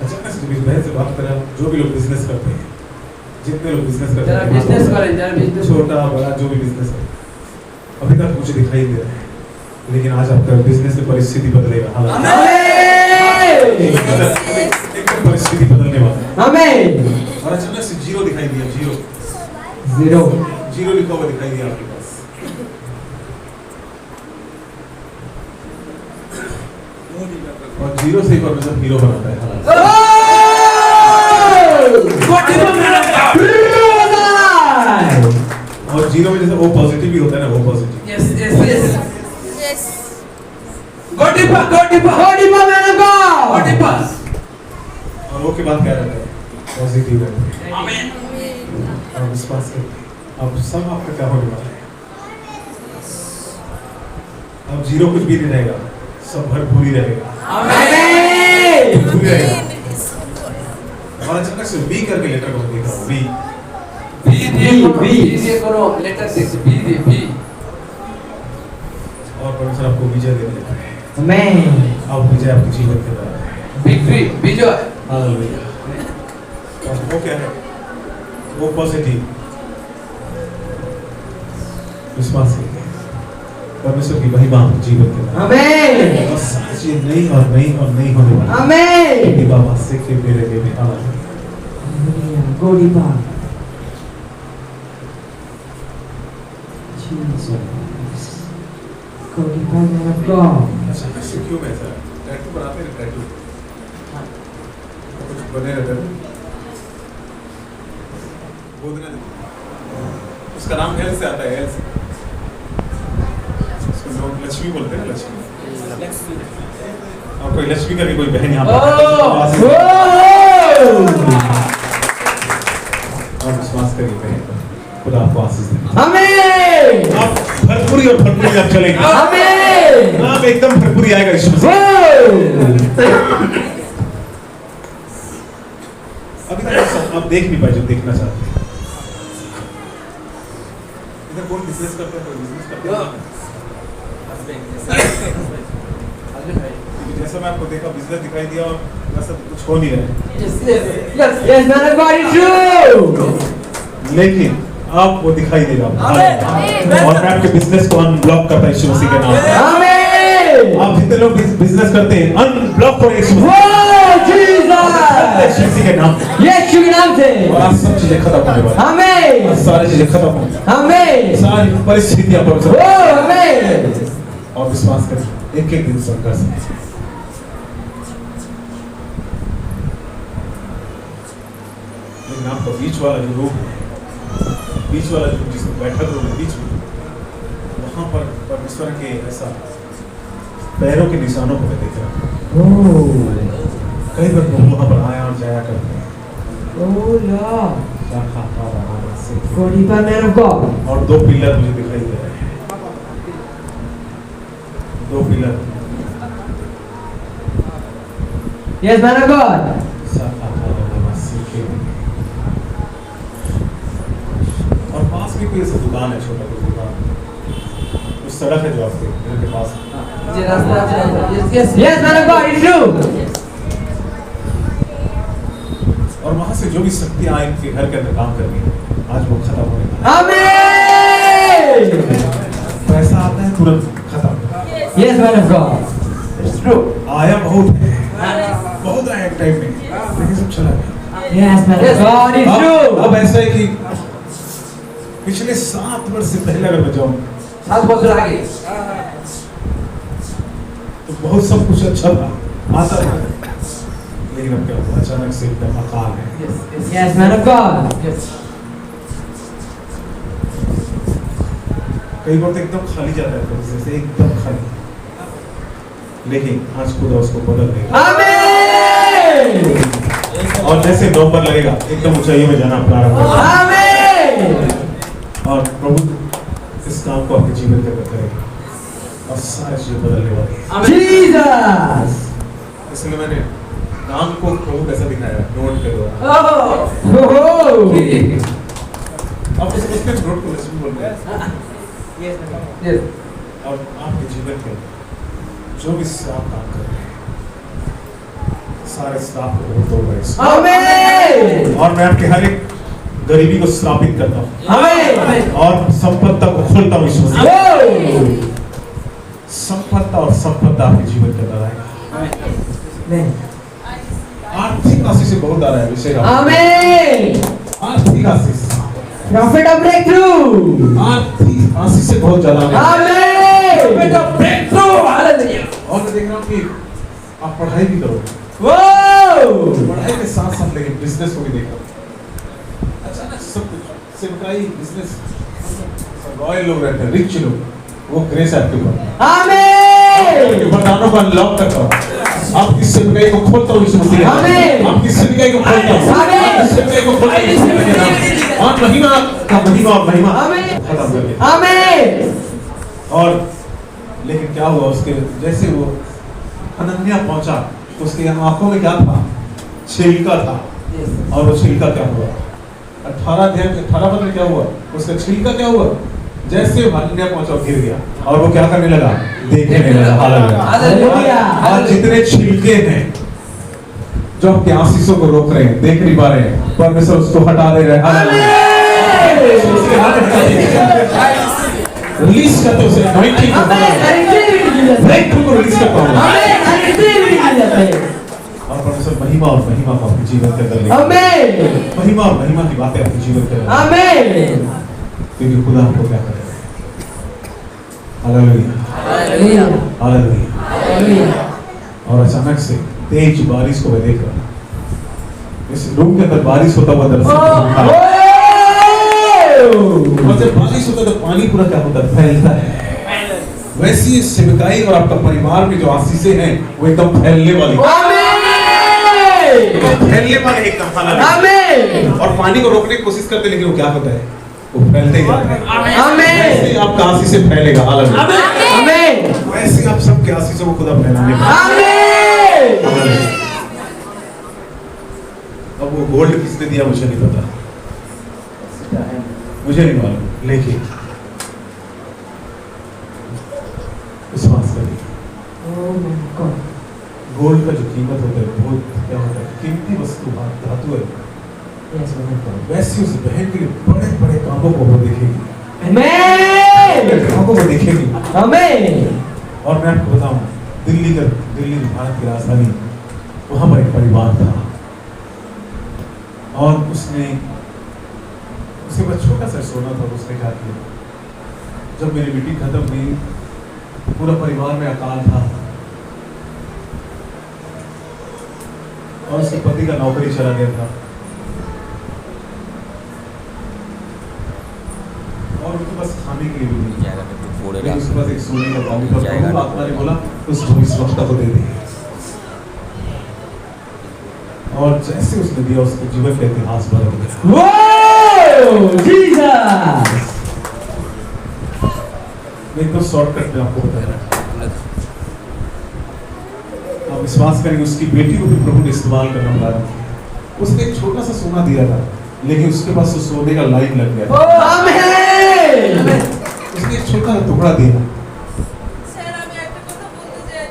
Speaker 6: अचानक से बीच बहन से बात करा, जो भी लोग बिजनेस करते हैं, जितने लोग बिजनेस करते
Speaker 4: जरा बिजनेस करें, जरा बिजनेस
Speaker 6: छोटा बड़ा जो भी बिजनेस है अभी तक मुझे दिखाई दे रहा है लेकिन आज आपका बिजनेस में परिस्थिति बदलेगा।
Speaker 3: आमीन।
Speaker 6: एकदम परिस्थिति बदलने वाला है।
Speaker 3: आमीन।
Speaker 6: और अचानक से जीरो दिखाई दिया, जीरो
Speaker 3: जीरो
Speaker 6: जीरो लिखा हुआ दिखाई दिया आपके पास। और जीरो से एक बार मतलब हीरो बनाता है। और जीरो में जैसे ओ पॉजिटिव भी होता है ना, वो positive.
Speaker 4: Yes yes yes
Speaker 7: yes
Speaker 4: go deeper go deeper
Speaker 3: go deeper man of God.
Speaker 4: Go deeper.
Speaker 6: और वो के बाद क्या रहता है? पॉजिटिव रहता है।
Speaker 4: आमीन
Speaker 6: और विश्वास करते हैं अब सब आपका क्या होने वाला है। अब जीरो कुछ भी नहीं रहेगा, सब भरपूर ही रहेगा।
Speaker 3: आमीन।
Speaker 6: भरपूर ही रहेगा। और अचानक से वी करके लेटर को देखा, वी
Speaker 4: बी करो लेटर से बी दे बी।
Speaker 6: और परमेश्वर आपको विजय देने देता है।
Speaker 3: आमीन।
Speaker 6: अब विजय आपके जीवन के द्वारा है।
Speaker 4: विक्ट्री विजय।
Speaker 6: हालेलुया। और वो क्या है? वो पॉजिटिव विश्वास है। परमेश्वर की महिमा आपके जीवन के द्वारा।
Speaker 3: आमीन।
Speaker 6: और सारी चीजें नई और नई और नई होने वाली है।
Speaker 3: आमीन।
Speaker 6: क्योंकि बाबा से के मेरे लिए में hallelujah.
Speaker 3: Go deeper. Jesus. Go deeper, man of God.
Speaker 6: अचानक से क्यों ऐसा? टैटू बनाते हैं, टैटू कुछ बने रहते हैं। वो दिन उसका नाम एल से आता है, एल से। उसको लोग लक्ष्मी बोलते हैं ना, लक्ष्मी। और कोई लक्ष्मी का भी कोई बहन यहाँ पर और विश्वास करिए बहन, खुदा आपको आशीष दे।
Speaker 3: आमीन।
Speaker 6: आप भरपूरी और भरपूरी आप चलेंगे।
Speaker 3: आमीन।
Speaker 6: आप एकदम भरपूरी आएगा यीशु मसीह। अभी तक आप देख नहीं पाए जो देखना चाहते हैं। इधर कौन बिजनेस करता है, कोई बिजनेस करता है। जैसा मैं आपको देखा बिजनेस दिखाई दिया और वैसा कुछ हो नहीं रहा है।
Speaker 4: Yes yes yes
Speaker 3: Yes, man of God is true.
Speaker 6: लेकिन आप वो दिखाई देगा। और मैं आपके बिजनेस को अनब्लॉक करता हूं यीशु मसीह के नाम से।
Speaker 3: Amen.
Speaker 6: आप जितने लोग बिजनेस करते हैं अनब्लॉक करो यीशु मसीह
Speaker 3: Oh, Jesus.
Speaker 6: मसीह के नाम से।
Speaker 3: Yes, you can have it.
Speaker 6: और आज सब चीजें खत्म होने वाली
Speaker 3: Amen.
Speaker 6: हैं। सारी चीजें खत्म होंगी,
Speaker 3: Amen.
Speaker 6: सारी परिस्थितियां पर
Speaker 3: Oh, amen.
Speaker 6: और विश्वास करें एक एक दिन सब कर सकते हैं। लेकिन आपका बीच वाला जो रूप है, बीच वाला जो जिसमें बैठक रूम है बीच में, वहां पर परमेश्वर के ऐसा पैरों के निशानों को मैं देख रहा हूं।
Speaker 3: Oh.
Speaker 6: कई बार वो वहां पर आया और जाया करते हैं।
Speaker 3: Oh, Lord.
Speaker 6: और
Speaker 3: Go deeper, man of God.
Speaker 6: दो पिलर मुझे दिखाई दे रहे हैं, दो pillar.
Speaker 3: Yes, man of God.
Speaker 6: और पास में कोई ऐसा दुकान है, छोटा कोई दुकान, उस सड़क है जो आपके घर के पास है।
Speaker 4: ये रास्ता yes yes
Speaker 3: Yes, man of God is true.
Speaker 6: और वहां से जो भी शक्तियां आए इनके घर के अंदर काम कर रही है, आज वो खत्म होने वाला
Speaker 3: Amen.
Speaker 6: है। पैसा आता है तुरंत खत्म।
Speaker 3: Yes, man of God.
Speaker 6: It's true। आया बहुत है, बहुत आया एक टाइम में, लेकिन सब चला गया।
Speaker 3: Yes, man of God is true.
Speaker 6: अब ऐसा है कि पिछले 7 वर्ष से पहले अगर मैं जाऊं
Speaker 4: 7 बजे आगे
Speaker 6: तो बहुत सब कुछ अच्छा था, आता था, लेकिन अब क्या हुआ, अचानक से एकदम अकाल है।
Speaker 4: Yes
Speaker 3: Yes, man of God.
Speaker 4: Yes
Speaker 6: कई बार तो एकदम खाली जाता है, जैसे एकदम खाली, लेकिन आज खुदा उसको बदल देगा।
Speaker 3: Amen.
Speaker 6: और जैसे नवंबर लगेगा एकदम ऊंचाइयों में जाना प्रारंभ होगा।
Speaker 3: Amen.
Speaker 6: और प्रभु इस काम को आपके जीवन के अंदर करेगा और सारी चीजें बदलने वाली है।
Speaker 3: Jesus.
Speaker 6: इसलिए मैंने नाम को प्रभु कैसा दिखाया नोट करो। आप उसके नोट को लक्ष्मी बोलते हैं।
Speaker 4: Yes.
Speaker 6: और आपके जीवन के जो भी आप काम कर रहे हैं सारे स्टाफ को तोड़ रहे हैं।
Speaker 4: आमीन।
Speaker 6: और मैं आपके हर एक गरीबी को स्थापित करता हूँ
Speaker 4: आमीन।
Speaker 6: और संपत्ति को खोलता हूँ इस वक्त। संपत्ति और संपत्ति आपके जीवन के अंदर आएगा। आर्थिक आशीष से बहुत आ रहा है विषय।
Speaker 4: आमीन।
Speaker 6: आर्थिक आशीष,
Speaker 4: प्रॉफिट ऑफ ब्रेक थ्रू।
Speaker 6: आर्थिक आशीष से बहुत ज्यादा आ रहा है।
Speaker 4: आमीन। Profit of breakthrough. Hallelujah.
Speaker 6: और मैं देख रहा हूँ कि आप पढ़ाई भी करो, पढ़ाई के साथ साथ लेकिन बिजनेस को भी देख रहा हूँ। अचानक सब कुछ सेवकाई बिजनेस रॉयल लोग रहते हैं, रिच लोग, वो ग्रेस आपके ऊपर।
Speaker 4: आमीन।
Speaker 6: वरदानों को अनलॉक करता हूँ। आपकी सेवकाई को खोलता हूँ इस मसीह।
Speaker 4: आमीन।
Speaker 6: आपकी सेवकाई को खोलता हूँ।
Speaker 4: आमीन।
Speaker 6: आपकी सेवकाई को खोलता हूँ। और महिमा का महिमा और महिमा खत्म कर दिया।
Speaker 4: आमीन।
Speaker 6: और लेकिन क्या हुआ उसके जैसे वो हनन्याह पहुंचा तो उसके आंखों में क्या था? छिलका था। और वो छिलका क्या हुआ? 18 पद में क्या हुआ? उसका छिलका क्या हुआ? जैसे हनन्याह पहुंचा गिर गया और वो क्या करने लगा? देखने लगा। हालेलुया। आज जितने छिलके हैं जो आपके आशीषों को रोक रहे हैं, देख नहीं पा रहे हैं, परमेश्वर उसको हटा दे रहे हैं। हालेलुया। रिलीज करते उसे एनॉइंटिंग को, ब्रेक थ्रू को रिलीज करता हूं। और परमेश्वर महिमा और महिमा को आपके जीवन के अंदर ले।
Speaker 4: आमीन।
Speaker 6: महिमा और महिमा की बातें आपके जीवन के अंदर।
Speaker 4: आमीन।
Speaker 6: क्योंकि खुदा आपको क्या करेगा? हालेलुया। हालेलुया। और अचानक से तेज बारिश को मैं देख रहा हूं। इस रूम के अंदर बारिश होता हुआ दर्शन। और जब बारिश होता है तो पानी पूरा क्या होता है? फैलता है। वैसी सेवकाई और आपका परिवार में जो आशीषें हैं वो एकदम फैलने वाली। फैलने वाले एकदम।
Speaker 4: आमीन।
Speaker 6: और पानी को रोकने की कोशिश करते लेकिन वो क्या होता है? वो फैलते ही जाता है।
Speaker 4: आमीन।
Speaker 6: वैसे आपका आशीषें फैलेगा। हालेलुया।
Speaker 4: आमीन।
Speaker 6: वैसे आप सबके आशीषों को खुदा फैलाने का।
Speaker 4: आमीन।
Speaker 6: अब वो गोल्ड किसने दिया मुझे नहीं पता, मुझे नहीं मालूम, लेकिन विश्वास करिए गोल्ड का जो कीमत होता है बहुत क्या होता है? कीमती वस्तु धातु है। वैसे उस बहन के बड़े बड़े कामों को वो देखेगी।
Speaker 4: आमीन।
Speaker 6: कामों को देखेगी।
Speaker 4: आमीन।
Speaker 6: और मैं आपको बताऊं दिल्ली भारत की राजधानी, वहां पर एक परिवार था और उसके पास छोटा सा सोना था। उसने क्या किया? जब मेरी मीटिंग खत्म हुई पूरा परिवार में अकाल था और उसके पति का नौकरी चला गया था और उनके पास खाने के लिए भी नहीं था। लेकिन उसके पास एक सोने का बाउल था। प्रभु आत्मा ने बोला उस भविष्यवक्ता को दे दे। और जैसे उसने दिया उसके जीवन का इतिहास बदल गया।
Speaker 4: जीसस।
Speaker 6: मैं एकदम शॉर्टकट में आपको बता रहा हूं। आप विश्वास करेंगे उसकी बेटी को भी प्रभु ने इस्तेमाल करना प्रारंभ किया। उसने एक छोटा सा सोना दिया था लेकिन उसके पास उस सोने का लाइन लग गया।
Speaker 4: आमीन।
Speaker 6: उसने एक छोटा सा टुकड़ा दिया।
Speaker 7: স্যার আমি একটা কথা বলতে চাই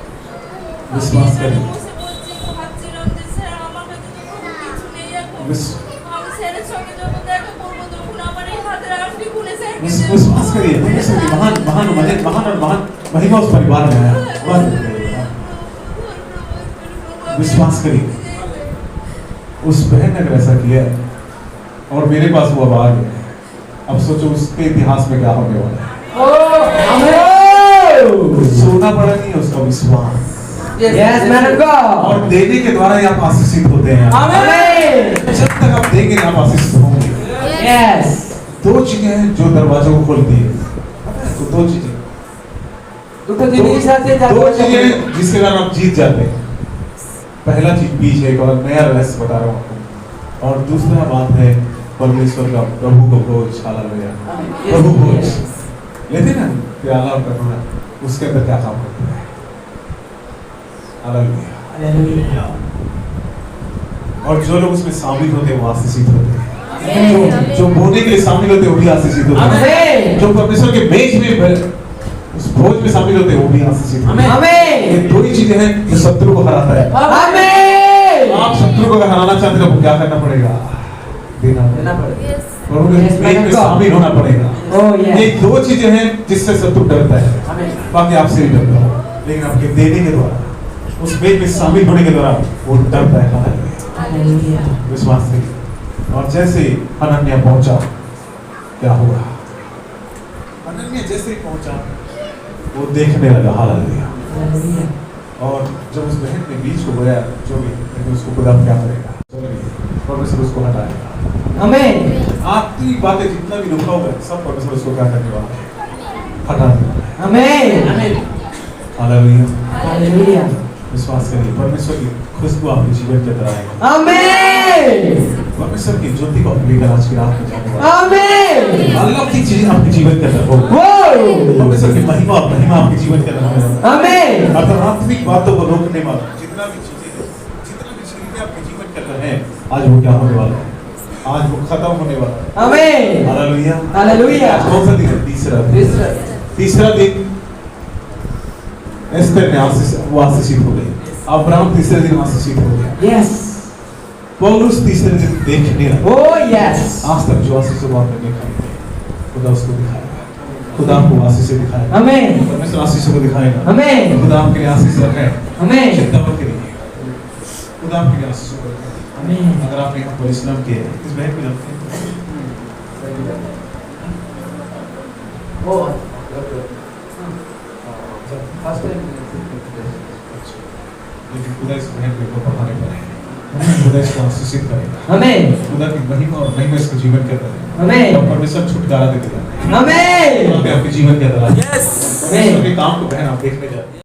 Speaker 6: विश्वास करें।
Speaker 7: মুসে বলছি ভাবছিলাম যে স্যার আমার কাছে তো কোনো কিছু নেই এখন আমি স্যারের সঙ্গে যখন দেখা করবো তখন আমার এই হাতের আংটি খুলে স্যারকে দেব।
Speaker 6: विश्वास करिए महान महान महान और महान महिमा उस परिवार में आया। विश्वास करिए उस बहन ने अगर ऐसा किया और मेरे पास वो अब आ गया, अब सोचो उसके इतिहास में क्या होने वाला है। सोना पड़ा नहीं है उसका विश्वास।
Speaker 4: Yes, man of God.
Speaker 6: और देने के द्वारा ही आप आशीषित होते हैं।
Speaker 4: आमीन।
Speaker 6: जब तक आप देंगे आप आशीषित होंगे।
Speaker 4: Yes.
Speaker 6: दो चीजें हैं जो दरवाजों को खोलती है। तो दो चीजें
Speaker 4: দুটো জিনিস আছে যা
Speaker 6: दो चीजें जिसके कारण आप जीत जाते हैं। पहला चीज बीज है, एक और नया रहस्य बता रहा हूँ आपको। और दूसरा बात है परमेश्वर का प्रभु को भोज। हालेलुया। प्रभु भोज लेते ना प्याला और कटोरा, उसके अंदर क्या काम करता है? हालेलुया। और जो लोग उसमें शामिल होते हैं वो आशीषित होते हैं। जो बोने के लिए शामिल होते हैं वो भी आशीषित होते हैं। जो परमेश्वर के मेज में उस भोज में शामिल होते हैं वो भी आशीषित होते हैं। ये दो ही चीजें हैं जो शत्रु को हराता है। आप शत्रु को अगर हराना चाहते हैं तो क्या करना पड़ेगा? देना पड़ेगा। और उनके मेज में शामिल होना पड़ेगा। ये दो चीजें हैं जिससे शत्रु डरता है। बाकी आपसे भी डरता है, लेकिन आपके देने के द्वारा, उस मेज में शामिल होने के द्वारा वो डरता है। हालेलुया, विश्वास करिए। और जैसे हनन्याह पहुंचा, क्या हुआ? हनन्याह जैसे ही पहुंचा वो देखने लगा। हालेलुया। और जब उस बहन ने बीज को बोया, जो भी, लेकिन उसको खुदा क्या करेगा? परमेश्वर उसको हटाएगा। आमीन। आत्मिक बातें जितना भी रुका हुआ है सब परमेश्वर उसको क्या करने वाला है? हटा देगा। आमीन। हालेलुया। हालेलुया। विश्वास करिए, परमेश्वर की खुशबू आपके जीवन के अंदर आएगा। आमीन। परमेश्वर की ज्योति को लेकर आज की रात में जाने वाला। आमीन। अलग की चीज आपके जीवन के अंदर होगी। परमेश्वर की महिमा आपके जीवन के अंदर होगी। आमीन। आत्मिक बातों को रोकने वाला जितना भी चीजें आपके जीवन के अंदर है, आज वो क्या होने वाला है? आज वो खत्म होने वाला है। आमीन। हालेलुया। हालेलुया। कौन सा दिन है? तीसरा दिन एस्तर ने आशीषित हो गई। अब्राहम तीसरे दिन आशीषित हो गया। यस। पौलुस तीसरे दिन देखने लगा। Oh yes. आज तक जो आशीष को आपने देखा है, खुदा उसको दिखाएगा। खुदा आपको आशीष दिखाएगा। आमीन। परमेश्वर आशीष को दिखाएगा। आमीन। खुदा आपके लिए आशीष रखे। आमीन। चिंता मत करिए, खुदा आपके लिए आशीष को रखेगा। आमीन। अगर आपने यहाँ परिश्रम किया है, इस बहन को जानते हैं? लेकिन खुदा इस बहन को पढ़ाने पर है। खुदा इसको आशीषित करेगा। आमीन। खुदा की महिमा और महिमा इसको जीवन के अंदर है। आमीन। और परमेश्वर छुटकारा दे देगा। आमीन। आपके जीवन के अंदर यस। आमीन। के काम को बहन आप देखने जा रहे हैं।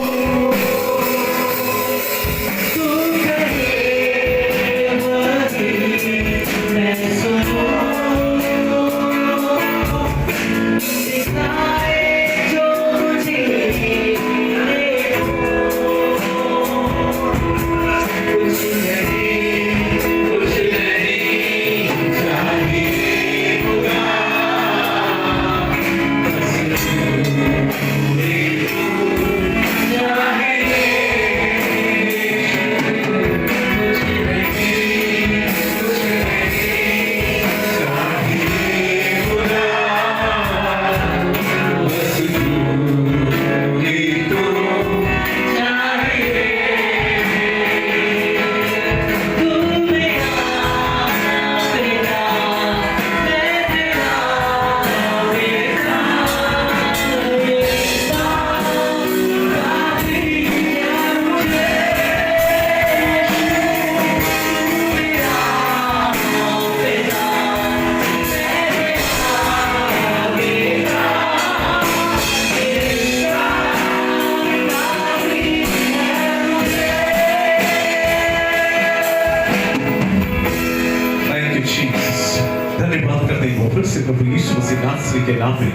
Speaker 6: धन्यवाद करते हैं फिर से प्रभु यीशु मसीह नासरी के नाम में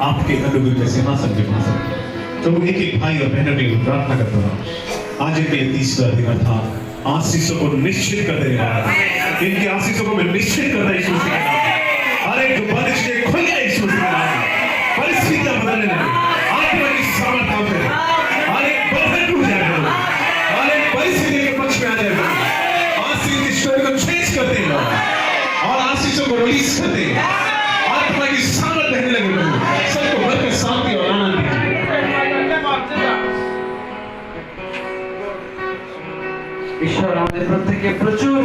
Speaker 6: आपके अनुग्रह के सिंहासन के पास तो एक एक भाई और बहनों के लिए प्रार्थना करता हूँ। आज इनके तीसरा दिन था, आशीषों को निश्चित कर देने वाला है। इनके आशीषों को मैं निश्चित करता यीशु मसीह के नाम में। हर एक जो बंदिश के खुल गया यीशु मसीह के नाम में। परिस्थितियां बदलने लगी, आत्मा की सामर्थ काम करे, हर एक बंधन टूट जाएगा, हर एक परिस्थिति के पक्ष में आ जाएगा। आशीष की स्टोरी को चेंज करते हैं और आशीषों को रिलीज करते हैं। आत्मा की सामर्थ बहने लगे, सबको बरकत, शांति और आनंद दीजिए।
Speaker 4: ईश्वर আমাদের প্রত্যেককে প্রচুর